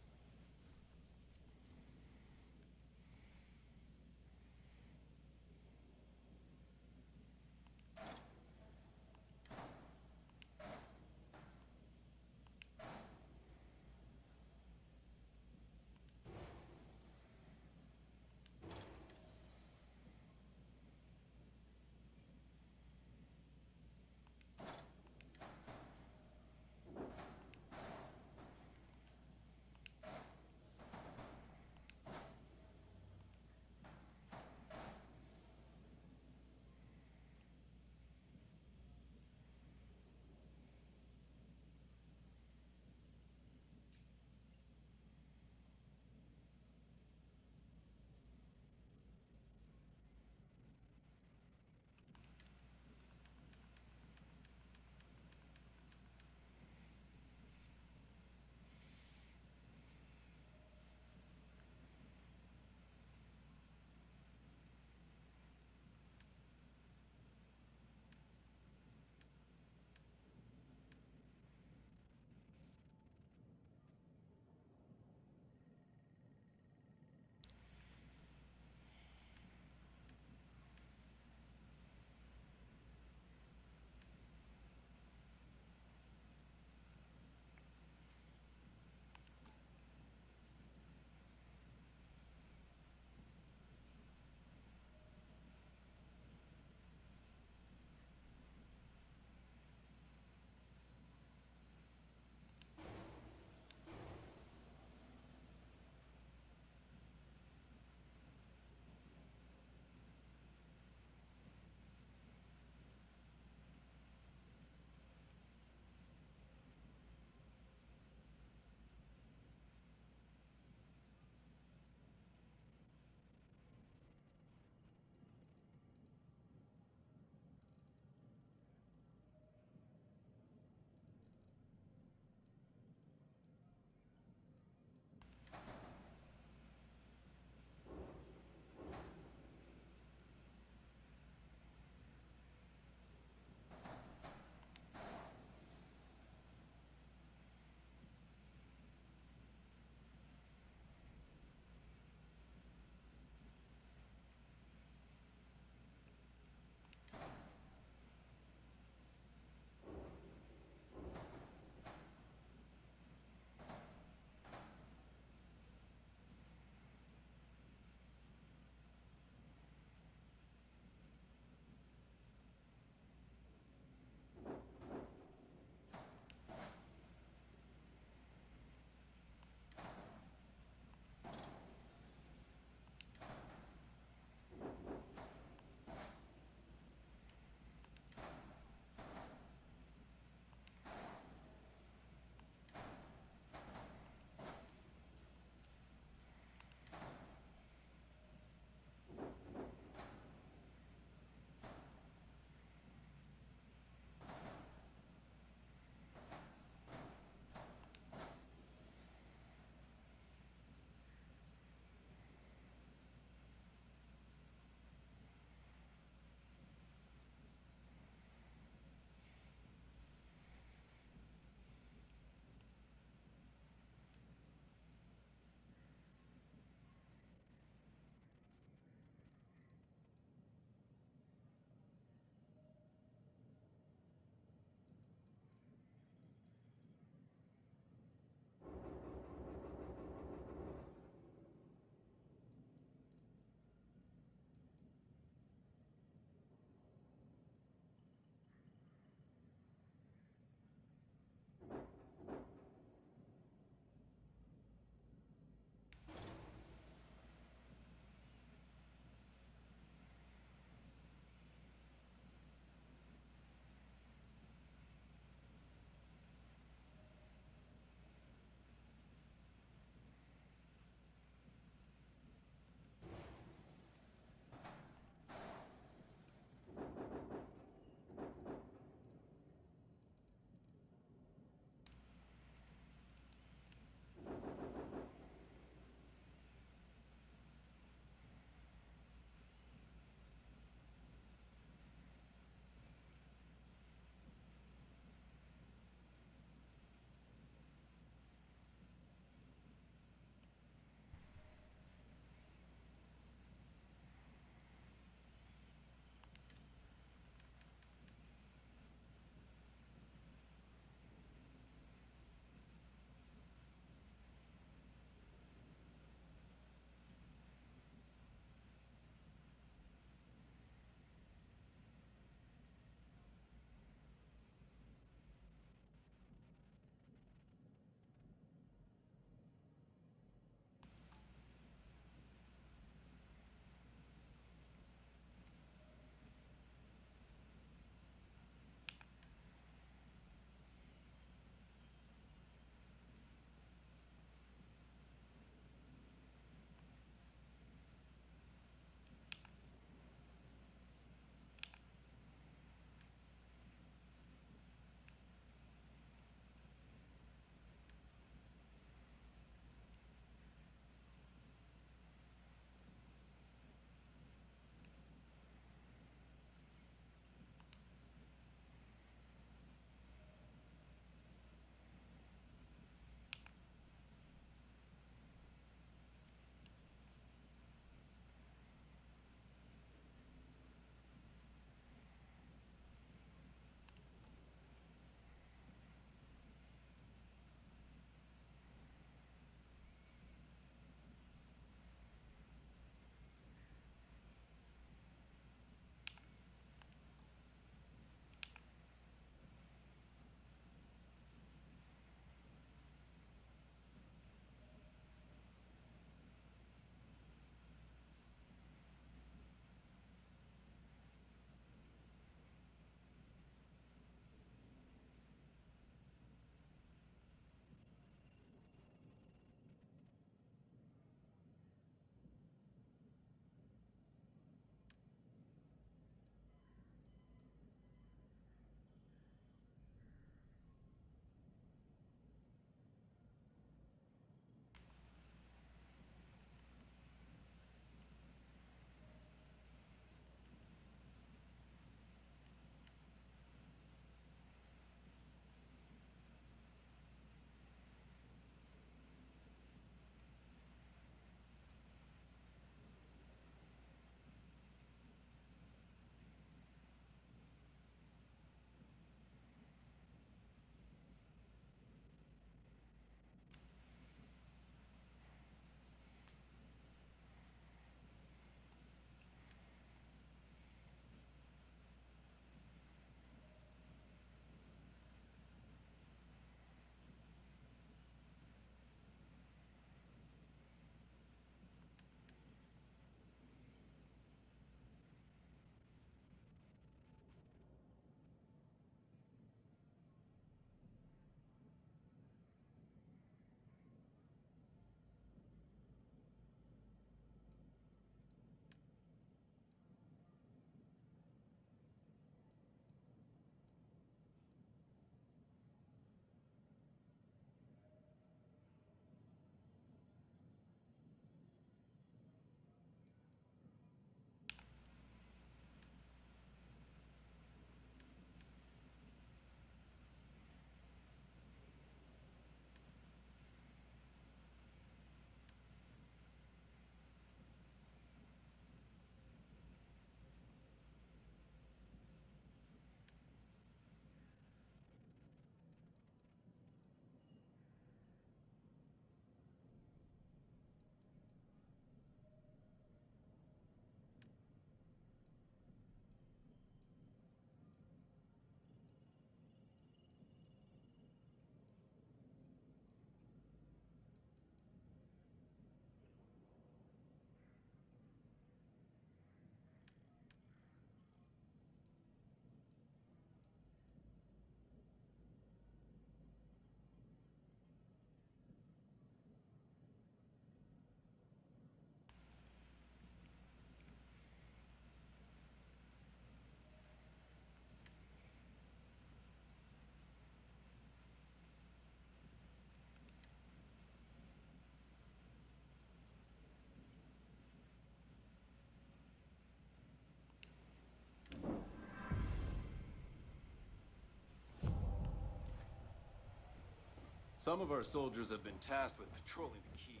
Some of our soldiers have been tasked with patrolling the key.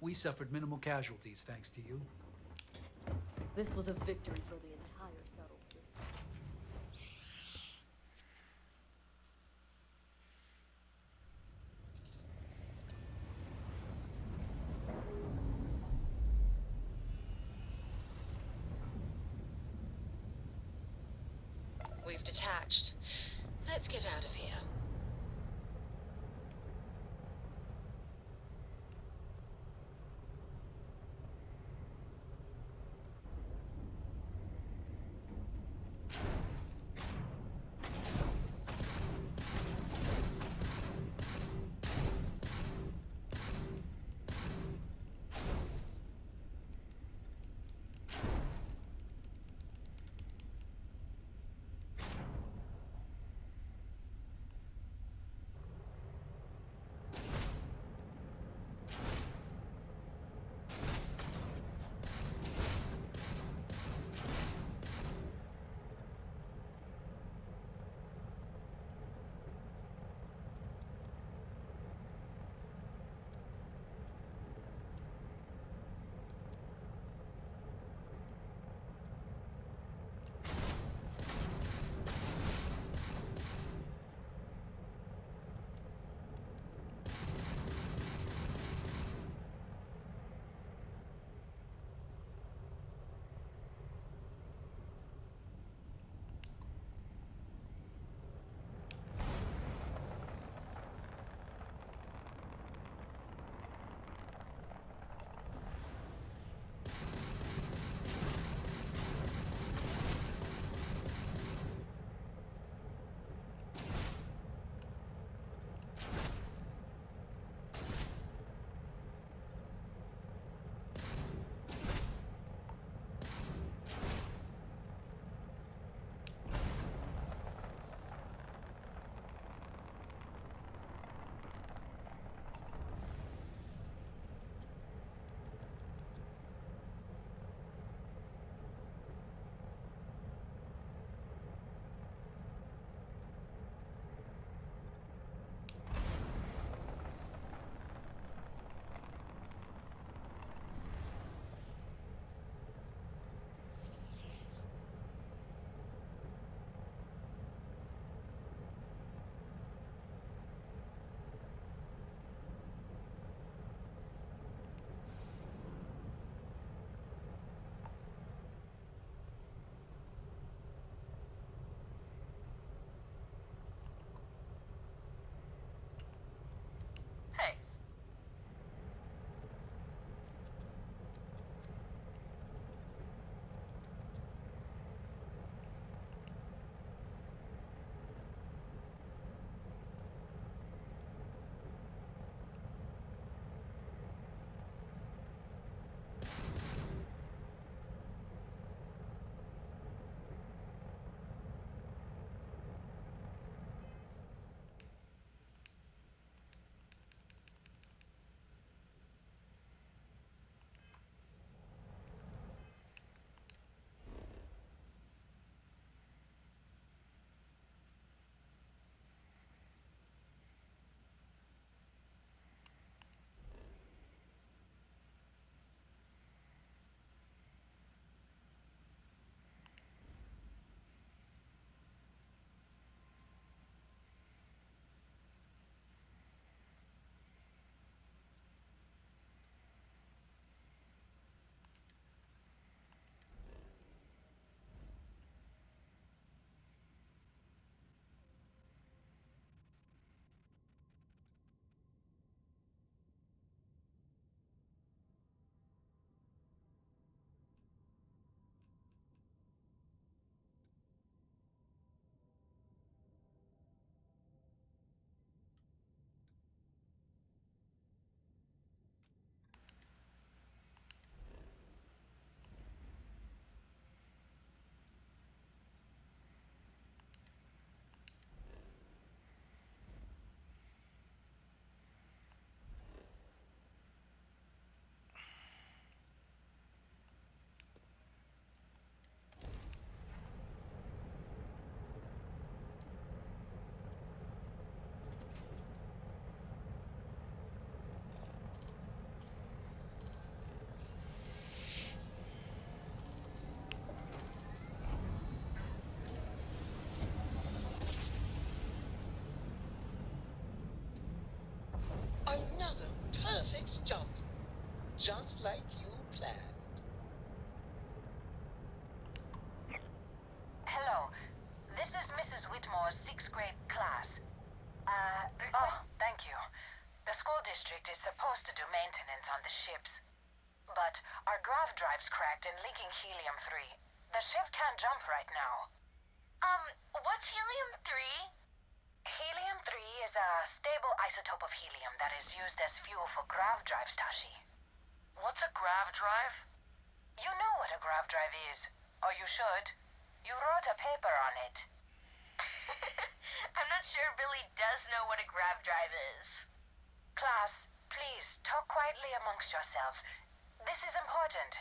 We suffered minimal casualties thanks to you. This was a victory for the entire subtle system. We've detached. Let's get out of here. perfect jump. Just like you planned. Hello. This is Mrs. Whitmore's sixth grade class. Thank you. The school district is supposed to do maintenance on the ships. But our grav drive's cracked and leaking helium-3. The ship can't jump right now. What's helium-3? Helium-3 is a stable isotope of helium that is used as fuel for grav drives, Tashi. What's a grav drive? You know what a grav drive is. Or you should. You wrote a paper on it. I'm not sure Billy does know what a grav drive is. Class, please, talk quietly amongst yourselves. This is important.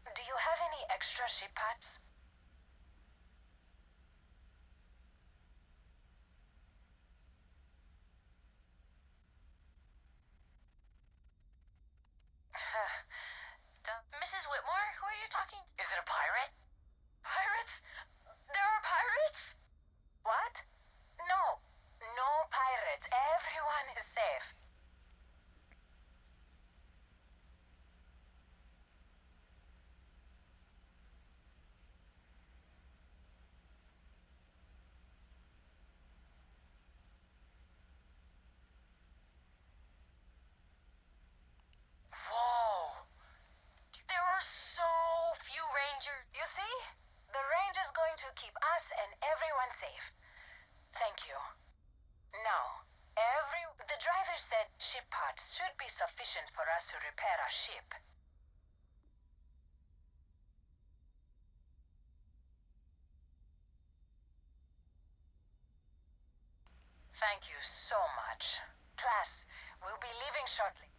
Do you have any extra ship parts? Mrs. Whitmore, who are you talking to? Is it a pirate? Pirates? There are pirates? What? No. No pirates. Everyone is safe. Whoa. There are so few rangers. You see? The range is going to keep us and everyone safe. Thank you. Now, the driver said ship parts should be sufficient for us to repair our ship. Thank you so much. Class, we'll be leaving shortly.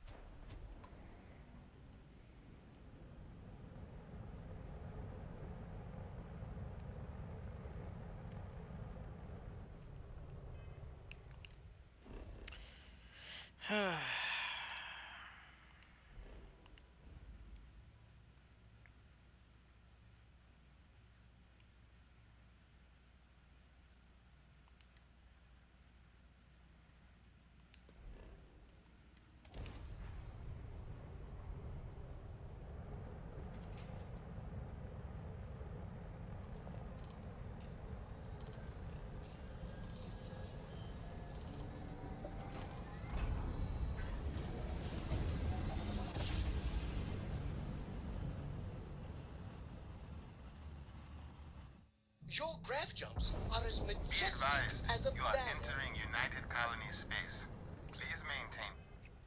Your grav jumps are as Be majestic advised, as a you are banner. entering United Colony space. Please maintain.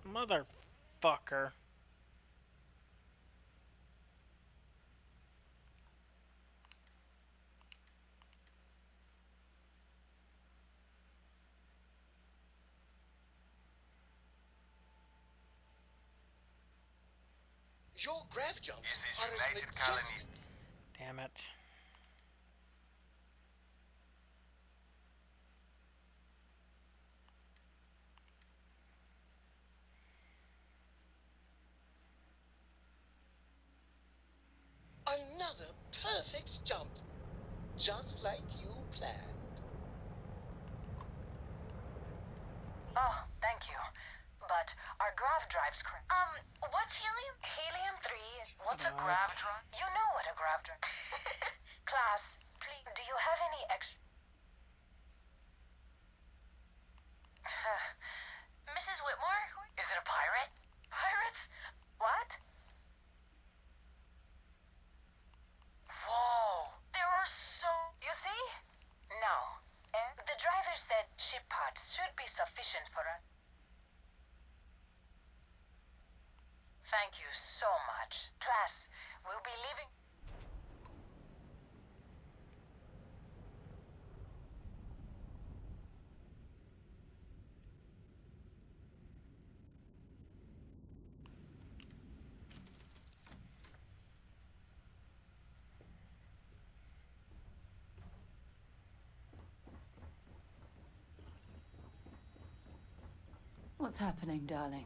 Motherfucker. Your grav jumps This is are as United Colony. majestic. Damn it. Another perfect jump. Just like you planned. Oh, thank you. But our grav drive's cracked. What's helium? Helium-3 is... What's a grav drive? You know what a grav drive... Class, please, do you have any extra... Mrs. Whitmore? Is it a pirate? Pirates? What? Whoa. There are so... You see? Now, the driver said ship parts should be sufficient for us. Thank you so much. Class, we'll be leaving... What's happening, darling?